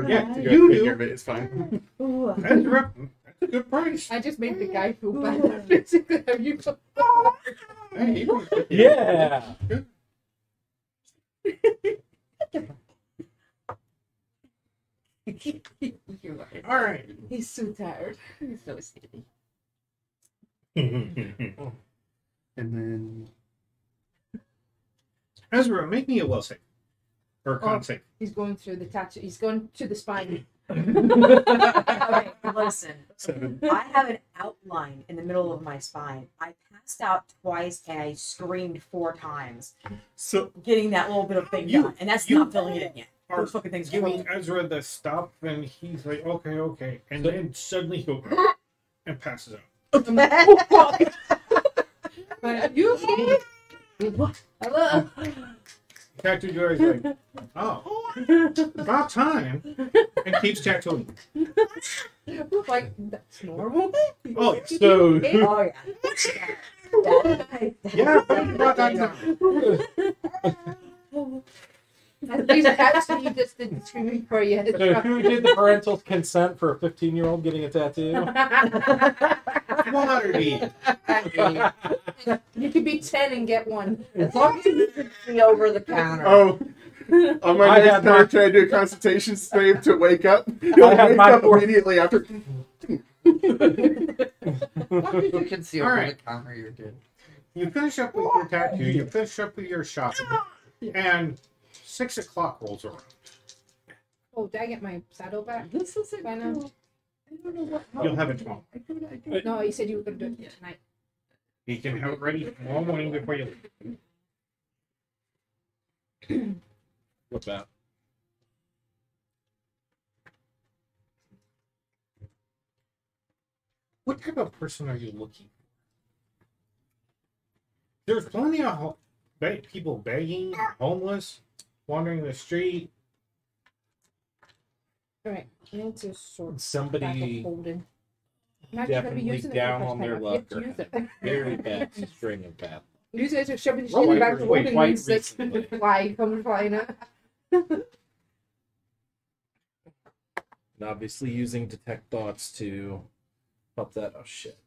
Yeah, to you take do. care of it. It's fine. Ezra, that's a good price. I just made the guy feel bad. Basically, how you feel. Hey, Yeah. You're right. all right. He's so tired. He's so silly. And then Ezra, make me a will save. Or a con save. He's going through the tattoo. He's going to the spine. Okay, listen. 7. I have an outline in the middle of my spine. I passed out twice and I screamed 4 times, So getting that little bit of thing You- done, and that's you not filling it in yet. are Those fucking things giving grow. Ezra the stuff, and he's like, okay. And then suddenly he goes and passes out. You okay? Hello. Tattoo guy is like, oh, about time. And keeps tattooing. Like, that's normal. Oh, yeah. So, Oh yeah. Yeah, about that time. He's actually just did screaming for you. so who did the parental consent for a 15-year-old getting a tattoo? Waterdeep. You could be 10 and get one. As long as you can see over the counter. Oh, on my I next had turn, my- can I do a constitution save to wake up? He'll had wake my up four- immediately after. As long as you can see over Alright. the counter, you're good. You finish up with your tattoo, you finish up with your shopping, and 6 o'clock rolls around. Oh, did I get my saddle back? This isn't By now? cool. I don't know what. You'll have it tomorrow. No, you said you were going to do it tonight. You can have it ready tomorrow morning before you leave. What's that? What type of person are you looking for? There's plenty of people begging, homeless, wandering the street. Alright, I need to sort back Somebody up holding. I'm actually gonna be definitely using it down for the on first their time. luck I or have to had use a very bad string of bad. You guys are shoving shit Quite- in the back of quite- holding quite means that recently. the fly comes flying out. And obviously using detect thoughts to help that. Oh shit!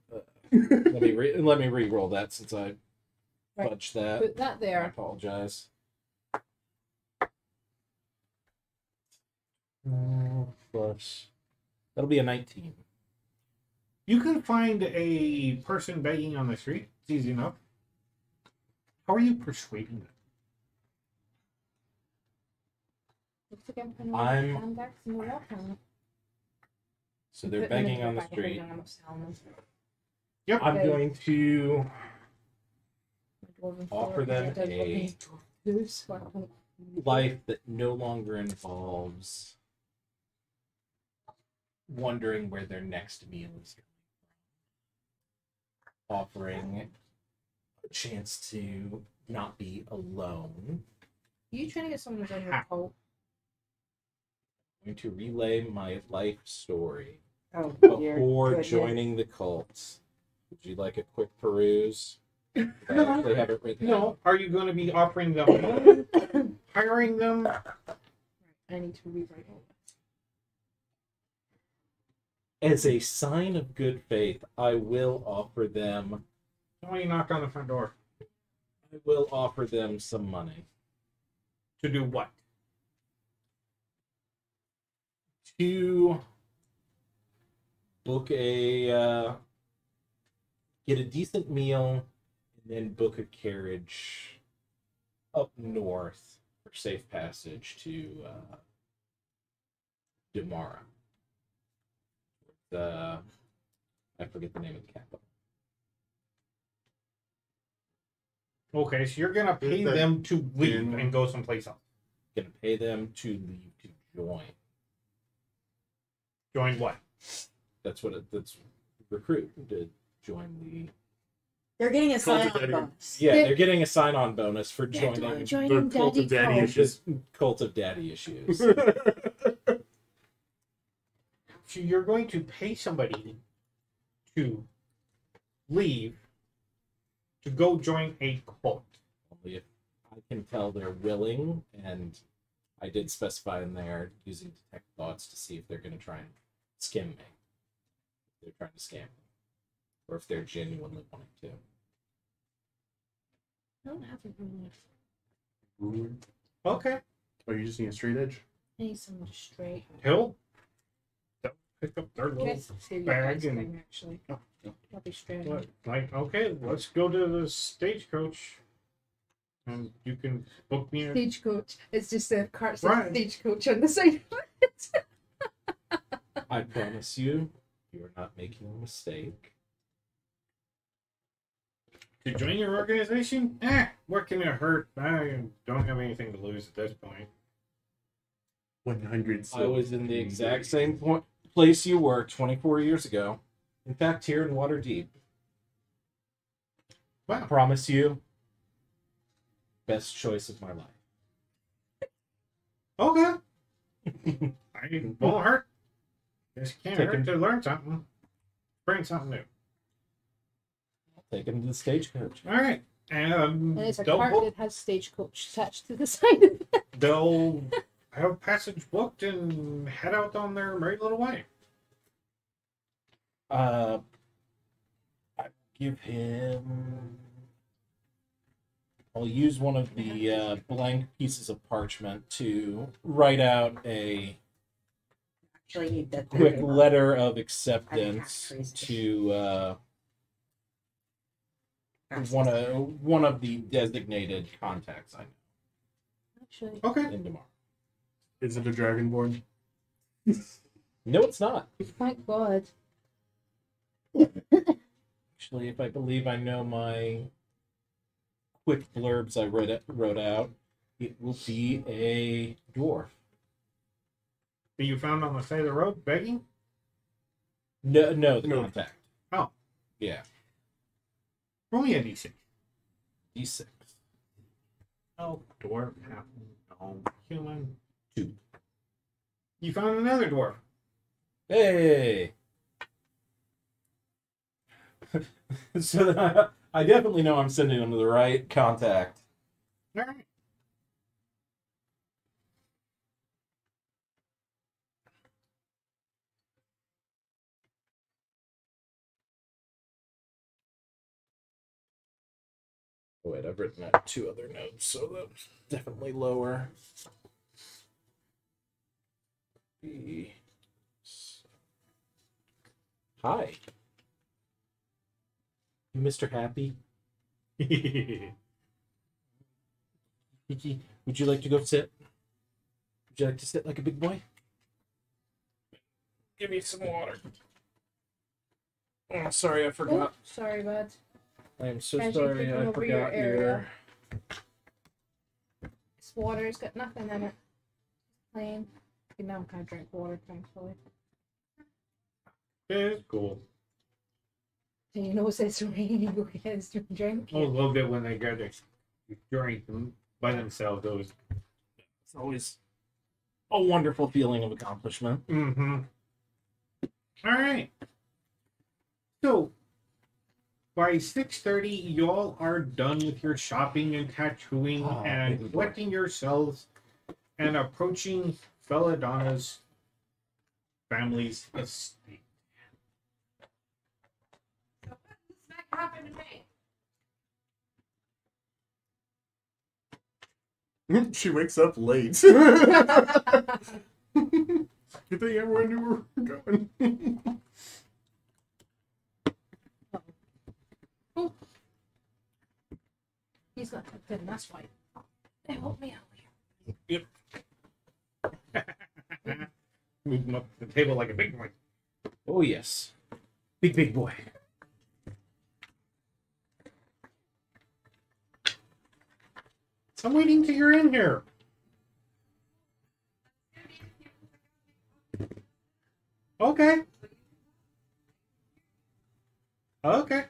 let me re-roll that since I Right. fudged that. Put that I there. apologize. Plus, that'll be a 19. You can find a person begging on the street. It's easy enough. How are you persuading them? Looks like I'm putting I'm- sandbags in the water. So they're begging on the street. Yep. I'm Okay. going to offer them a life that no longer involves wondering where their next meal is coming from. Offering a chance to not be alone. You trying to get someone to join your cult? I'm going to relay my life story Oh, before joining the cult. Would you like a quick peruse? I actually have it written down. No. Are you going to be offering them, hiring them? I need to rewrite all As a sign of good faith, I will offer them. Somebody knocked on the front door. I will offer them some money To do what? to book get a decent meal, and then book a carriage up north for safe passage to Damara. I forget the name of the capital. Okay, so you're gonna pay them to leave and go someplace else. Gonna pay them to leave to join. Join what? That's recruit to join the. They're getting a Cult of sign-on Daddy. bonus. Yeah, they're getting a sign-on bonus for They're joining joining the Cult of Daddy Daddy Cult. issues. Cult of Daddy Issues. So you're going to pay somebody to leave to go join a cult. Only if I can tell they're willing, and I did specify in there using detect thoughts to see if they're going to try and skim me. If they're trying to scam me, or if they're genuinely wanting to. I don't have a ruler. Okay. Oh, you just need a straight edge? I need someone straight. Hill. They'll pick up their little Guys, see you bag guys and- thing, actually. Oh, no. I'll be straight. what? Like, okay, let's go to the stagecoach. And you can book me a Stagecoach. It's just a cart says Right. stagecoach on the side of it. I promise you, you are not making a mistake. to join your organization. What can it hurt? I don't have anything to lose at this point. 100. I was in the exact same place you were 24 years ago. In fact, here in Waterdeep. I Wow. promise you, best choice of my life. Okay. I won't hurt. Just can't Take hurt him. to learn something. Bring something new. Take him to the stagecoach. All right. And it's a They'll cart book- that has stagecoach attached to the side of it. they'll have passage booked and head out on their merry little way. I give him. I'll use one of the blank pieces of parchment to write out a Actually, need that quick paper. letter of acceptance crazy. to That's one of the designated contacts I know Actually, Okay. in tomorrow. Is it a dragonborn? No, it's not. thank God. Actually, if I believe I know my quick blurbs I wrote out, it will be a dwarf. That you found on the side of the road begging? No, the No. contact. Oh. Yeah, Roll me a d6. D6. Oh, dwarf, half, no, human. 2. You found another dwarf. Hey. So then I definitely know I'm sending them to the right contact. All right. Oh, wait, I've written out 2 other notes, so that's definitely lower. Hi. You Mr. Happy? Would you like to go sit? Would you like to sit like a big boy? Give me some water. Oh, sorry, I Oh, forgot. sorry, bud. I am so As you sorry, click I over your forgot area. This water's got nothing in it. Plain. You know I'm gonna drink water, thankfully. It's cool. And you know it's raining, you guys to drink. Oh, a little bit when they got to drink them by themselves. Those. It's always a wonderful feeling of accomplishment. Mm-hmm. All right. So by 6:30, y'all are done with your shopping and tattooing Oh, and baby boy. collecting yourselves and approaching Belladonna's family's estate. She wakes up late. Good thing everyone knew where we were going. He's not gonna fit, that's why. They help me out here. Move them up the table like a big boy. Oh, yes. Big boy. I'm waiting till you're in here. Okay. Okay.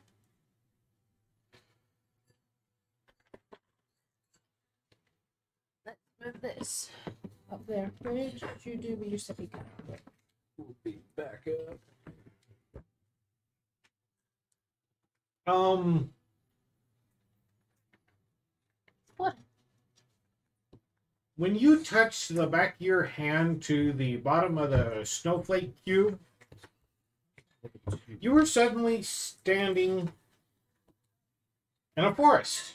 Let's move this up there. Where did you do with your sippy cup? We'll be back up. What? When you touch the back of your hand to the bottom of the snowflake cube, you were suddenly standing in a forest.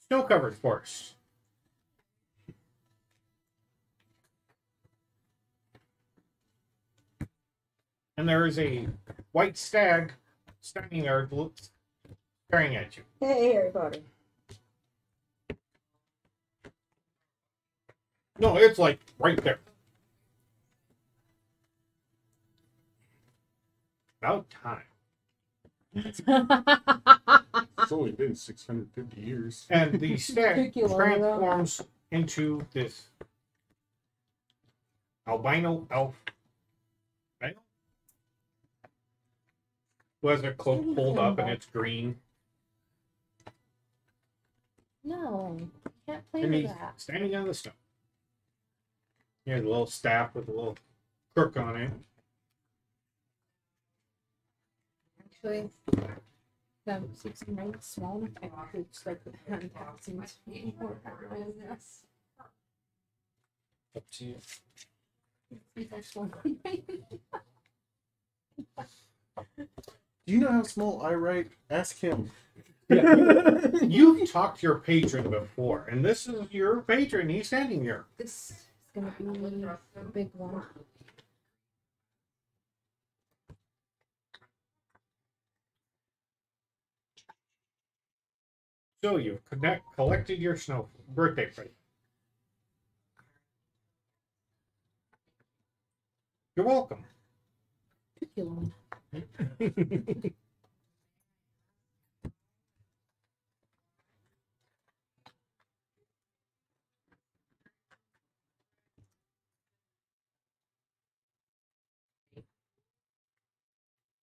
Snow-covered forest. And there is a white stag standing there staring at you. Hey, Harry Potter. No, it's like right there. About time. It's only been 650 years. And the stag Took you long enough. transforms into this albino elf male who has a cloak pulled up and it's green. No, you can't play And with he's that. standing on the snow. He has a little staff with a little crook on it. Actually, the 69 is small enough. I could start with hand taps and more in this. Up to you. That's one. Do you know how small I write? Ask him. You've talked to your patron before, and this is your patron. He's standing here. This is gonna be a big one. So you've collected your snow birthday present. You're welcome. Took you long.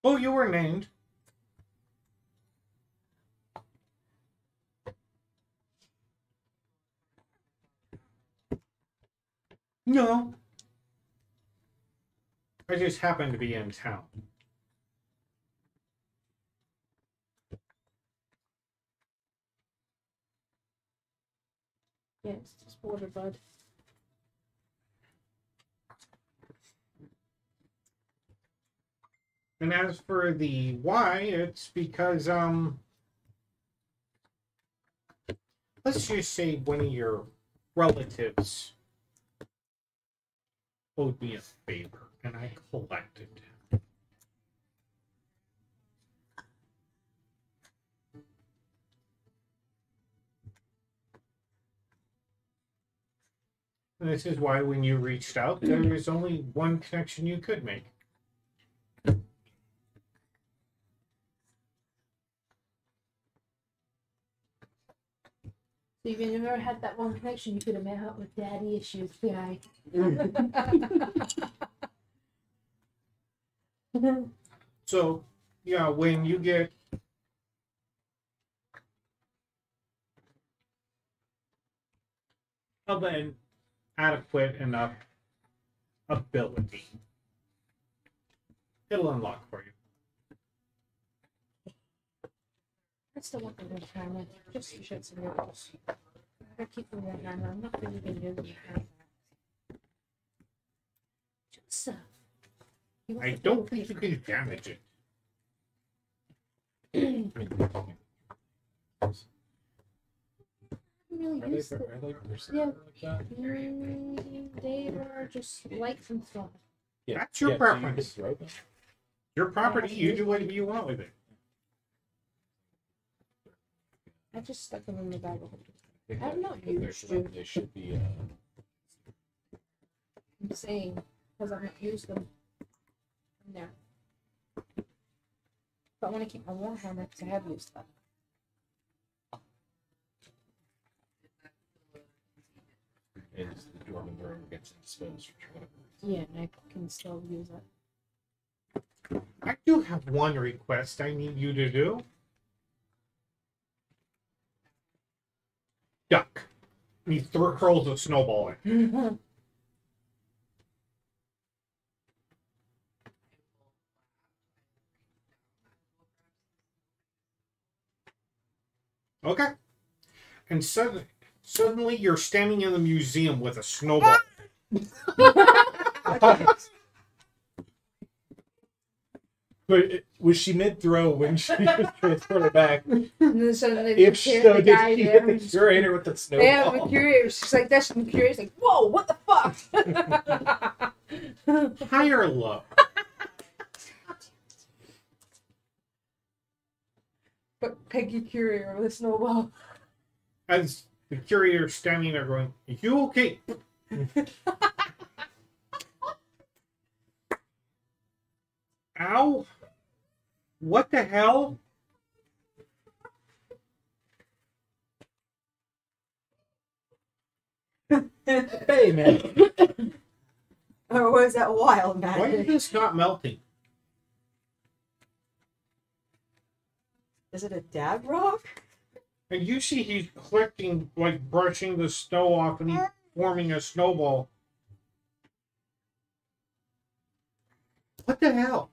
Oh, you were named. No. I just happened to be in town. Yeah, it's just water, bud. And as for the why, it's because let's just say one of your relatives owed me a favor, and I collected. And this is why when you reached out, there was only one connection you could make. So if you never had that one connection, you could have met up with daddy issues guy. So, yeah, when you get of an adequate enough ability, it'll unlock for you. I still want the red hammer, just to shit some riddles. I keep the red hammer. I'm not really gonna use the hammer. Just I don't think you can damage it. really Are use they, the, are they percent yeah. like that? They are just light from throw. Yeah. That's your yeah, so you preference. could throw them. Your property, you do whatever you want with it. I just stuck them in the bag of holding. I think I've that- not that there used should- you. They should be. I'm saying because I've not used them. In there. But I want to keep my Warhammer because I have used that. dwarven bird gets indisposed for whatever. Yeah, and I can still use it. I do have one request I need you to do. Duck. He hurls a snowball in. Okay. And suddenly you're standing in the museum with a snowball. But was she mid-throw when she transported back? And then suddenly If so, the did guy she there. hit the curator with the snowball? Yeah, the curator was just like this, and the curator's like, "Whoa, what the fuck?" High or low? But Peggy curator with a snowball. As the curator's standing there going, "Are you okay?" Ow! What the hell? Hey, man. Or was that wild Why is magic? this not melting? Is it a dab rock? And you see he's collecting, like brushing the snow off, and he's forming a snowball. What the hell?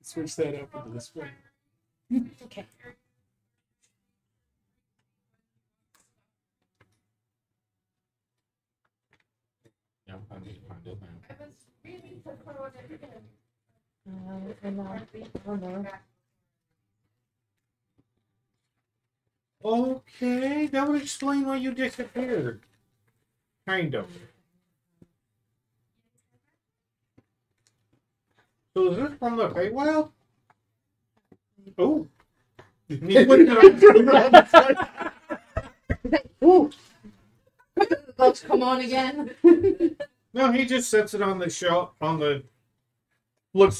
Switch that up into this one. Okay. No, I need to find it now. Okay, that would explain why you disappeared. Kind of. So is this from the Feywild? Oh. He put it on- Ooh. The bugs come on again. No, he just sets it on the shelf, on the... Flips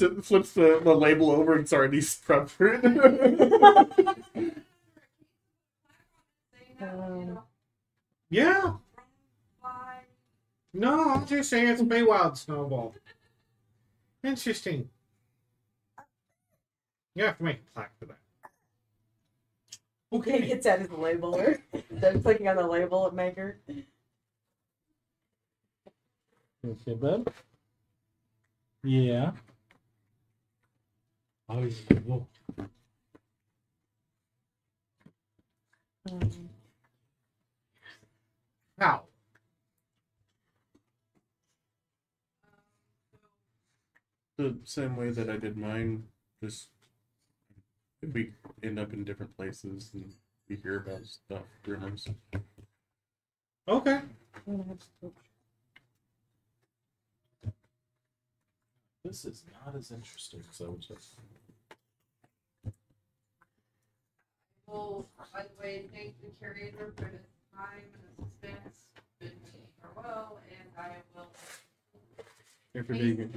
the label over and sorry, these prepped for it. Yeah. No, I'm just saying it's a Feywild snowball. Interesting. You have to make a plaque for that. He gets out his labeler. Then clicking on the label maker. Okay, bud. Yeah. Oh, yeah. Whoa. How? The same way that I did mine, just we end up in different places and we hear about stuff, rumors. Okay. This is not as interesting, so just... Well, by the way, thank the curator for his time and assistance. Bid me farewell, and I will. Here for vegan.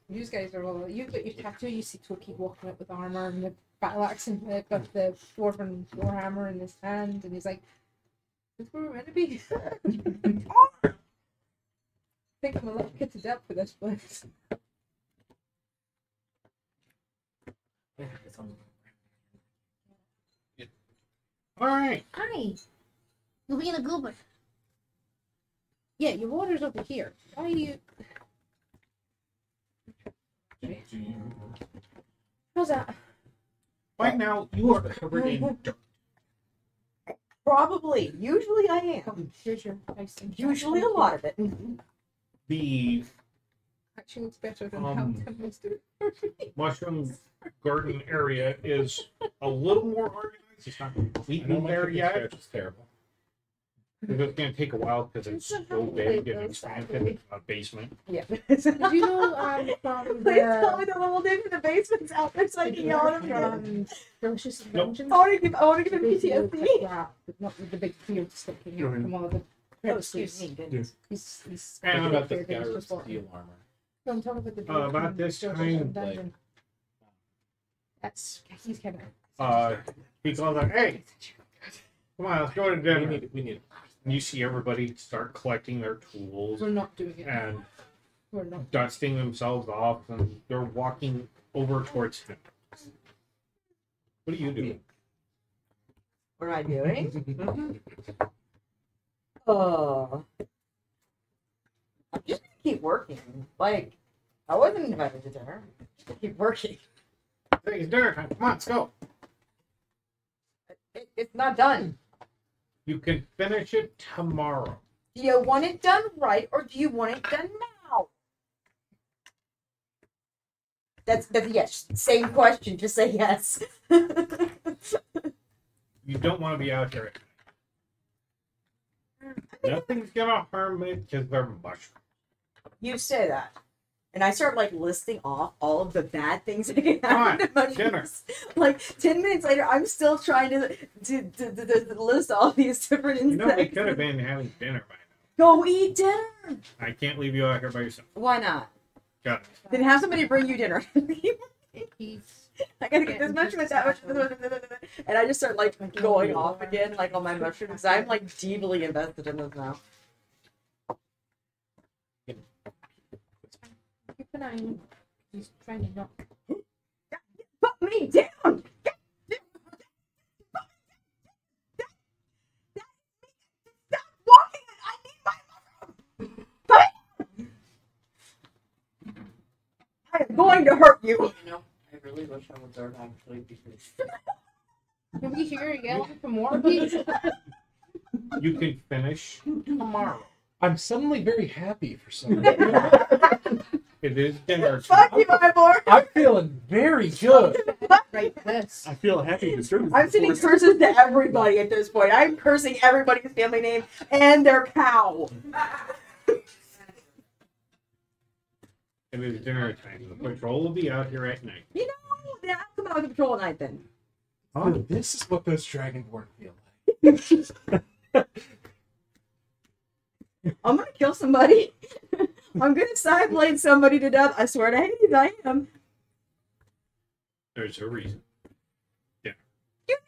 You guys are all. You've got your tattoo. You see Toki walking up with armor and the battle axe and got the dwarven warhammer in his hand, and he's like, "This is where we're meant to be." I think I'm a little bit to death for this place. All right. Hi. You're being a goober. Yeah, your water's over here. Why are you? How's that? Right now, you are covered in dirt. Probably. Usually I am. Here's your ice. Usually a lot of it. The Actually, it's better than Um, how Timbers do. mushroom garden area is a little more organized. It's not I know completely my there cooking yet. scratch is terrible. It's going to take a while because it's so big and expansive. It's a basement. Yeah. Did you know from Please tell me the the level name for the basement's out there so I can yell at him. Delicious Nope. Inventions? I want to give him PTSD. Crap, but not with the big field sticking Go out ahead. from all the Oh, excuse me. Goodness. He's And What about this He's guy with just walking. steel armor? No, I'm talking about the About this time, dungeon. That's he's kind of He calls out, "Hey, Come on, let's go to We dinner. need it. And you see everybody start collecting their tools We're not doing it. and We're not. dusting themselves off, and they're walking over towards him. What are you doing? What am I doing? I'm just gonna keep working. Like, I wasn't invited to dinner. Just gonna keep working. Hey, it's dinner time. Come on, let's go. It's not done. You can finish it tomorrow. Do you want it done right, or do you want it done now? That's yes. Same question. Just say yes. You don't want to be out here. Nothing's gonna harm it because they're mushrooms. You say that, and I start like listing off all of the bad things that can Come happen to on, mushrooms. Like 10 minutes later, I'm still trying to list all these different You insects. know, we could have been having dinner by Go eat dinner. now. I can't leave you out here by yourself. Why not? Got it. Then have somebody bring you dinner. He's I gotta get this mushroom, that mushroom, and I just start like going off again, like on my mushrooms. I'm like deeply invested in this now. keep an eye on him. He's trying to knock. Put me down. Stop walking. I need my mushroom. I am going to hurt you. You know, I really wish I was there actually because Can we hear you yelling for more, please? You can finish tomorrow. I'm suddenly very happy for some reason. It is dinner Fuck time. you, Ivor. I'm feeling very good. Right, this. I feel happy to serve. I'm sending curses to everybody at this point. I'm cursing everybody's family name and their cow. It is dinner time. The patrol will be out here at night. You know, then I'll come out with the patrol at night then. Oh, this is what those dragonborn feel like. I'm gonna kill somebody. I'm gonna side blade somebody to death. I swear to Hades, I am. There's a reason. You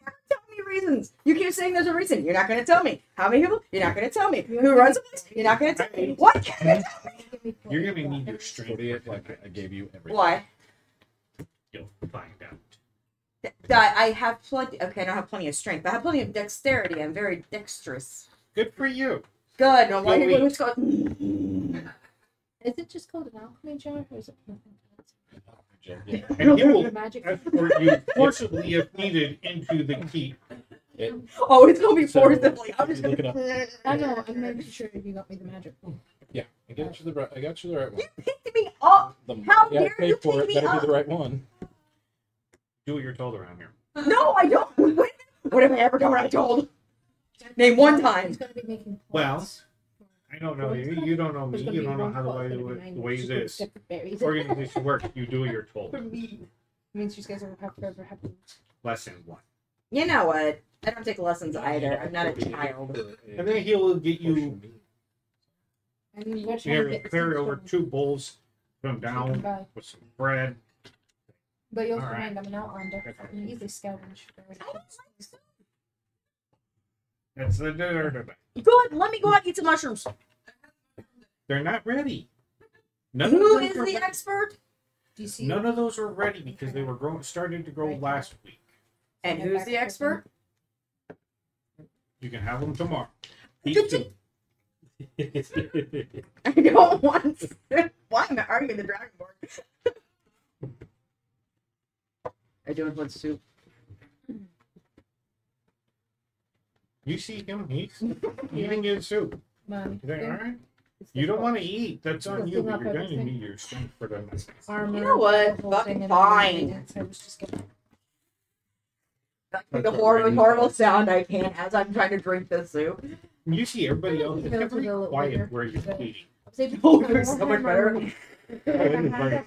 never tell me reasons. You keep saying there's a reason. You're not gonna tell me. How many people? You're not gonna tell me. Who runs the place? You're not gonna tell me. What can you tell me? You're gonna need your strength. 48, like I gave you everything. Why? You'll find out. I have plenty. Okay, I don't have plenty of strength, but I have plenty of dexterity. I'm very dexterous. Good for you. Good. No, why Go are you eat. going Is it just called an alchemy jar, or is it nothing else? Yeah. And he will Magic. escort you forcibly if needed into the keep. Oh, it's gonna be So, forcibly. I'm just look gonna. it up. I know, I'm making sure you got me the magic. Yeah, I got you the right. I got you the right one. You picked me up. The How yeah, I dare paid you for pick it. me Better up? be the right one. Do what you're told around here. No, I don't. What have I ever done what I told? Name one time. He's gonna be making Well, pots. I don't know you. You don't know me. There's gonna You be don't know one how the pot, way, there's gonna be nine the way she's it gonna is. stick with berries. Organization works. You do what you're told. For me. Means you guys will have forever happy. Lesson one. You know what? I don't take lessons either. I'm not a child. And then he'll get you. I mean, what You carry over 2 bowls. Put them down Bye. with some bread. But you'll All right. find I'm an outlander. I can easily scout and sugar. That's the dinner today. Good. Let me go out and eat some mushrooms. They're not ready. None Who of is those the are, expert? Do you see? None of those are ready because they were started to grow last week. And who's the expert? You can have them tomorrow. These 2. I don't want to. Why am I arguing the Dragonborn? I don't want soup. You see him? He's eating his soup. Man, Is that all right? it's You don't the want to eat. That's on you. Looking But up you're going to everything. need your strength for the next. armor. You know what? the whole Fucking thing, and fine. ingredients. I was just gonna. Like the horrible sound I can as I'm trying to drink this soup. You see everybody else. It's Go to very the little quiet later. where you're But- eating. I was able to Oh, get it's so much Warhammer. better.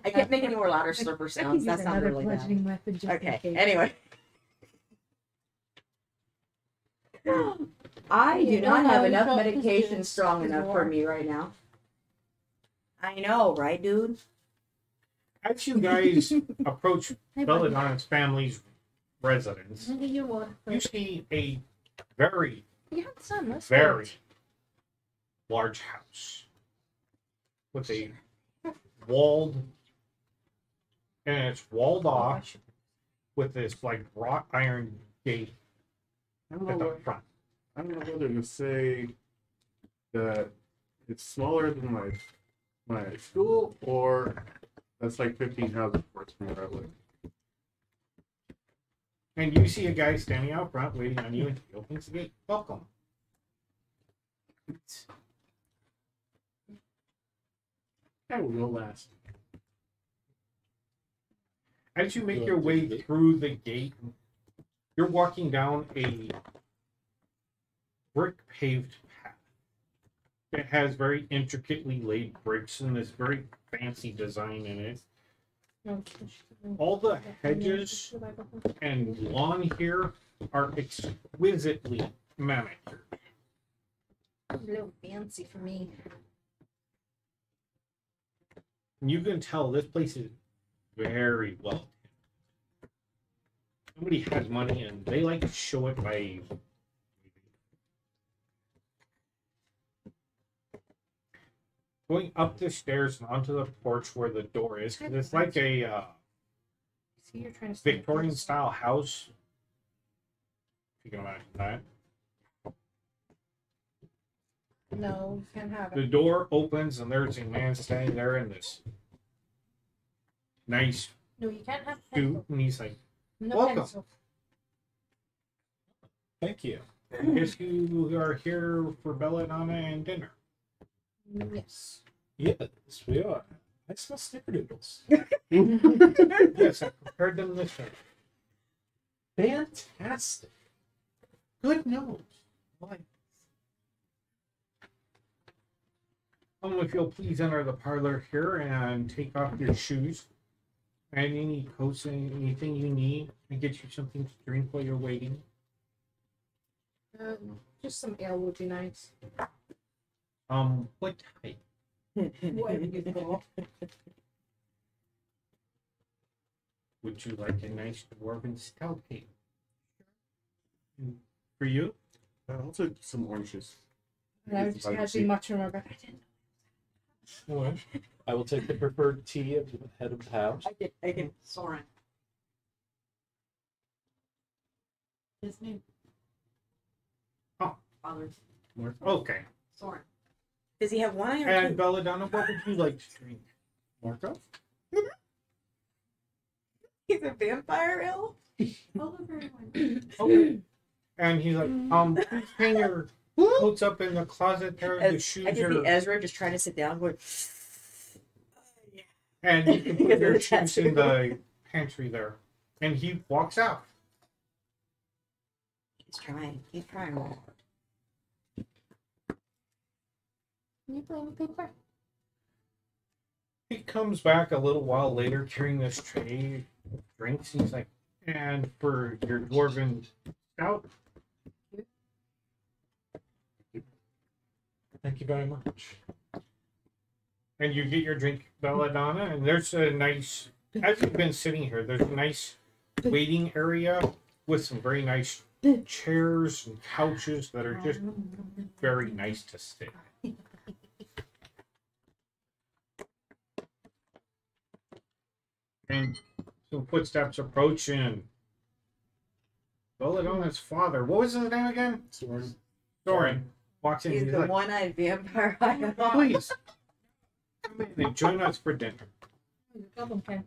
I can't make any more louder slurper sounds. That's not really bad. Weapon just in Okay, case. anyway. I do No, not no, have you enough don't- medication it's strong just enough war. for me right now. I know, right, dude? As you guys approach Hey, buddy. Belladonna's family's residence, Maybe you would. you see a very, You had some. That's very good. large house with a walled, and it's walled off with this like wrought iron gate I don't at know the what, front. I don't know whether to say that it's smaller than my school or that's like 15 houses worth from where I live. And you see a guy standing out front waiting on you, and he opens the gate. Welcome. I will go last. As you make your way through the gate, you're walking down a brick paved path. It has very intricately laid bricks and this very fancy design in it. All the hedges and lawn here are exquisitely manicured. A little fancy for me. You can tell this place is very well. Somebody has money and they like to show it by going up the stairs and onto the porch where the door is. 'Cause it's like a See, you're trying to stay Victorian close. style house. If you can imagine that. No, you can't have The it. door opens and there's a man standing there in this nice No, you can't have suit, pencil. and he's like, No Welcome. pencil. Thank you. I guess you are here for belladonna and dinner. Yes. Yes, we are. I smell snickerdoodles. Yes, I prepared them this way. Fantastic. Good news. Like, If you'll please enter the parlor here and take off your shoes and any coats and anything you need, and get you something to drink while you're waiting. Just some ale would be nice. What type? Whatever you thought. Would you like a nice dwarven stout ale? And for you? I'll take some oranges. And I was just gonna be much remember. I didn't. well, I will take the preferred tea of the head of the house. I get Soren. His name. Oh. Father. Okay. Soren. Does he have wine or And two? belladonna, what would you like to drink? Marco? He's a vampire ale? Oliver one. Okay. And he's like, please hang your coats up in the closet there. The shoes I did the are, Ezra just trying to sit down going, and you can put your shoes in the pantry there. And he walks out. He's trying hard. Can you play with paper? He comes back a little while later carrying this tray of drinks. He's like, and for your dwarven stout, Thank you very much. and you get your drink belladonna, and there's a nice, as you've been sitting here, there's a nice waiting area with some very nice chairs and couches that are just very nice to sit. And some footsteps approach, and belladonna's father, what was his name again? Soren. Soren walks in. He's He's the like, one-eyed vampire. please come in and join us for dinner. Goblin can.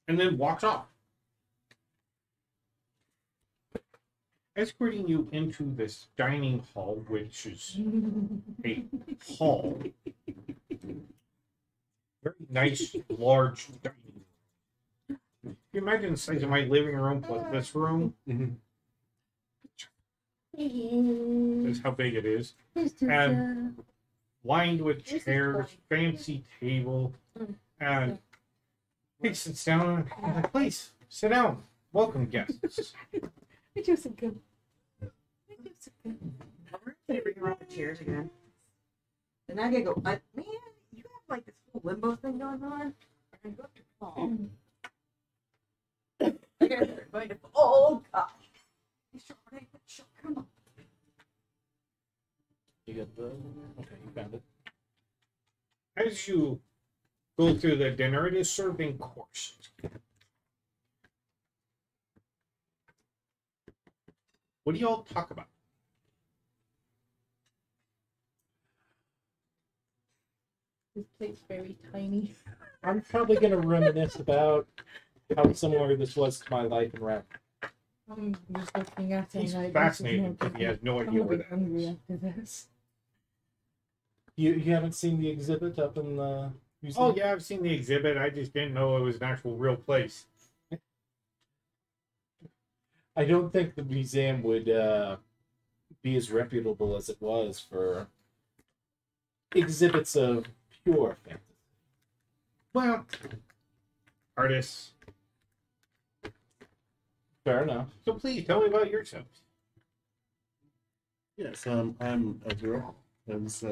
And then walks off. Escorting you into this dining hall, which is a hall. Very nice, large dining room. If you imagine the size of my living room plus this room, that's how big it is. And lined with chairs, fancy table, and he sits down and he's like, please, sit down. Welcome, guests. I do some good. Can you bring around the chairs again? And I gotta go, man, you have like this whole limbo thing going on. And I go up to Paul. Oh gosh. Come on. You got the. Okay, you found it. As you go through the dinner, it is served in courses. What do y'all talk about? This plate's very tiny. I'm probably gonna reminisce about how similar this was to my life in Rap. I'm just looking at it. He's and fascinated because he has no idea I'm where gonna that be hungry is. after this. You haven't seen the exhibit up in the museum? Oh yeah, I've seen the exhibit. I just didn't know it was an actual real place. I don't think the museum would be as reputable as it was for exhibits of pure fantasy. Well, artists. Fair enough. So please tell me about yourselves. Yes, I'm a girl, as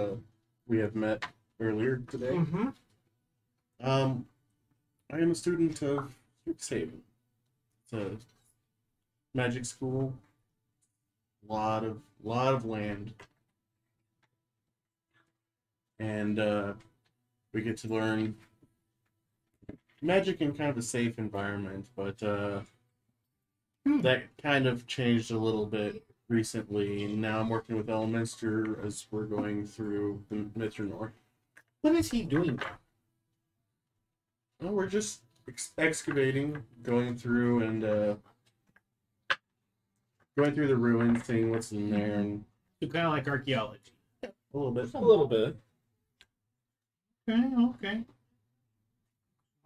we have met earlier today. Mm-hmm. I am a student of Strixhaven. It's a magic school. Lot of land, and we get to learn magic in kind of a safe environment. But that kind of changed a little bit recently. And now I'm working with Elminster as we're going through the Mithril. What is he doing? Well, we're just excavating, going through and going through the ruins, seeing what's in there, and So kind of like archaeology. a little bit. A little bit. Okay.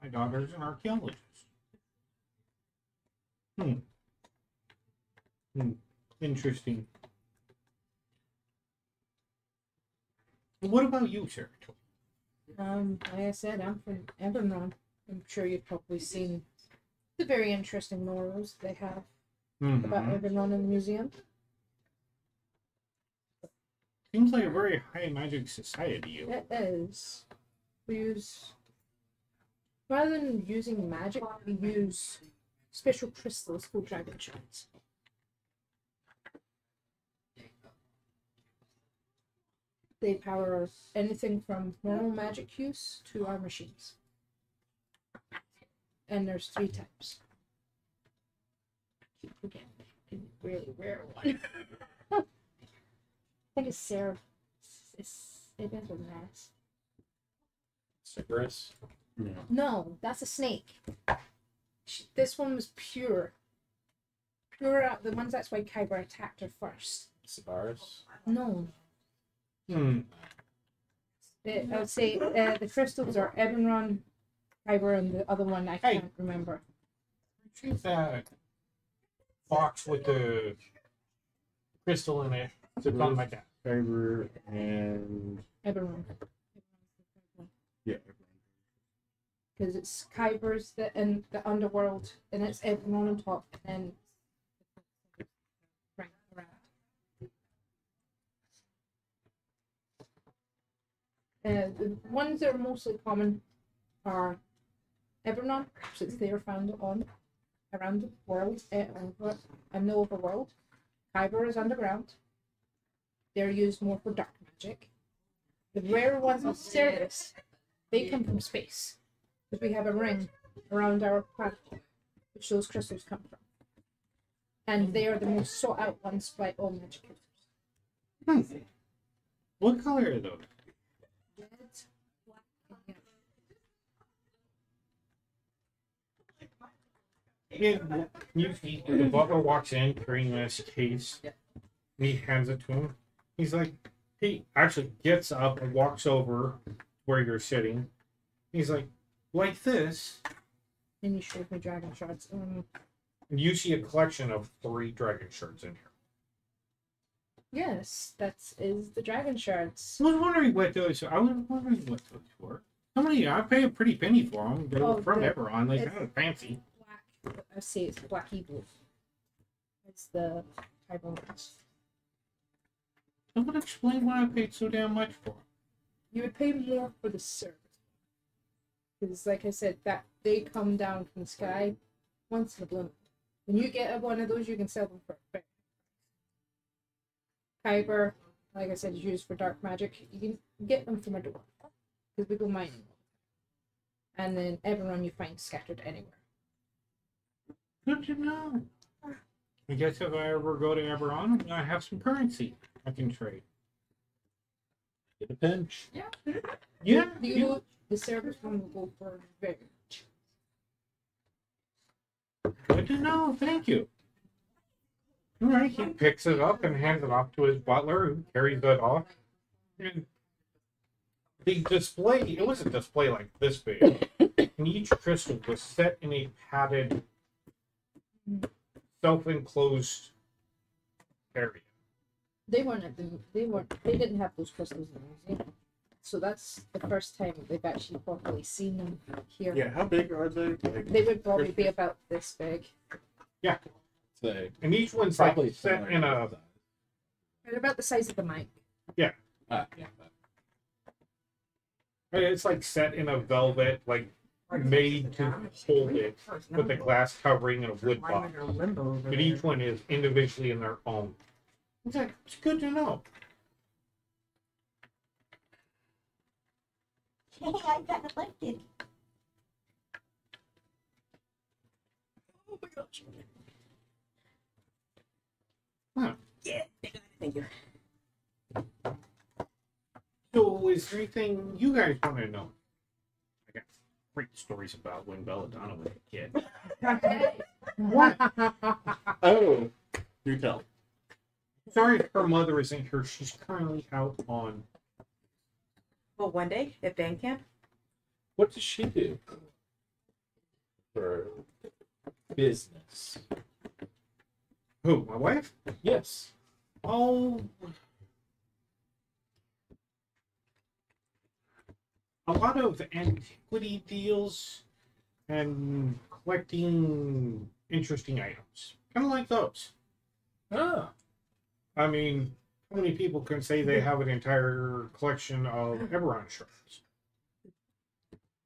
My daughter's an archaeologist. Interesting. What about you, sir? Like I said, I'm from Evernon. I'm sure you've probably seen the very interesting murals they have about Evernon in the museum. Seems like a very high magic society. It is. We use, rather than using magic, we use special crystals called dragon shards. They power anything from normal magic use to our machines. And there's 3 types. Again, a really rare one. I think it's Sarah. It is a mess. Cerberus. Yeah. No, that's a snake. This one was pure. Pure out the ones that's why Kyber attacked her first. Sabaris. No. Hmm. I would say the crystals are Ebenron, Kyber, and the other one I Hey. can't remember. Retrieve that box with the crystal in it. It's on my desk. Kyber and Ebenron. yeah. Because it's Kyber's in the underworld, and it's Ebenron on top, and then right around. The ones that are mostly common are Evernon, since they are found on around the world, over in the overworld. Kyber is underground. They're used more for dark magic. The rare ones of Cerberus, they come from space, because we have a ring around our planet, which those crystals come from. And they are the most sought out ones by all magic users. What color are those? Red, black, and yellow. You see, the butler walks in carrying this case. Yeah. And he hands it to him. He's like, he actually gets up and walks over where you're sitting. He's like this. And you showed me dragon shards. And you see a collection of 3 dragon shards in here. Yes, that is the dragon shards. I was wondering what those were. Somebody, I pay a pretty penny for them. They're Oh, from the- Eberron. They it's- kind of fancy. Black. I say it's black evil. It's the type of ones. That would explain why I paid so damn much for them. You would pay more for the service. Because, like I said, that they come down from the sky once in a blue moon. When you get one of those, you can sell them for a bit. Kyber, like I said, is used for dark magic. You can get them from a door because we go mining. And then everyone you find scattered anywhere. Good to know. I guess if I ever go to Eberron, I have some currency I can trade. Get a pinch. Yeah. The service one will go for very much. Good to know. Thank you. All right. He picks it up and hands it off to his butler, who carries it off. And the display, it was a display like this big. And each crystal was set in a padded, self-enclosed area. They didn't have those crystals in the museum. So that's the first time they've actually properly seen them here. Yeah, how big are they? Like, They would probably be about this big. Yeah. So, And each one's probably like set in a, They're about the size of the mic. yeah. it's like set in a velvet, like made to hold it with a glass covering and a wood box. But each one is individually in their own. It's good to know. Hey, I got elected. Oh my gosh. Huh. Yeah, thank you. So, is there anything you guys want to know? I got great stories about when Belladonna was a kid. What? oh, do tell. Sorry, her mother isn't here. She's currently out on. Well, one day at band camp. What does she do for business? Who? My wife? Yes. Oh. A lot of antiquity deals and collecting interesting items. Kind of like those. Ah. I mean, how many people can say they have an entire collection of Eberron shrines?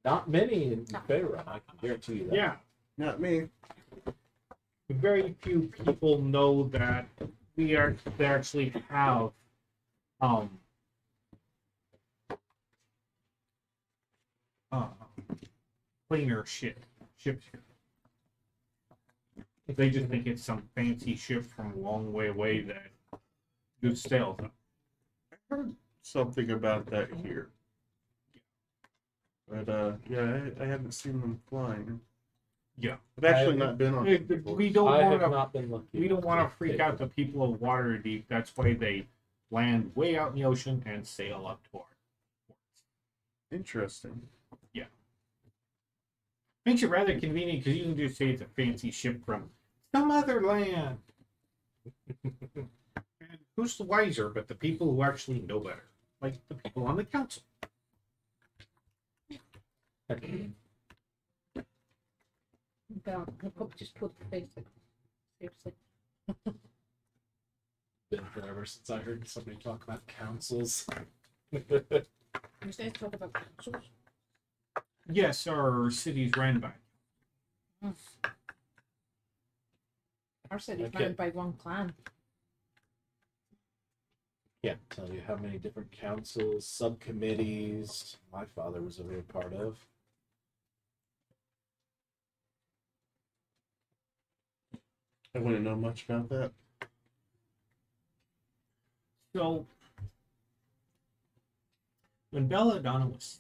Not many in Faerun, I can guarantee you that. Yeah. Not me. Very few people know that they actually have planar ships here. They just think it's some fancy ship from a long way away that just sails up. I heard something about that here. But yeah, I haven't seen them flying. Yeah. I've actually not been on it before. We don't I have want to. not been looking. We don't want to freak out the people of Waterdeep. That's why they land way out in the ocean and sail up to our ports. Interesting. Makes it rather convenient because you can just say it's a fancy ship from some other land. And who's the wiser but the people who actually know better? Like the people on the council. I'll probably just put the basic. Seriously. Been forever since I heard somebody talk about councils. You guys talk about councils? Yes, our city's ran by. Our city's Okay. run by one clan. Can't tell you how many different councils, subcommittees my father was a real part of. I wouldn't know much about that. So, when Belladonna was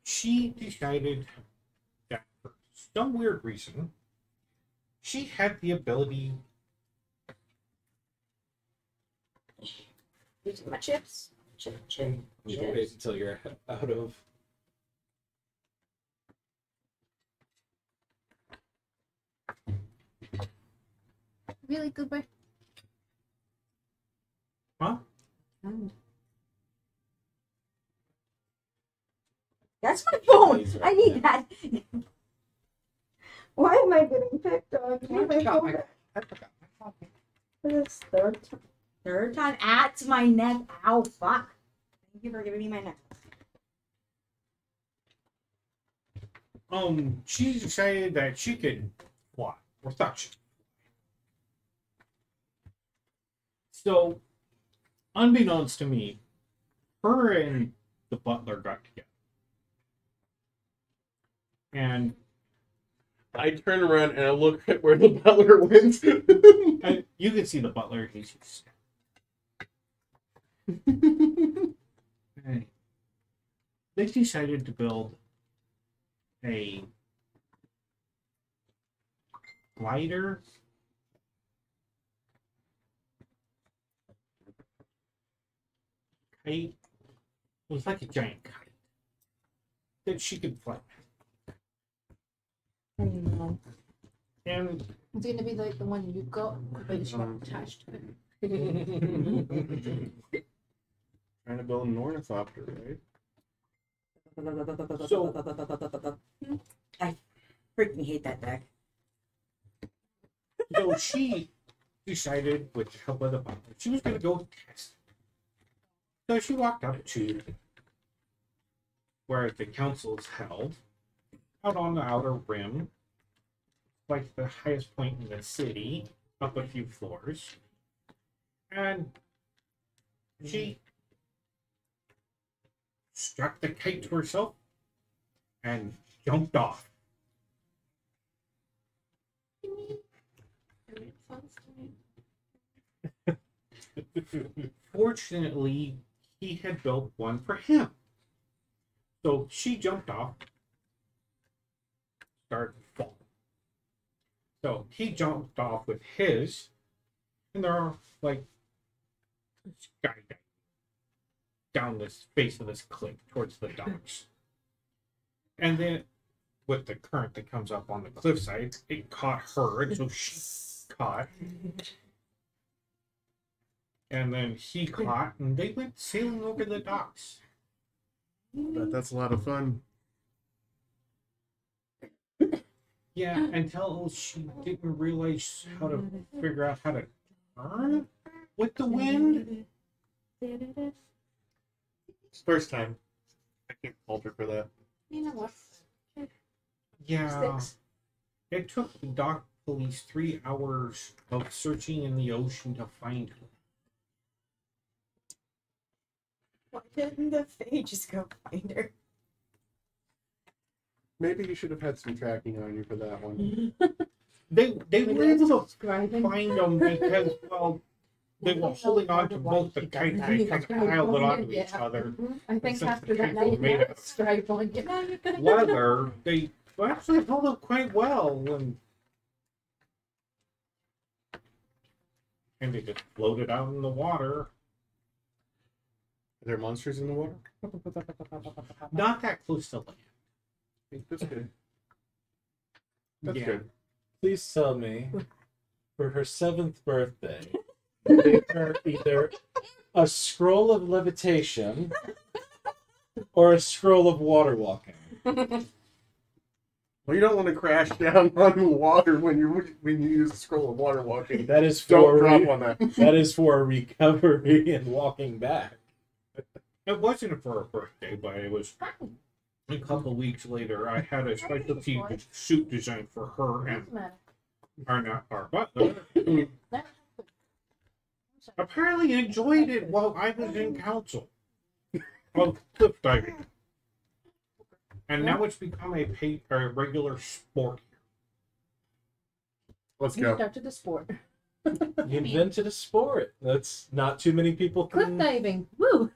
she decided that for some weird reason, she had the ability. Using my chips. Chip. You wait until you're out of. Really good boy. Huh? That's my phone. I need that. Why am I getting picked on? I forgot my copy. This third time. That's my neck. Ow, fuck. Thank you for giving me my neck. she decided that she could fly, or thought she could. So, unbeknownst to me, her and the butler got together. And I turn around and I look at where the butler went. you can see the butler. He's just... They decided to build a glider. Kite. It was like a giant kite that she could fly. No. And It's gonna be like the one you got, but it's got attached to it. Trying to build an ornithopter, right? so I freaking hate that deck. So she decided, with the help of the butler, she was going to go test. So she walked up to where the council is held, out on the outer rim, like the highest point in the city, up a few floors. And she struck the kite to herself and jumped off. Fortunately, he had built one for him. So she jumped off, started falling. So he jumped off with his, and they're like skydiving down this face of this cliff towards the docks. And then with the current that comes up on the cliffside, it caught her, and so she caught. And then he caught, and they went sailing over the docks. That's a lot of fun. Yeah, until she didn't realize how to figure out how to turn with the wind. First time. I can't fault her for that. You know what? Yeah. 6. It took the dock police 3 hours of searching in the ocean to find her. Why didn't the Fae just go find her? Maybe you should have had some tracking on you for that one. They were able to Subscribing. find them because, well, they were holding on to both the kite and kind of piled it onto each other. I think Since after the that kite night, was made now of subscribe on you. Now you're gonna leather, they actually held up quite well, and they just floated out in the water. Are there monsters in the water? Not that close to land. That's good. That's Yeah. good. Please tell me, for her 7th birthday, they her either a scroll of levitation or a scroll of water walking. Well, you don't want to crash down on the water when you use a scroll of water walking. That is Don't for drop on that. that is for recovery and walking back. It wasn't for her birthday, but it was a couple of weeks later. I had a specialty suit designed for her and our butler. Who apparently enjoyed it while I was in council of cliff diving. And now it's become a regular sport. Let's You go. started the sport. You invented a sport. That's not too many people Cliff can. diving. Woo!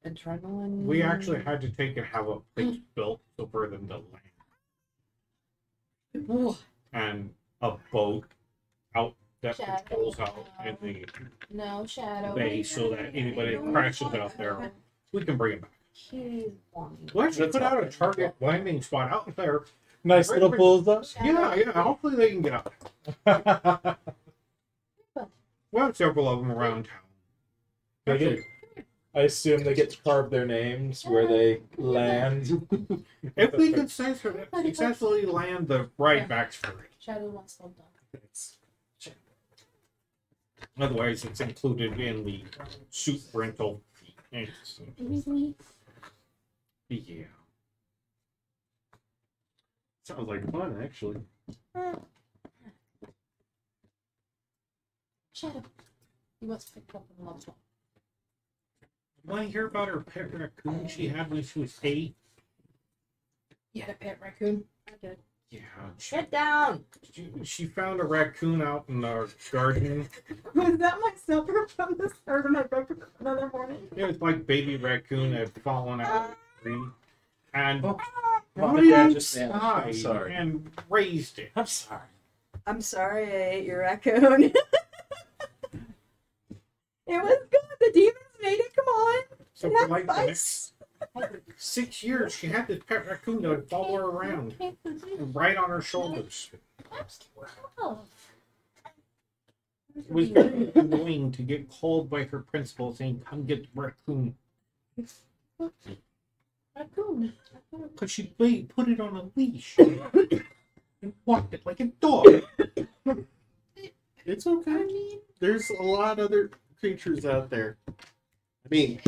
Adrenaline. We actually had to take and have a place built so for them to land. And a boat out that patrols out in the No shadow. bay so that anybody that crashes out there, we can bring it back. He's wanting. We'll actually put out a target landing spot out there. Nice little bullseye. Yeah, hopefully they can get out. We have several of them around town. They get, I assume they get to carve their names where they land. If we can successfully land the right backs for it. Shadow wants them done. Otherwise, it's included in the suit rental fee. Yeah. Sounds like fun, actually. Shut up. You must pick up on last one. Want to hear about her pet raccoon she had when she was 8? You had a pet raccoon? I did. Yeah. Sit down. She found a raccoon out in our garden. Was that my supper from this or my breakfast another morning? It was like baby raccoon had fallen out of the tree. And Oh, brought my it dad just vanished. I'm inside sorry. and raised it. I'm sorry. I'm sorry I ate your raccoon. It was good. The demons made it. Come on. So It for had like the spice. next 6 years, she had this pet raccoon that would follow her around, and right on her shoulders. It was very annoying to get called by her principal saying, "Come get the raccoon," Raccoon. because she put it on a leash and walked it like a dog. It's okay. There's a lot of other creatures out there. I mean,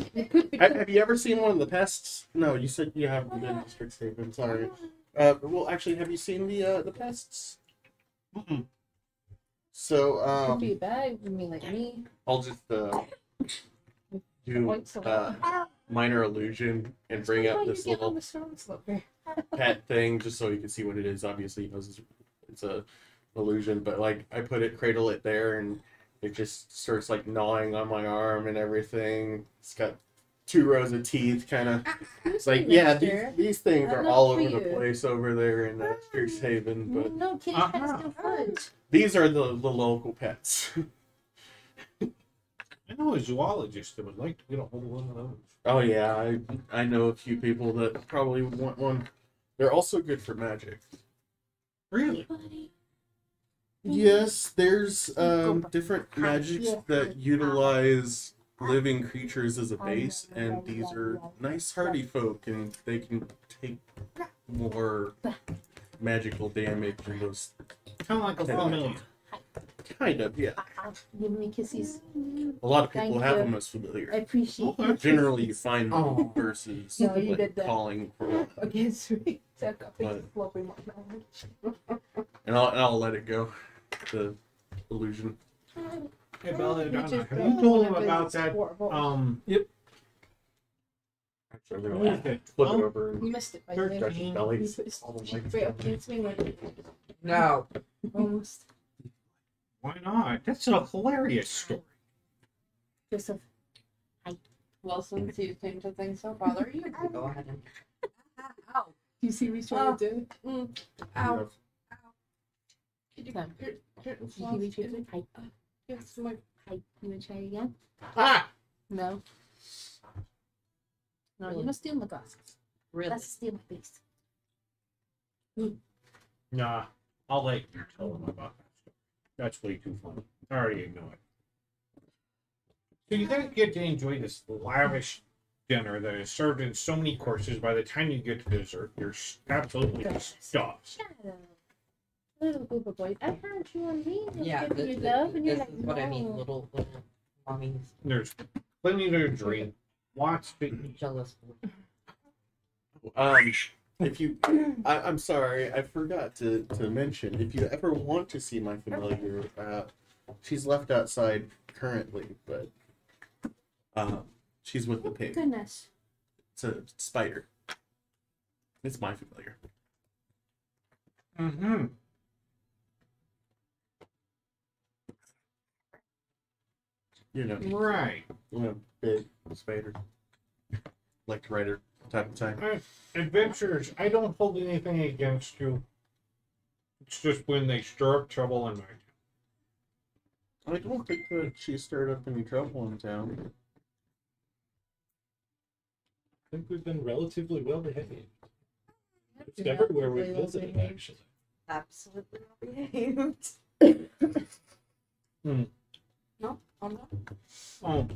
have you ever seen one of the pests? No, you said you haven't been to Strixhaven. Sorry. Well, actually, have you seen the pests? Mm-mm. So, Could be a bag. I mean, like me. I'll just do Points a lot. minor illusion and bring up this little Slippery. pet thing just so you can see what it is. Obviously, he knows it's a illusion, but like I cradle it there, and it just starts like gnawing on my arm and everything. It's got 2 rows of teeth, kind of. It's like, yeah, these things are all over the place over there in Strixhaven, but No, kitty pets don't fudge. these are the local pets. I know a zoologist that would like to get a hold of one of those. Oh yeah, I know a few people that probably would want one. They're also good for magic. Really? Yes, there's different magics that utilize living creatures as a base, and these are nice hardy folk, and they can take more magical damage in those. Kind of like a familiar. Kind of, yeah. Give me kisses. A lot of people Thank have you. them as familiar. I appreciate Okay. Generally, you find them Oh. versus No, you like, did that. calling for one. against me. So I've got But- big floppy mark. And I'll let it go. The illusion. Hey, Belladonna, Which is have you told him one of about his that? horrible- Actually, I'm What gonna is it? flip Oh, it over You and missed it by the way. stretch his belly. You put his All the cheek legs right up down. against me like No. almost. Why not? That's a hilarious story. Just a Well, since you seem to think so, Father, you can go ahead and. Ow. you see me trying to do it? Ow. You see me trying to do it? It's my. You wanna try again? Ah! No. No, you're not stealing my glasses. Really? That's steal my face. Nah, I'll let you tell him about that story. That's way too funny. I already know it. So you guys get to enjoy this lavish dinner that is served in so many courses. By the time you get to dessert, you're absolutely stuffed. Shut up. Little booba boy. I heard you on me. Yeah, Giving this, you love, and you're this like, is what I mean, no. little mommies, There's plenty to drink, lots to eat. jealous. If you, I'm sorry, I forgot to mention. If you ever want to see my familiar, she's left outside currently, but she's with the pig. Goodness. It's a spider. It's my familiar. Mm-hmm. You know, Right. big spider. Like to ride her time to time. Adventurers, I don't hold anything against you. It's just when they stir up trouble in my town. I don't think that she stirred up any trouble in town. I think we've been relatively well behaved. It's everywhere we visited, actually. Absolutely well behaved. No, I'm not.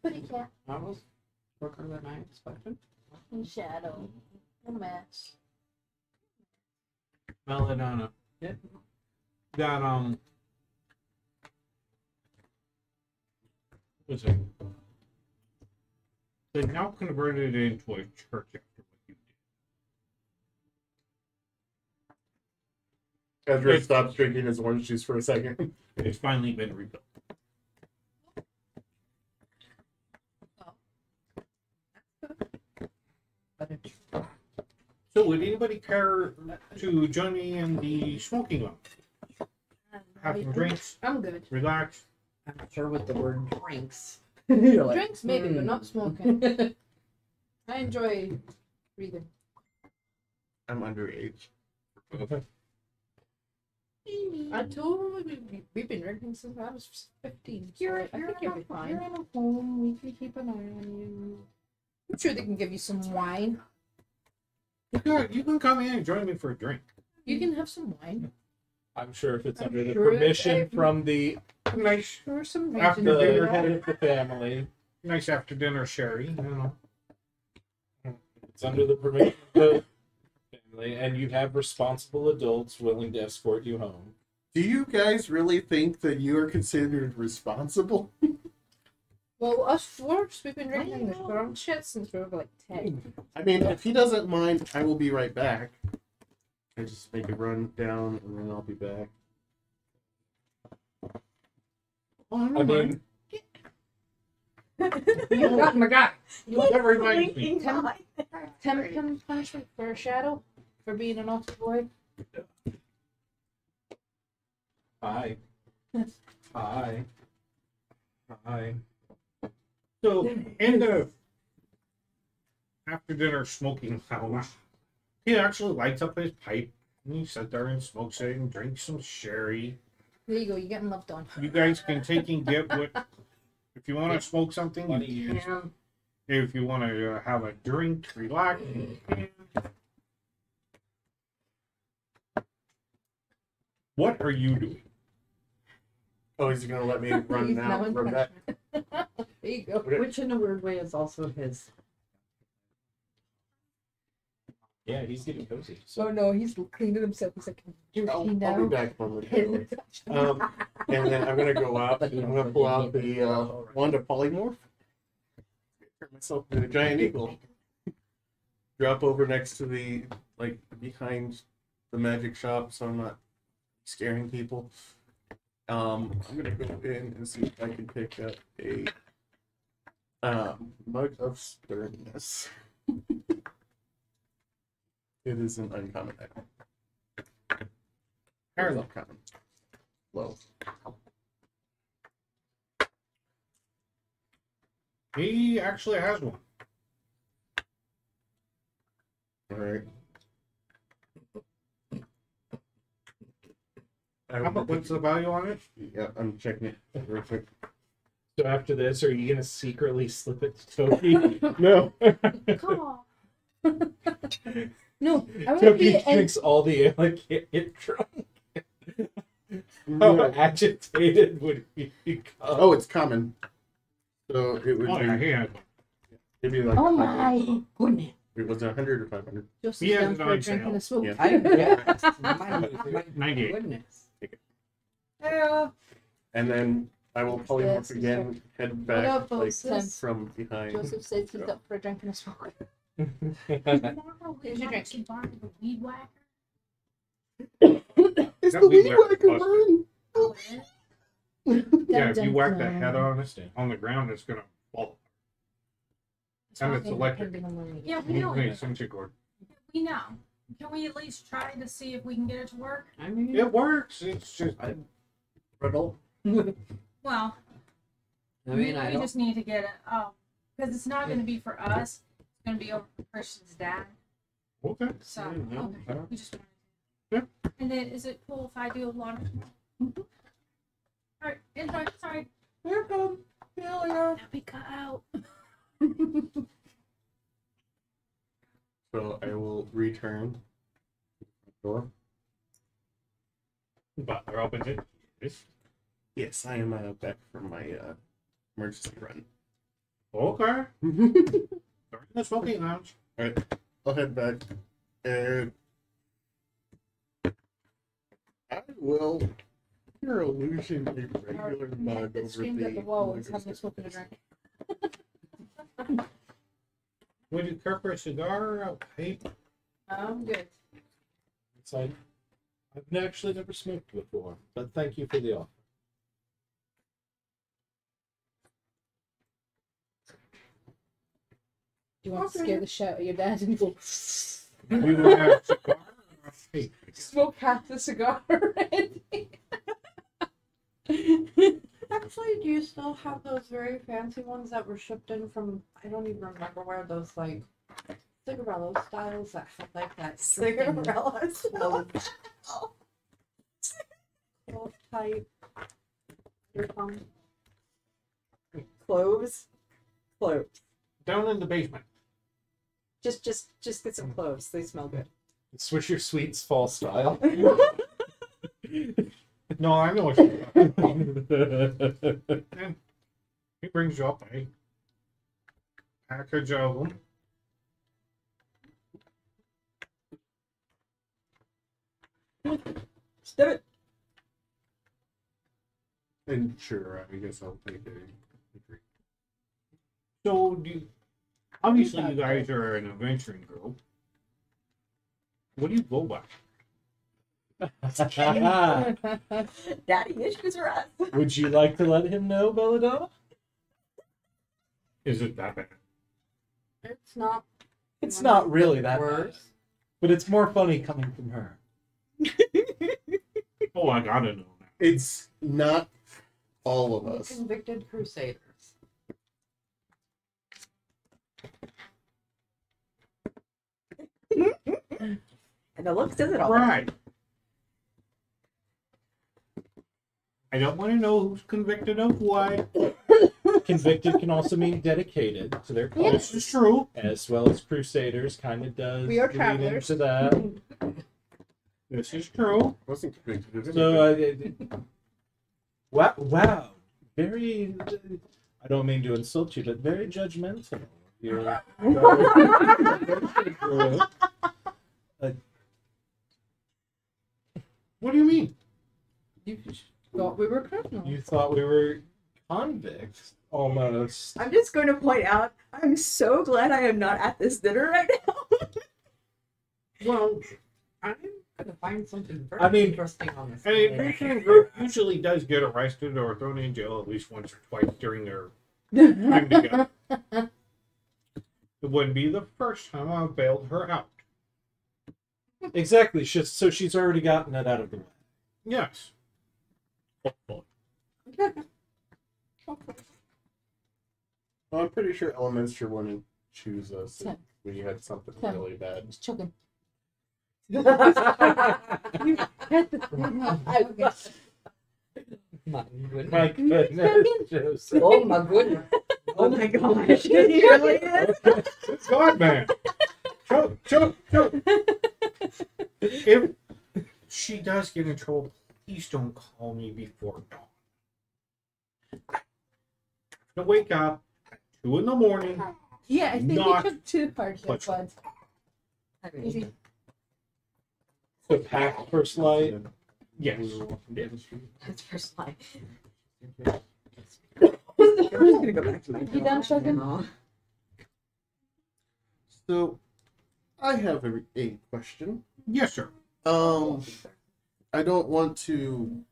But it can't. I was quicker than I expected. In shadow. In a mess. Belladonna. Yeah. That, was it? They now converted it into a church after what you Ezra stops drinking his orange juice for a second. did. It's finally been rebuilt. So, would anybody care to join me in the smoking lounge? Have some drinks, I'm good. relax. I'm sure with the word drinks. You're like, Drinks maybe, but not smoking. I enjoy breathing. I'm underage. I told him we've been drinking since I was 15. So I think you'll be fine. You're in a home. We can keep an eye on you. I'm sure they can give you some wine. You can come in and join me for a drink. You can have some wine. I'm sure if it's I'm under the sure permission if- from the Nice, Or some After the dinner. head of the family. nice after dinner sherry. You know. It's under the permission of the family, and you have responsible adults willing to escort you home. Do you guys really think that you are considered responsible? Well, us dwarfs, we've been drinking the strong shit since we were like 10. I mean, if he doesn't mind, I will be right back. I just make a run down and then I'll be back. I mean, You got my guy. You want That reminds me. 10 punishment for a shadow? For being an naughty boy? hi. Hi. Hi. So, in the after dinner smoking lounge, he actually lights up his pipe and he sits there and smokes it and drinks some sherry. There you go, you're getting loved on. You guys can take and get what. If you want to smoke something, Funny you years. can. If you want to have a drink, relax, you can. What are you doing? Oh, he's gonna let me run He's now. now in Run back. punishment. There you go. Okay. Which in a weird way is also his. Yeah, he's getting cozy. Oh no, he's cleaning himself. He's like, dirty I'll be now. back momentarily. And then I'm gonna go out. I'm gonna pull out the wand of polymorph. Turn myself into a giant eagle. Drop over next to the behind the magic shop, so I'm not scaring people. I'm gonna go in and see if I can pick up a mug of sternness. It is an uncommon item. Or uncommon. Low. He actually has one. All right. What's the value on it? Yeah, I'm checking it real quick. So after this, are you gonna secretly slip it to Toki? No. Come on. No, I want to Toki be drinks all the ale and can't get drunk. How agitated would he become? Oh, it's common. So it would Oh, yeah, he be, has one. it'd be like. Oh my goodness. It was 100 or 500. Just He has down it for on a drink sale. and a smoke. Yeah. My 98. goodness. Yeah. And then I will polymorph again, head What back up, like Moses? from behind. Joseph says he's up for a drink and a smoke. Here's your drink. The weed whacker. It's That the weed weed whacker whacker, busted. man. Oh, it is? Yeah, if you Dun, whack dun, the dun. head on the ground, it's gonna fall. And it's electric. Yeah, we You know. need some cord. We know. Can we at least try to see if we can get it to work? I mean, It works. It's just brittle. Well, I mean, I we don't. just need to get it. Oh, because it's not going to be for us. It's going to be over for Christian's dad. okay. So, Yeah, okay. yeah. We just wanted Yeah. to. And then, is it cool if I do a lot of? All right. Enjoy. Sorry. Here come failure. Now we cut out. So I will return. Door. Butler opens it. Yes. Yes, I am back from my emergency run. Okay. Starting the smoking lounge. Alright, I'll head back. And I will your illusion a regular Man mug that over screamed at the the wall mug was of having a smoke and a sternness. drink. Would you care for a cigar? A pipe? I'm good. It's like, I've actually never smoked before, but thank you for the offer. Do you want to scare the shit out of your dad and go We will have a cigar or a pipe. smoke half the cigar already? Actually, do you still have those very fancy ones that were shipped in from, I don't even remember where, those like cigarello styles that had like that Cigarellas. clove type. Cloves. Cloves. Down in the basement. Just get some cloves. They smell good. Swisher Sweets fall style. No, I know what you're talking about. And he brings you up a package of them. Stop it. And sure, I guess I'll take a drink. So, obviously, you guys are an adventuring group. What do you go by? Daddy issues for us. Would you like to let him know, Belladonna? Is it that bad? It's not. It's not really that bad, worse. but it's more funny coming from her. Oh, I gotta know that. It's not all of us. Convicted crusaders. And the look says it all. Right. I don't want to know who's convicted of what. Convicted can also mean dedicated to their cause, This is true. as well as crusaders. Kind of does We are lead travelers. into that. This is true. Wasn't convicted of So, anything. wow, very. I don't mean to insult you, but very judgmental. You're, What do you mean? You thought we were criminals. you thought we were convicts, almost. I'm just going to point out, I'm so glad I am not at this dinner right now. Well, I'm gonna find something very I mean, interesting on this. an adventuring group usually does get arrested or thrown in jail at least once or twice during their time together. It wouldn't be the first time I bailed her out. Exactly. So she's already gotten it out of the way. Yes. Well, I'm pretty sure Elementor wouldn't choose us if Ten. we had something 10. really bad. Just choking. My goodness. My goodness, Joseph. Oh my goodness. Oh my gosh, it really is. It's God, man. Choke. If she does get in trouble, please don't call me before dawn. To wake up at 2 in the morning. Yeah, I think Not we took 2 parts of much. blood. Easy. The pack first light. Yes. That's first life. I'm I'm just gonna go back to my You done chugging? No. So, I have a question. Yes, sir. I don't want to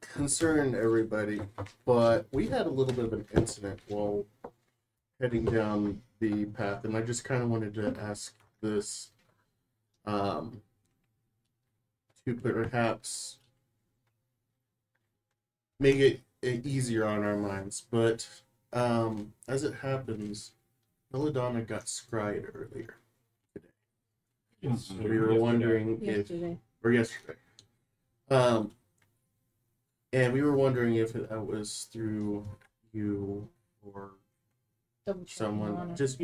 concern everybody, but we had a little bit of an incident while heading down the path, and I just kind of wanted to ask this to perhaps make it easier on our minds. But as it happens, Belladonna got scryed earlier today. So we were wondering if, Yesterday. or yesterday, and we were wondering if that was through you or Double check someone. on it. Just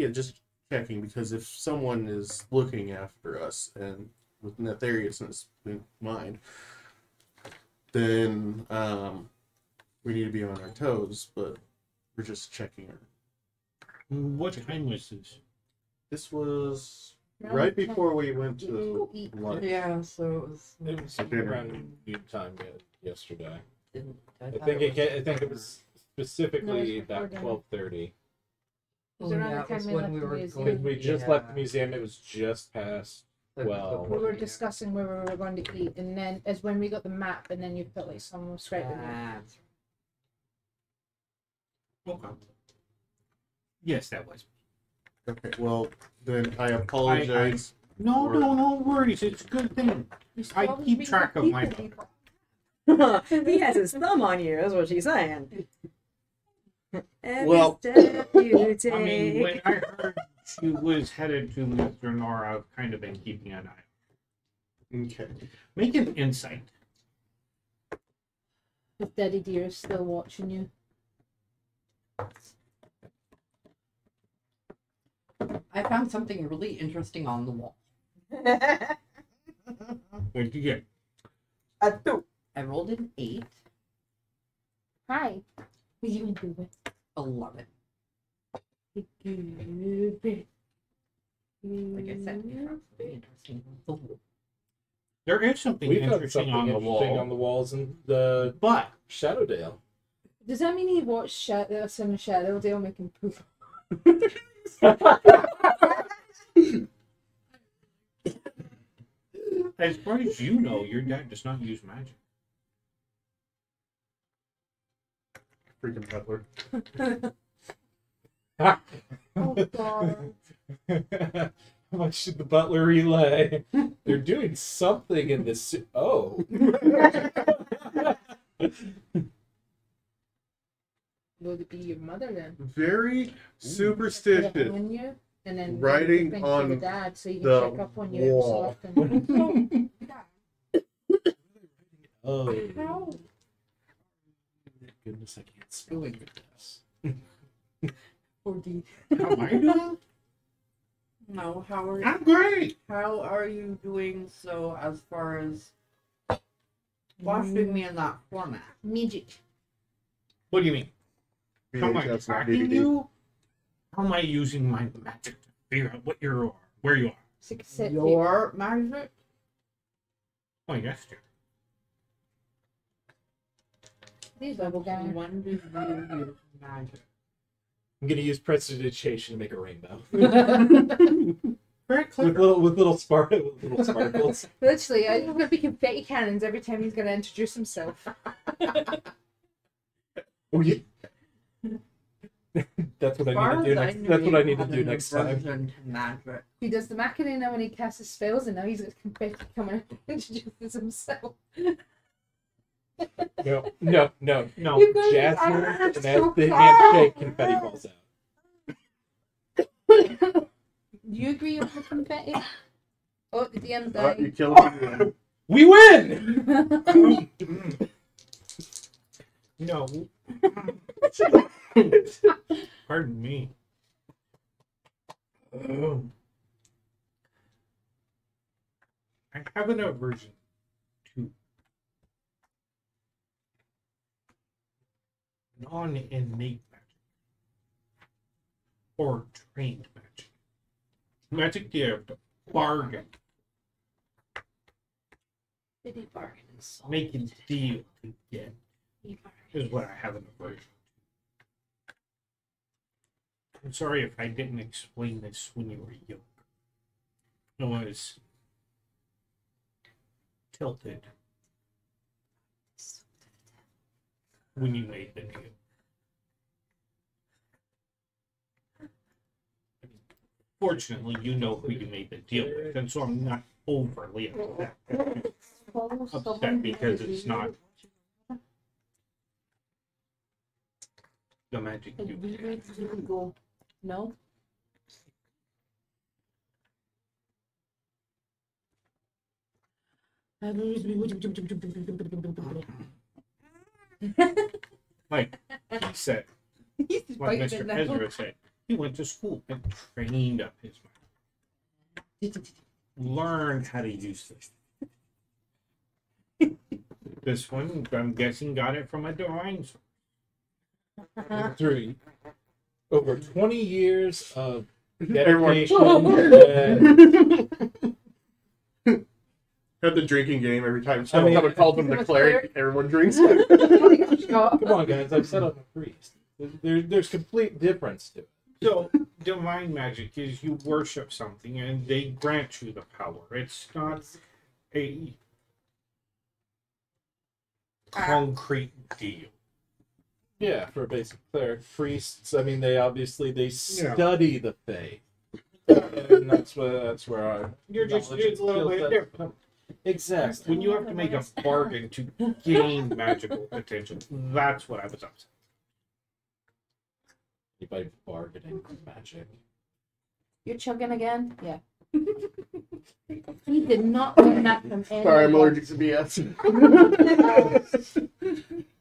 checking, because if someone is looking after us and with nefariousness in mind, then we need to be on our toes. But we're just checking her. What time was this? This was Around right 10. before we went Go to eat. lunch. Yeah, so it was. It was Dinner. around noon time yesterday. Didn't, I thought think it was- it. I think it was specifically No, it's before about dinner. 12:30. was around the that time was we when left we the were museum. going. We just left the museum. It was just past. Well, We were discussing where we were going to eat, and then as when we got the map, and then you felt like someone was scraping me. Okay. Yes, that was. Okay, well, then I apologize. No, no worries. It's a good thing. I keep track of my. He has his thumb on you, is what she's saying. Every Well, step you take. I mean, when I heard she was headed to Mr. Nora, I've kind of been keeping an eye. Okay. Make an insight. If Daddy Dear is still watching you. I found something really interesting on the wall. What did you get? A two. I rolled an 8. Hi. What you gonna do with 11. Like I said, we found something interesting on the wall. There is something We found interesting something on the interesting wall, on the walls in the but Shadowdale. Does that mean he watched some Shadowdale making poof? as far as you know, your dad does not use magic. Freaking butler. Oh god. How much did the butler relay? They're doing something in this. Oh. Would it be your mother then? Very Put it superstitious. on you, and then Writing think on your dad so you the can check up on you every so wall. often. Oh. How? Goodness, I can't spell this. 4D. How am I doing? No, how are I'm great. How are you doing so as far as watching me in that format? Magic. What do you mean? How am I VHS, not tracking DVD. you? How am I using my magic to figure out what you are, where you are? Success. Your magic? Oh, yes, dear. These level guy. When did you use magic? I'm gonna use prestidigitation to make a rainbow. Very clever. with little sparkles. Literally, I'm gonna be confetti cannons every time he's gonna introduce himself. Oh, yeah. That's what I need to do next. That's what I need to do next time. Aversion to magic. He does the Macarena when he casts his spells, and now he's got confetti coming and introduces himself. No. You guys Jasmine, are and as so the bad. handshake, confetti falls out. Do you agree with the confetti? Oh, the DM You died. killed me. We win. No. Pardon me. I have an aversion to non-innate magic or trained magic. Magic you have to bargain, Did he bargain and sold make a it? deal to get, He bargained. is what I have an aversion to. I'm sorry if I didn't explain this when you were young. I was tilted when you made the deal. Fortunately, you know who you made the deal with, and so I'm not overly upset because it's not the magic And you we had. went to go. No. Like he said, He's just like biting Mr. it now. Ezra said, he went to school and trained up his mind. Learned how to use this. This one, I'm guessing, got it from a drawing. Through over 20 years of Everyone- dedication. Had the drinking game every time someone mean- called him the cleric, everyone drinks. Come on, guys. I've said I'm a priest. There's complete difference to it. So divine magic is you worship something and they grant you the power. It's not a concrete deal. Yeah, for a basic cleric. Priests, I mean, they obviously Yeah. study the faith. And that's where I. You're just knowledge it's a little and bit skill set- different. Exactly. When you have to make a bargain to gain magical potential, that's what I was upset. Anybody bargaining for magic? You're chugging again? Yeah. He did not learn that from any. Sorry, I'm allergic to BS.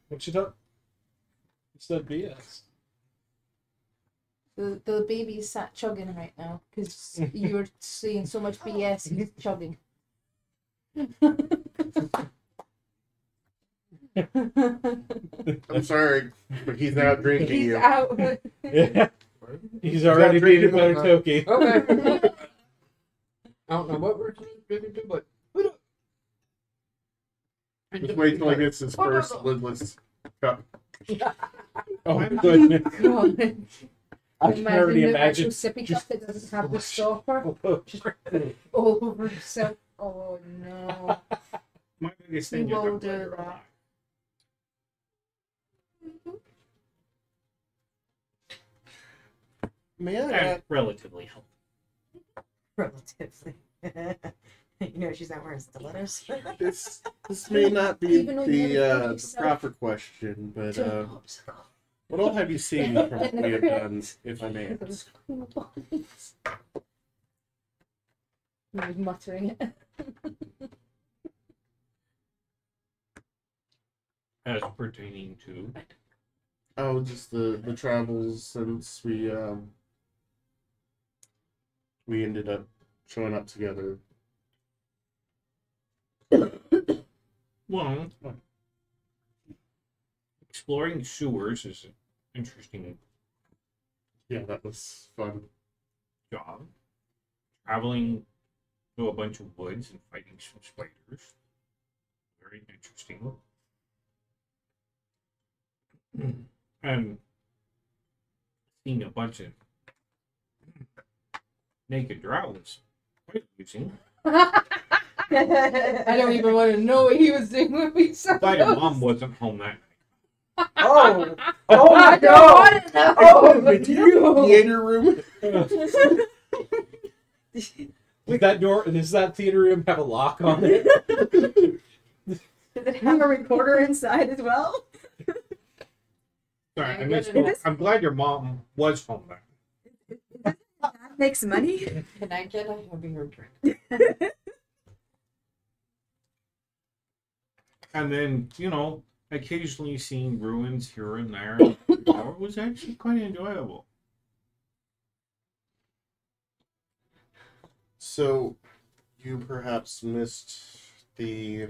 What you talking? You said BS. The baby's sat chugging right now because you're saying so much BS. He's chugging. I'm sorry, but he's now drinking He's you. out. Yeah. He's already drinking beaten better one, Toki. Okay. I don't know what we're going to do, but. Just wait till he gets his first lidless cup. Oh my goodness. God. I can already the imagine. actual sippy cup that doesn't have the stopper Oh, all over himself. Oh no. My biggest He thing is will the do player. that. May I And add, relatively healthy. Relatively. You know, she's not wearing stilettos. this may not be Even though you never put the yourself proper question, but to a popsicle. what all have you seen from what we have done, if I may? Those cool boys. He was muttering it. As pertaining to Oh, just the travels since we ended up showing up together. well, exploring sewers is an interesting Yeah, that was fun. job. Traveling to a bunch of woods and fighting some spiders. Very interesting. And seeing a bunch of naked drows. Quite amusing. I don't even want to know what he was doing when we saw Glad your those. mom wasn't home that night. Oh! Oh my god! Oh, theater room. Does that door? Does that theater room have a lock on it? Does it have a recorder inside as well? Sorry, I I missed. get it. I'm glad your mom was home that night. That makes money. Can I get a heavier drink? And then, occasionally seeing ruins here and there. It was actually quite enjoyable. So, you perhaps missed the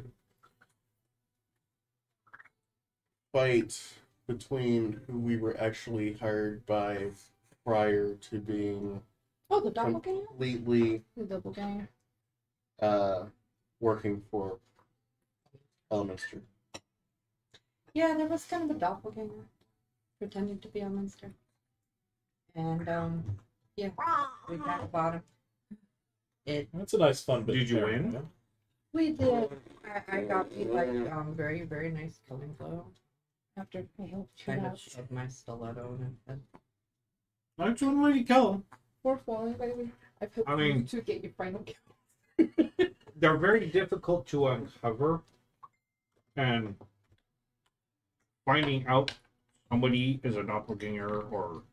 fight between who we were actually hired by prior to being Oh, the doppelganger? completely The doppelganger. working for Elminster. Yeah, there was kind of a doppelganger pretending to be a monster. And, yeah, we kind of fought him. That's a nice fun bit. Did of you character, win? yeah. We did. I got me, like, very, very nice killing blow. After I helped you Kind out. of shoved my stiletto in his head. That's one way to kill them. For falling, by the way. I've helped I mean- you to get your final kill. They're very difficult to uncover. And finding out somebody is a doppelganger or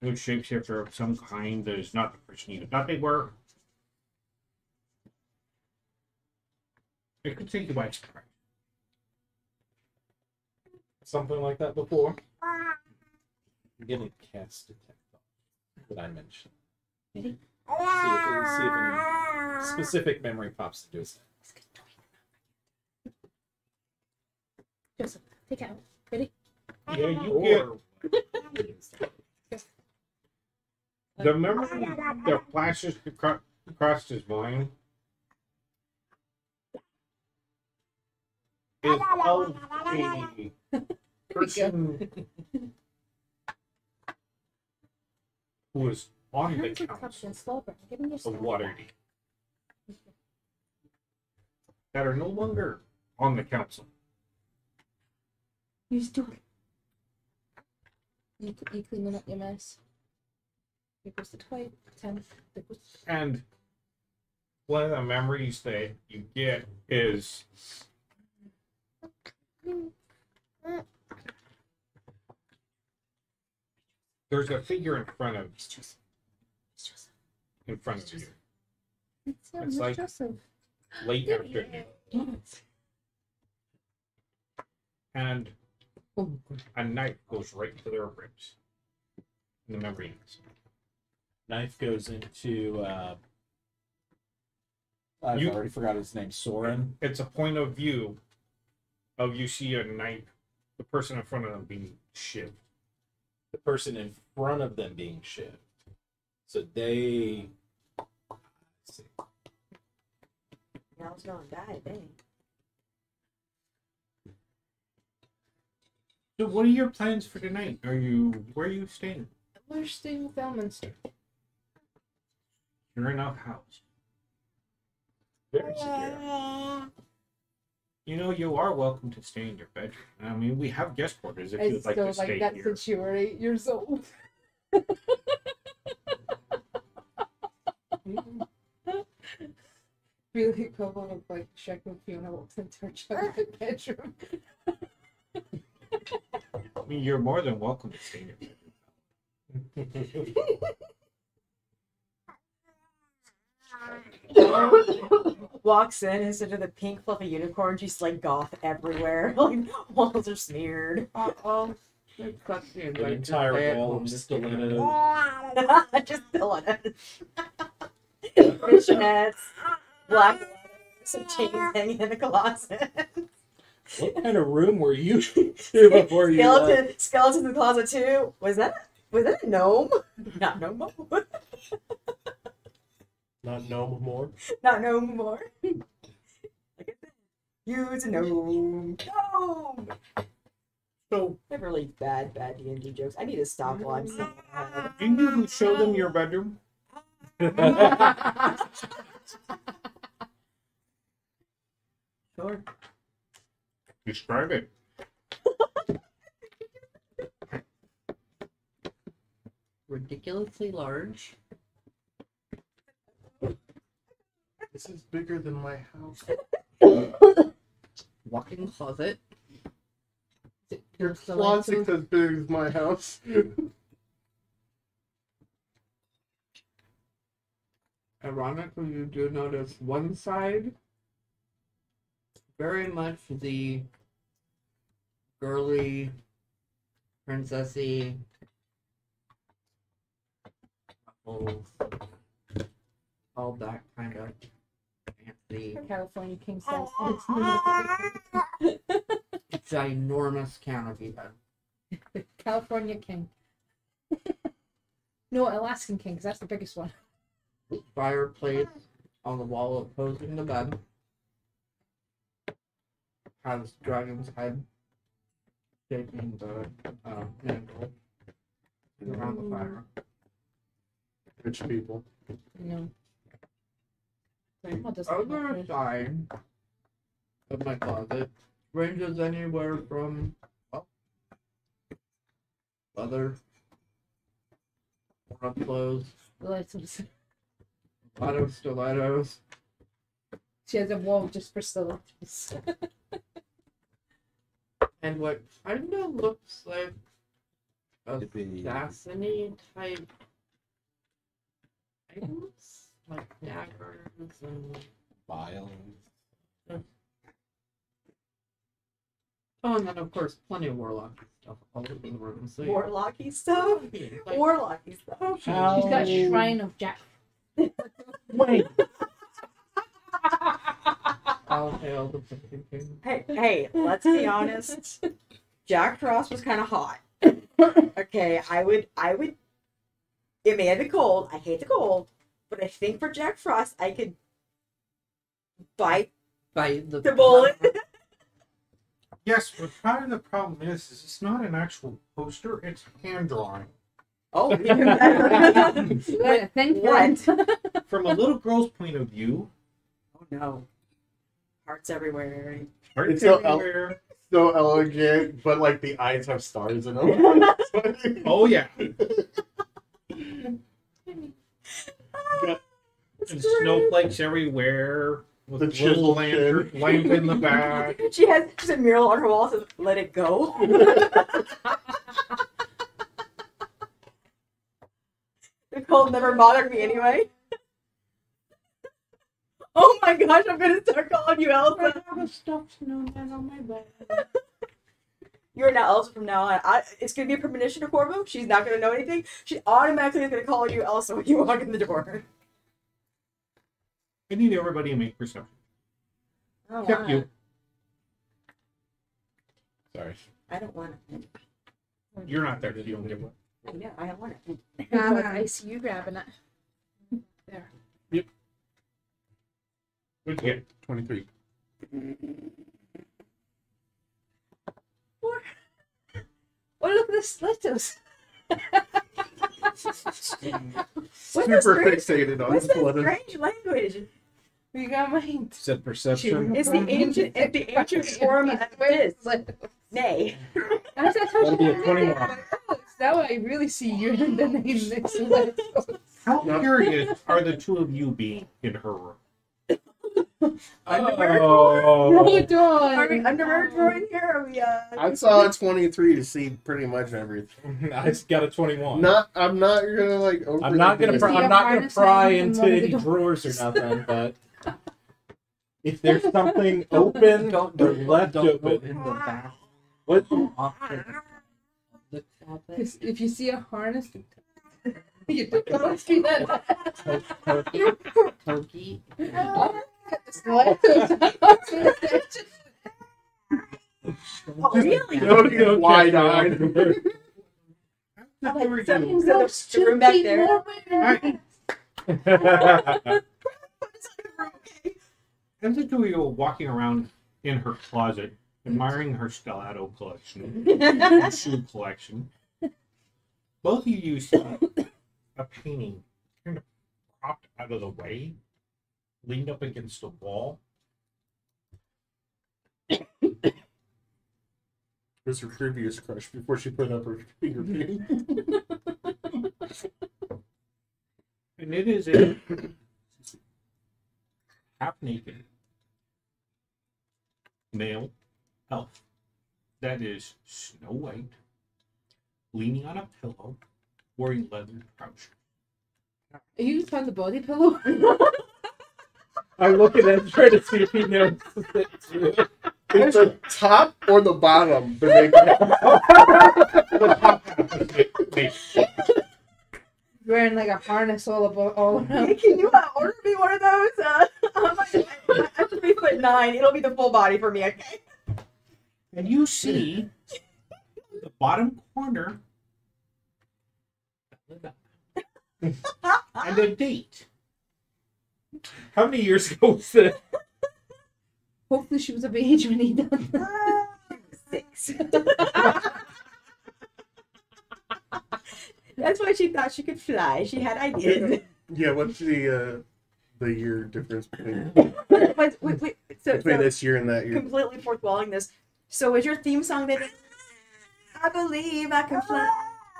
a shapeshifter of some kind that is not the person you thought they were. It could take you by surprise. Something like that before. I'm getting cast detect that I mentioned. See if any specific memory pops into his head. Joseph, take it out. Ready? Yeah, you get the memory that flashes across his mind is of a person who was on the Hands are cupped council and slobbering. Give me your of slobber. Waterdeep that are no longer on the council. You just do it. You cleaning up your mess. Here goes the 10. There goes And one of the memories that you get is there's a figure in front of you. It's It's like- Joseph. Late afternoon. And a knife goes right to their ribs. In the memory ends. Knife goes into. I've You- already forgot his name. Soren. It's a point of view of you see a knife, the person in front of them being shivved. The person in front of them being shivved. So they. Let's see. Y'all's gonna die, dang. So what are your plans for tonight? Where are you staying? We're staying with Elminster. You're in a house. Very secure. You know, you are welcome to stay in your bedroom. I mean, we have guest quarters if I you'd like still to stay like that here. since you were 8 years old. Really equivalent of like Shrek when Fiona walks into her childhood bedroom. I mean, you're more than welcome to stay in your bedroom. Walks in instead of the pink fluffy unicorn, she's like goth everywhere. Like walls are smeared. The The entire wall of stilettos. Just fill it. Fishnets, black leather, some chains hanging in the closet. What kind of room were you in before you left? Skeleton in the closet too. Was that a gnome? Not no more. Not no more. Not no more. Use a gnome. Gnome. So, I have really bad D&D jokes. I need to stop while I'm saying that. can you show them your bedroom? Sure. Describe it. ridiculously large. This is bigger than my house. Walk-in closet. Your There's the closet's lights as big as my house. Ironically, you do notice one side very much the girly, princessy, ruffles, all that kind of fancy, California King size. ginormous canopy bed. California King. No, Alaskan King, because that's the biggest one. Fireplace on the wall opposing the bed has dragon's head shaping the handle around the fire. Rich people. No. The What does it other look side of my closet ranges anywhere from leather, more clothes, like? a lot of stilettos. She has a wall just for stilettos. And what kind of looks like a Could be- assassiny type items, like daggers and Violence. oh, and then of course plenty of warlock stuff all over the room. So Warlocky stuff? like, Warlocky stuff. She's got a shrine of Jack. Wait. all hail the Pumpkin King. Hey, let's be honest. Jack Frost was kind of hot. Okay, I would. It may have been cold. I hate the cold, but I think for Jack Frost, I could bite By the bullet. Yes, but part of the problem is it's not an actual poster, it's hand drawing. Oh, even better. Good, thank What? From a little girl's point of view, Oh no. Hearts everywhere. hearts It's so everywhere. So elegant, but like the eyes have stars in them. Oh yeah, Got and snowflakes everywhere. With The the little chiseled lantern, chin. lamp in the back. She has a mural on her wall that says, "Let it go." The cold never bothered me anyway. Oh my gosh, I'm gonna start calling you Elsa. I have a stuffed snowman on my bed. You're now Elsa from now on. It's gonna be a premonition to Corvo. She's not gonna know anything. She automatically is gonna call you Elsa when you walk in the door. I need everybody to make perception. I don't Except want you. it. Sorry. I don't want it. You're not there, so you don't get one. Yeah, I don't want it. I see you grabbing it. There. What'd you get? 23. Oh, look at the slitters. Super fixated on What's this that letter. strange language? We got mine. Said perception. It's the ancient form of this. Nay. That'll be a 21. Now I really see you in the name next to it. How curious are the two of you being in her room? Underwear? Oh. Are we underwear drawing here? Are we, I saw a 23 to see pretty much everything. I just got a 21. I'm not gonna like. I'm not gonna. Do you I'm have not gonna harness pry in into one of the any doors? drawers or nothing. But if there's something open or left don't go open, in the back. what? Off the topic. If you see a harness, you don't see that. Turkey. Oh, really? Don't get wide-eyed. That's what we're So, doing. the room back there. Alright, as the two of you are walking around in her closet, admiring her Stellato collection, and shoe collection, both of you see a painting kind of propped out of the way, leaned up against the wall. It was her previous crush before she put up her finger painting. And it is a half naked male elf that is snow white, leaning on a pillow, wearing leather trousers. You just found the body pillow. I look at him trying to see if he notices it too. It's the top or the bottom. The makeup. The top half is naked. Wearing like a harness all around. Hey, can you order me one of those? I have to be 5'9". It'll be the full body for me, okay? And you see the bottom corner and a date. How many years ago was it? Hopefully she was of age when he done that. 6. That's why she thought she could fly. She had ideas. Yeah, what's the year difference between Wait, so this year and that year? completely fourth walling this. So is your theme song that I believe I can fly?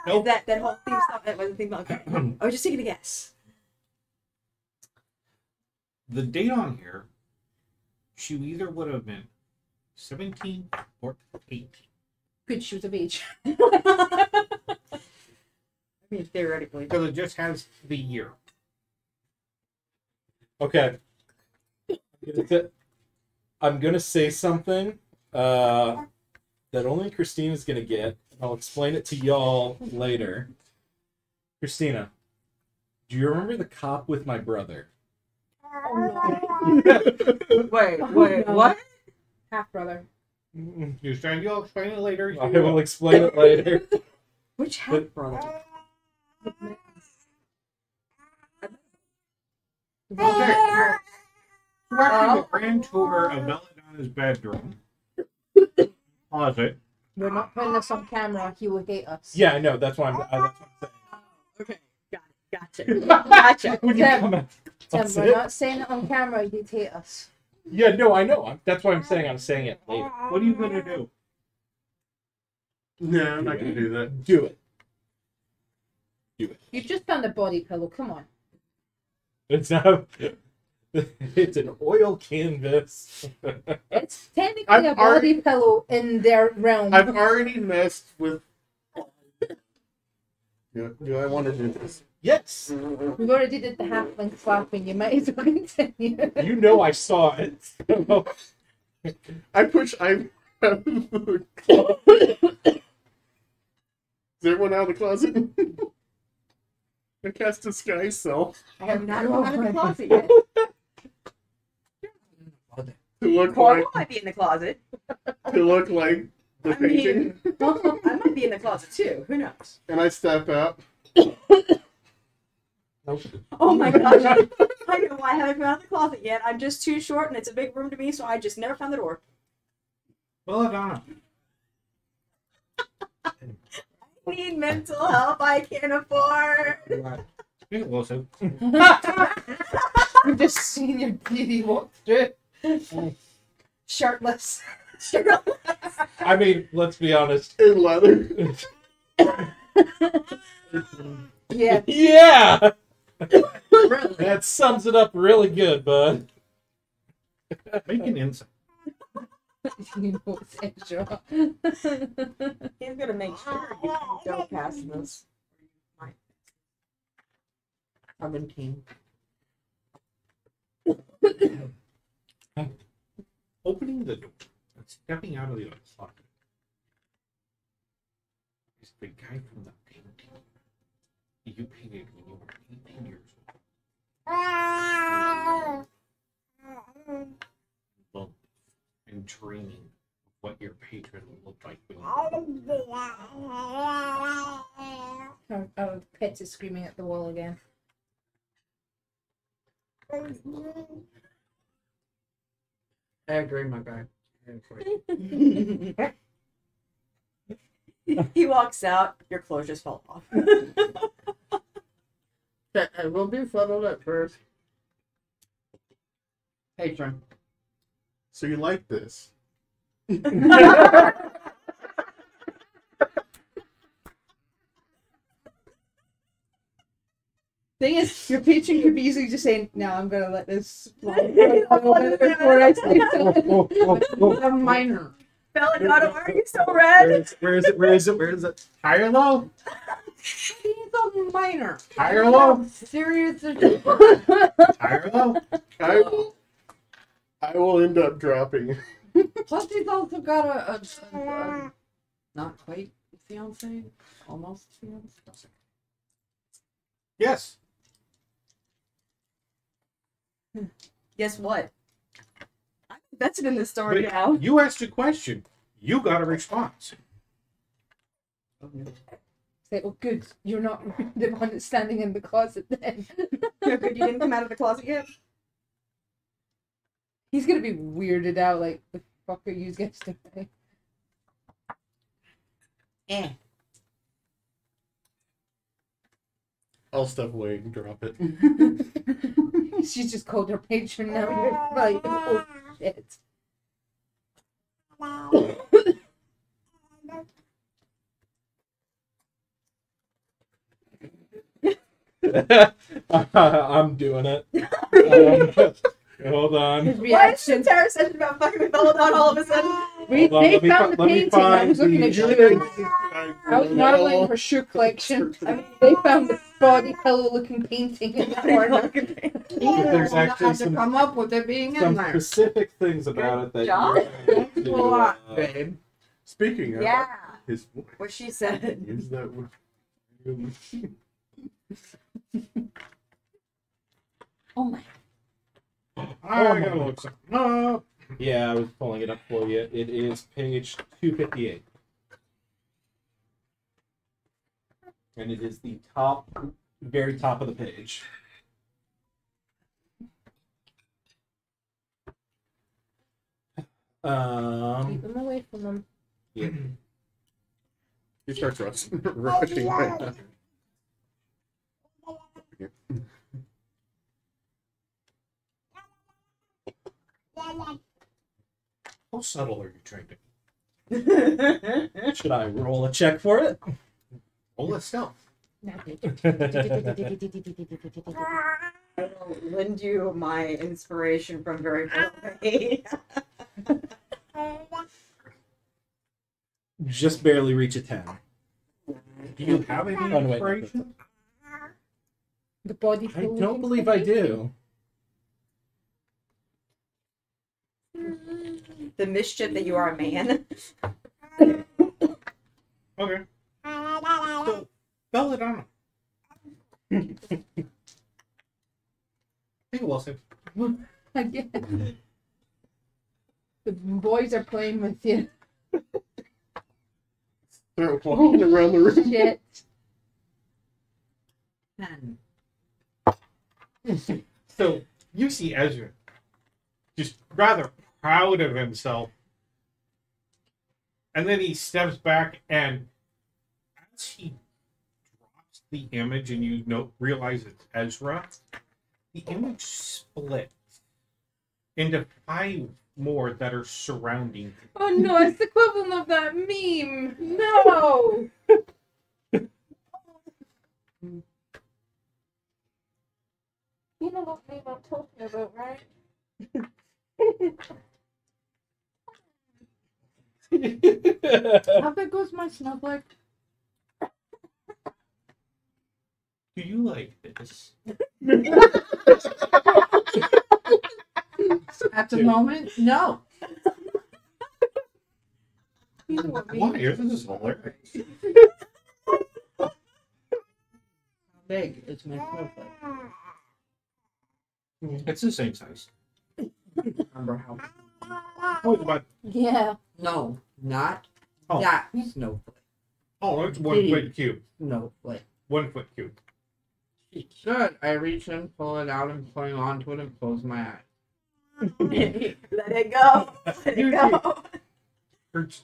Nope. That whole theme song that was the theme song. Okay. I was just taking a guess. The date on here, she either would have been 17 or 18. Good, she was of age. I mean, theoretically. Because it just has the year. Okay. I'm gonna say something that only Christina's gonna get. I'll explain it to y'all later. Christina, do you remember the cop with my brother? Wait, what? Half brother. You're trying to explain it later. I will explain it later. Which half brother? Okay. Watching the grand tour of Belladonna's bedroom, closet, We're not putting this on camera. He will hate us. Yeah, I know. That's what I'm saying. Gotcha. When you Tim, come out. Tim, That's we're it. not saying it on camera. You'd hate us. Yeah, no, I know. That's why I'm saying it later. What are you gonna do? No, I'm not gonna do that. Do it. You just found a body pillow. Come on. It's not. It's an oil canvas. It's technically I've a body pillow in their realm. I've already messed with. Do I want to do this? Yes. We've already did the halfling slapping. You might as well continue. You know I saw it. I. Is everyone out of the closet? I cast disguise self I have not gone out of the closet yet. to look Coral like might be in the closet. the I painting, mean, I might be in the closet too. Who knows? and I step out. Oh my gosh. I know why I haven't come out of the closet yet. I'm just too short and it's a big room to me, so I just never found the door. Well done. I need mental help I can't afford. Get closer. We've just seen your beauty walk through. Shirtless. I mean, let's be honest. In leather. Yeah. Yeah. That sums it up really good, bud. Make an insight. You know it's extra. He's gonna make sure you don't pass this. 17. Opening the door and stepping out of the closet is the guy from the painting you painted when you were 18 years old. Love and dreaming of what your patron will look like when you Our pets is screaming at the wall again. I agree, my guy. He walks out, your clothes just fall off. It will be settled at first. Patron. So you like this? Thing is, your patron could be easily just saying, "No, I'm gonna let this fly before I say something." A minor. Belladonna, why are you so red? Where is it? Where is it? Where is it? higher low, He's a minor. higher low, Serious. higher low. I will end up dropping. Plus, he's also got a not quite fiance, almost fiance. Yes. Guess what? I'm invested in this story But now. you asked a question. You got a response. Say, "Oh, good, you're not the one that's standing in the closet." Then Good you didn't come out of the closet yet. he's gonna be weirded out. Like, the fuck are you guys doing? I'll step away and drop it. She's just called her patron now. You're like, oh shit. I'm doing it. Hold on. His Why is reaction. Tara said about fucking with Belladonna all of a sudden? They Hold on, let me found the let me painting. I was find looking at the- shoes. I was marveling for shoe collection. I mean, they found the body pillow looking painting in the corner. There's actually had to some- come up with it being in Some there. specific things about it that job. you're going Thanks to, a lot, babe. Speaking of Yeah. his What she said. use that word. Oh my. I gotta look something up. Yeah, I was pulling it up for you. It is page 258. And it is the very top of the page. Keep them away from them. Yeah. He starts rushing right now. here. How subtle are you trying to be? Should I roll a check for it? Roll a stealth. I'll lend you my inspiration from very far away. Just barely reach a 10. Do you have any Oh, no, wait, no, inspiration? The body. I don't believe I do. The mischief that you are a man. Okay. So, Belladonna. Take a will save. Again. The boys are playing with you. They're walking around the room. Shit. 10. So you see Ezra just rather proud of himself. And then he steps back, and as he drops the image and you realize it's Ezra, the image splits into 5 more that are surrounding him. Oh no, it's the equivalent of that meme. No. You know what meme I'm talking about, right? How big goes my snowflake? Do you like this? At the moment, no. You know what Why? meme? This is hilarious. How big is my snowflake? It's the same size. Remember how? Oh, it's about, Yeah. No, not Oh. that snowflake. it's 1 foot cube. Snowflake. 1 foot cube. Good. I reach in, pull it out, and cling onto it, and close my eyes. Let it go. Let it go. Hurts.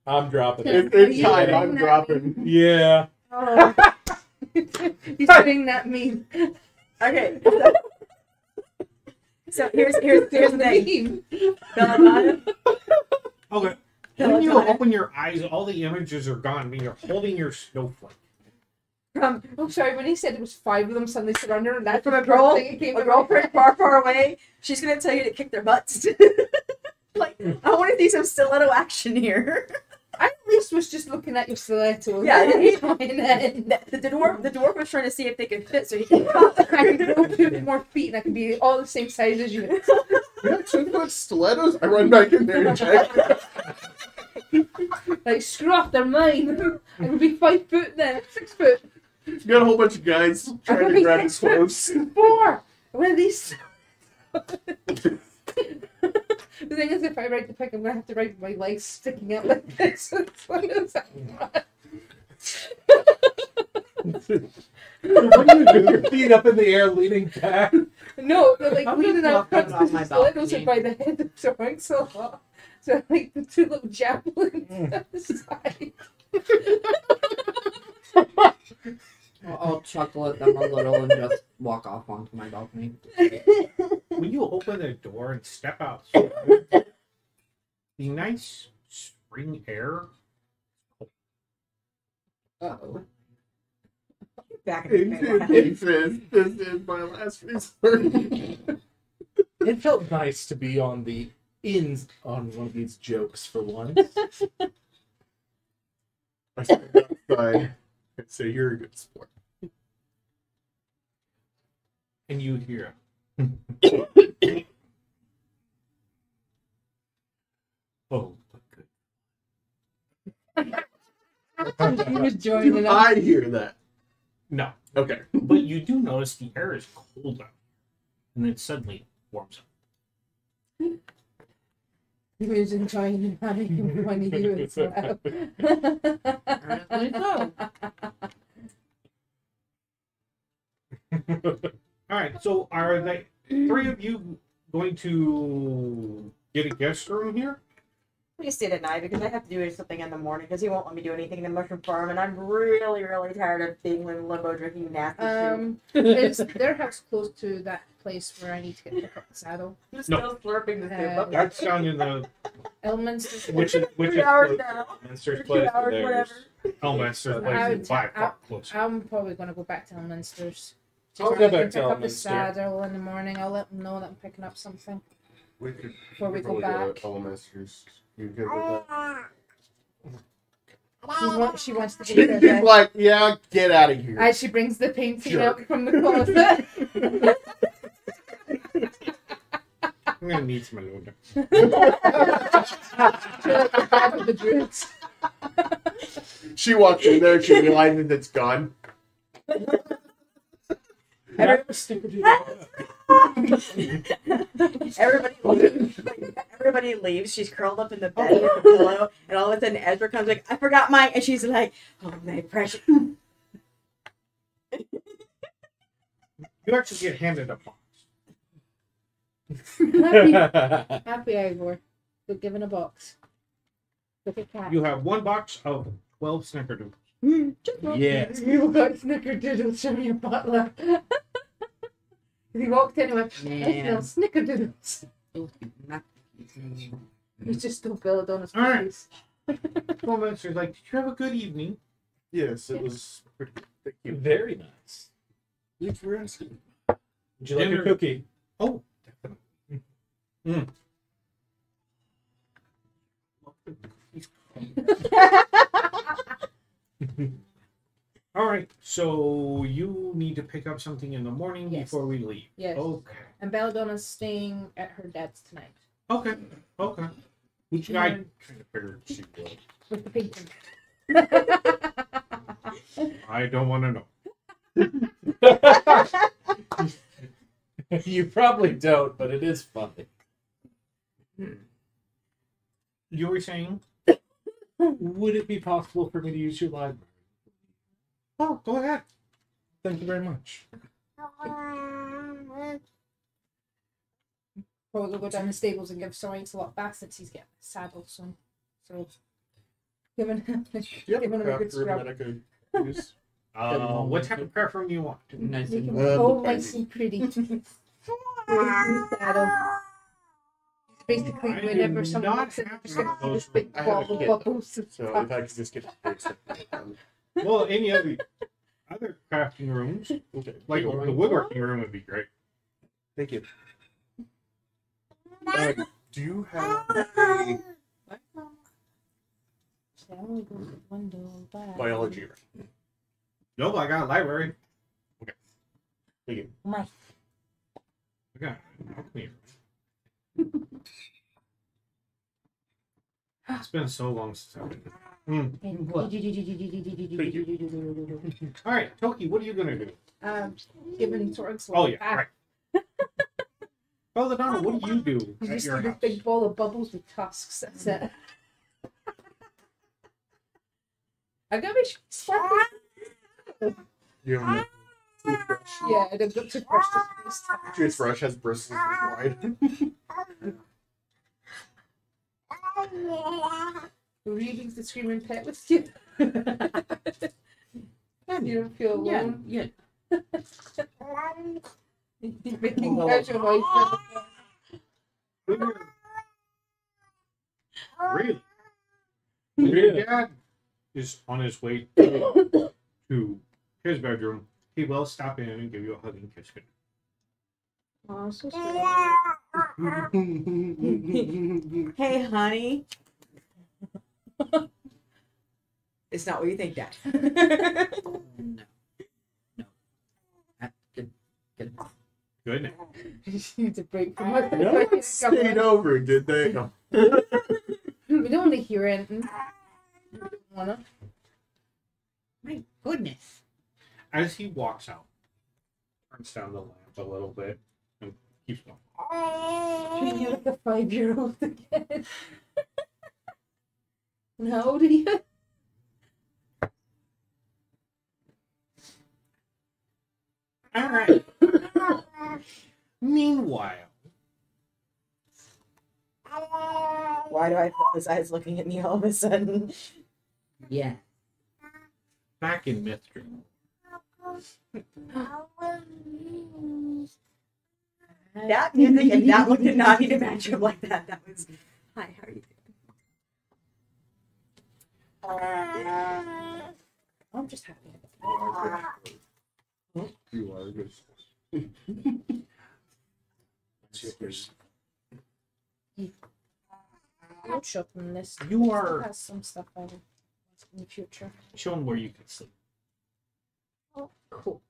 I'm dropping it. It's time. I'm dropping. Yeah. Oh. He's doing that meme. Okay. So here's the thing. Belladonna. Okay. When you open your eyes, all the images are gone, and you're holding your snowflake. From I'm sorry, when he said it was 5 of them suddenly surrender, and that's from a girl, thing that came a to my girlfriend head. far, far away. She's gonna tell you to kick their butts. Like, I want to see some stiletto action here. I at least was just looking at your stilettos. Yeah, the the dwarf was trying to see if they could fit, so he can cut. I can grow 2 more feet, and I can be all the same size as you. Yeah, 2 foot stilettos. I run back in there and check. Like, screw off, they're mine. I would be 5 foot then, 6 foot. You got a whole bunch of guys trying to grab his clothes. 4. One of these. The thing is, if I ride the pick, I'm gonna have to ride with my legs sticking out like this. What do you do? Your feet up in the air, leaning back. No, they're like I'm leaning just out walking front on because my the stilettos balcony. are by the head of throwing so hard. So like the 2 little javelins at the side. I'll chuckle at them a little and just walk off onto my balcony. When you open the door and step outside, the nice spring air. Uh-oh. Back in the day. This is my last resort. It felt nice to be on the ins on one of these jokes for once. I step outside and say, "You're a good sport." And you hear, oh, but good. He was joining Do it up. I hear that? No, Okay. but you do notice the air is cold out, and then suddenly warms up. He was enjoying and having fun of you as well. Apparently so. All right, so are the 3 of you going to get a guest room here? Please stay at night because I have to do something in the morning because he won't let me do anything in the mushroom farm, and I'm really, really tired of being in limbo drinking nasty soup. Is their house close to that place where I need to pick up the saddle? I'm still slurping the soup. That's down in the Elminster. Which is 3 hours close? now. Minster's 2 place or hours, theirs? whatever. Elminster place is by far closer. I'm probably going to go back to Elminster's. I'll So go I can back to pick up the Elminster. saddle in the morning. I'll let them know that I'm picking up something. We could Before we go probably back. to Elementers. You good with that? She wants to She's be there. like, yeah, get out of here. As she brings the painting Jerk. out from the closet. I'm gonna need some aluminum. The druids. She walks in there, she realizes it's gone. Everybody leaves. She's curled up in the bed with a pillow, and all of a sudden Ezra comes like, "I forgot mine," and she's like, "Oh my precious." You actually get handed a box. Happy Ivor. They're given a box. Look at cat. You have one box of 12 snickerdoodles. Yes. You got snickerdoodles, show me a butler. He walked in and went, I smell snickerdoodles. He's just still filled on his All right. face. Elminster's like, did you have a good evening? Yes, it was pretty thank you. Very nice. Thanks for asking. Would you like Dinner. a cookie? Oh, definitely. All right, so you need to pick up something in the morning Yes. before we leave. Yes. Okay. And Belladonna's staying at her dad's tonight. Okay. Okay. Which I one? kind of figured she would. With the painting. I don't want to know. You probably don't, but it is funny. You were saying? Would it be possible for me to use your library? Oh, go ahead. Thank you very much. Probably go down the stables and give Sorites a lot back since he's getting a saddle soon. So, giving him Do you have giving a him a craft good room scrub. that I could use? What type of craft room do you want? Nice Make him and all nice and pretty. Saddle. Basically, I do whenever someone not walks in, have there's one gonna of be this those. big I have ball a of kid. bubbles. and So stuff. if I could just get the base. Well, any other crafting rooms, Okay. like the woodworking room would be great. Thank you. Do you have a biology room? Nope, I got a library. Thank you. I got alchemy room. It's been so long since I've been. All right, Toki, what are you gonna do? Giving Torx Oh yeah, right. Belladonna, what do you do You at just your see this house? big ball of bubbles with tusks. That's it. I gotta be sparkling. You have a toothbrush. Yeah, I've got to brush this. Toothbrush has bristles this wide. Reading's the screaming pet with you. You don't feel alone. Yeah. He's making casual noises. Really? When your dad is on his way to his bedroom, he will stop in and give you a hug and kiss. Good. Oh, so sweet. Hey, honey. It's not what you think, Dad. No. Good. Good. She needs a break from us. No one stayed over, did they? No. We don't want to hear anything. We don't wanna. My goodness. As he walks out, turns down the lamp a little bit and keeps going. You're like a 5-year-old again. And how old are you? All right. Meanwhile, Why do I feel his eyes looking at me all of a sudden? Yeah. Back in Mystery. That music and that look did not need to match up like that. That was. Hi, how are you doing? I'm just happy. You are good. Road shopping list. You Still are has some stuff on it in the future. shown where you can sleep. Cool.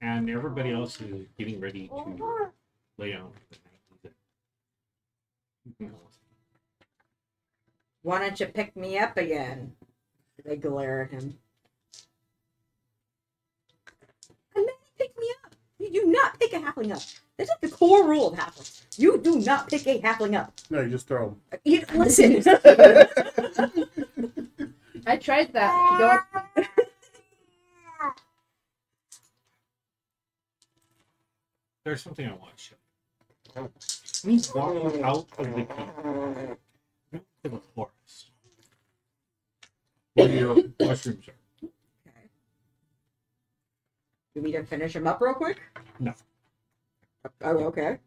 And everybody else is getting ready to lay down for the night. You can go. Why don't you pick me up again? They glare at him. And then pick me up. You do not pick a halfling up. That's like the core rule of halflings. You do not pick a halfling up. No, you just throw them. Listen. I tried that. There's something I want to show you. He's walking out of the cave to the forest where your mushrooms are. Okay. You need to finish him up real quick? No. Oh, okay.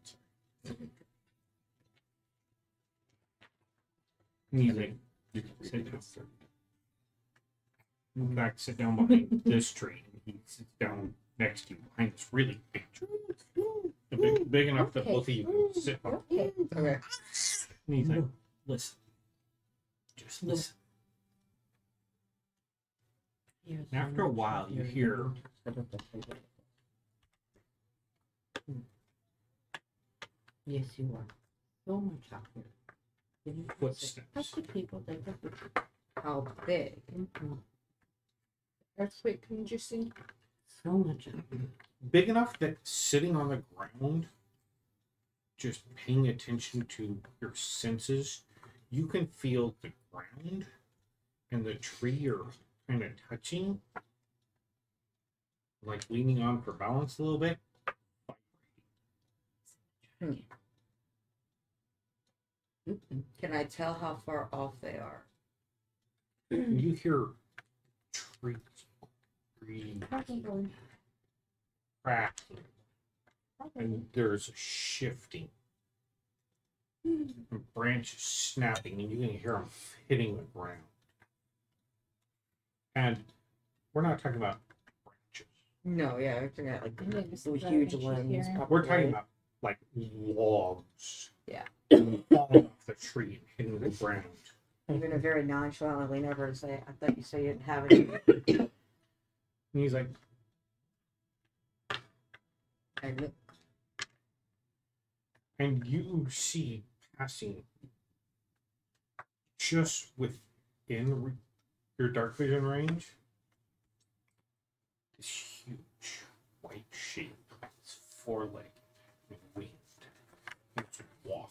He's like, you can sit down. Move back, sit down behind this tree. And he sits down next to you behind this really big tree. Big enough that both of you can sit on. Okay. Okay. And he's like, listen. Just listen. And after a while, you hear Yes, you are. So much out here. How footsteps. could people think of it? How big? Earthquake inducing. So much out here. Big enough that sitting on the ground, just paying attention to your senses, you can feel the ground and the tree you're kind of touching, like leaning on for balance a little bit. Can I tell how far off they are? And you hear trees cracking, and there's shifting, and branches snapping, and you can hear them hitting the ground. And we're not talking about branches. No, yeah, we're talking about like Yeah, just those the huge branches limbs. here. We're probably. talking about like logs. Yeah. Falling off the tree and hitting the ground. I'm gonna very nonchalantly lean over and say, I thought you said you didn't have any. And he's like, I look. and you see passing just within your dark vision range this huge white shape. It's four-legged and winged. It's walking.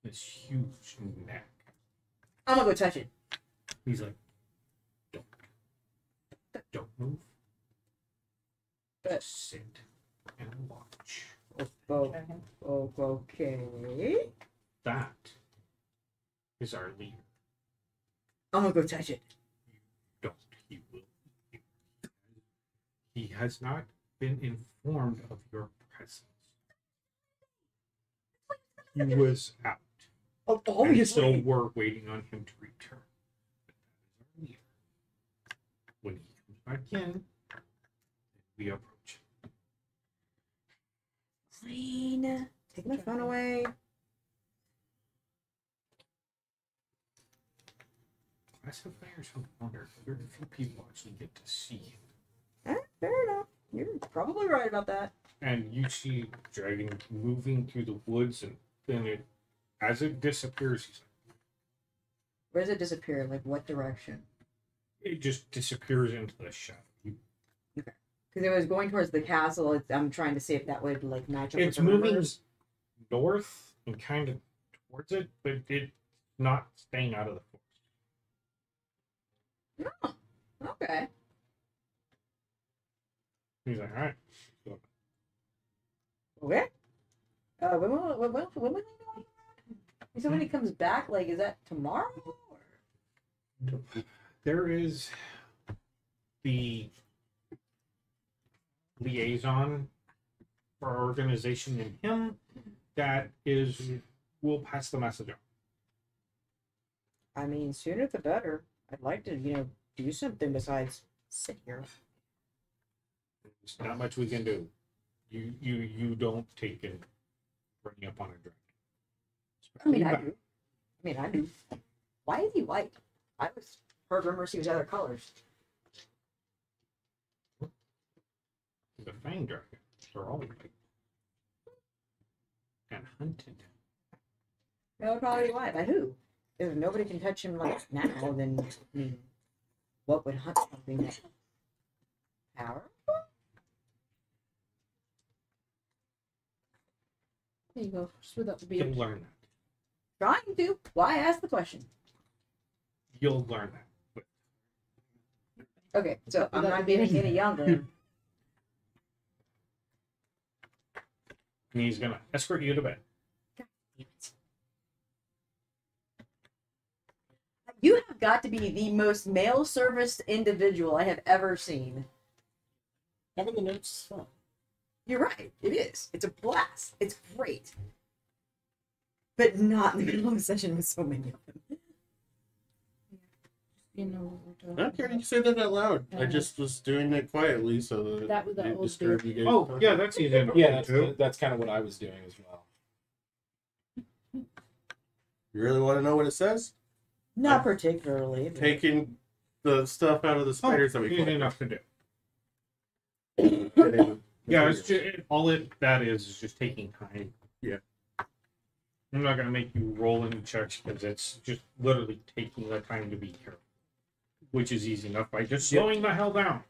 This huge neck. I'm gonna go touch it. He's like, don't move. Just sit and watch. Okay. That is our leader. I'm gonna go touch it. Don't. He will. He has not been informed of your presence. He was out. Oh, And obviously. so we're waiting on him to return. But that is our leader. When he comes back in, we approach him. Clean. Take my phone away. Classifiers, I wonder, very few people actually get to see him. Fair enough. You're probably right about that. And you see dragon moving through the woods, and then as it disappears, Where does it disappear? Like what direction? it just disappears into the shadow. Because it was going towards the castle. I'm trying to see if that would like match up. It's with the moving rivers. north and kind of towards it, but it's not staying out of the forest. Oh, okay. He's like, all right. Okay. When will I know? So when he comes back, like, is that tomorrow? Or... There is the liaison for our organization and him that will pass the message on. I mean, sooner the better. I'd like to, do something besides sit here. There's not much we can do. You don't take and bring up on a dragon. I mean, I do. Why is he white? I was heard rumors he was other colors. The fang dragons are all white and hunted. That would probably be why. But who? If nobody can touch him like now, then I mean, what would hunt something that power? There you go. Smooth up the You'll beard. learn that. Trying to. Why ask the question? You'll learn that. Okay, so I'm not getting any younger. And he's gonna escort you to bed. You have got to be the most male serviced individual I have ever seen. Having the notes is fun. You're right. It is. It's a blast. It's great. But not in the middle of a session with so many of them. You know what we're I talking don't care. about. You say that out loud. I just was doing it quietly so That was the it old disturbed you guys. Oh, yeah, that's easy enough. Yeah, too. that's kind of what I was doing as well. You really want to know what it says? Not particularly. But... Taking the stuff out of the spiders that we easy put. enough to do. Getting Yeah, material. it's just that is just taking time. Yeah. I'm not gonna make you roll any checks because it's just literally taking the time to be here, which is easy enough by just slowing the hell down.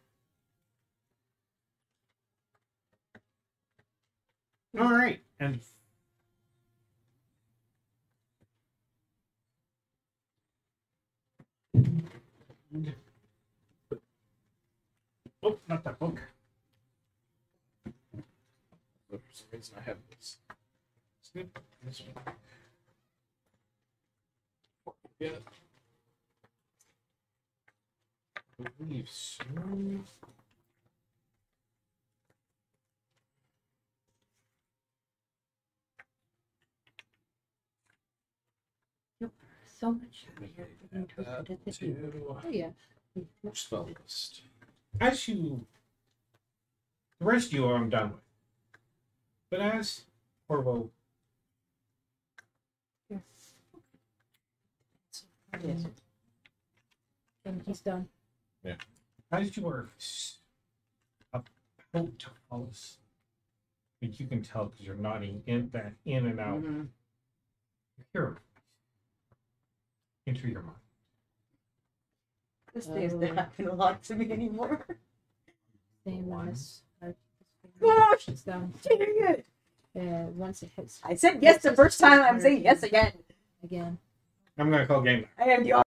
All right, and oh, not that book. But for some reason, I have this. This one. Yeah. I believe so. So much here. Add that to Oh yeah. spell list. As you, the rest of you I'm done with. But as Corvo, Yes. And he's done. as you are about to fall asleep, and you can tell because you're nodding in and out, Mhm. you hear a voice enter your mind. This thing is not going to lock to me anymore. Same as Gosh, it's down. dang it. Once it hits I said yes the first time, I'm saying yes again. again. I'm gonna call game. I am the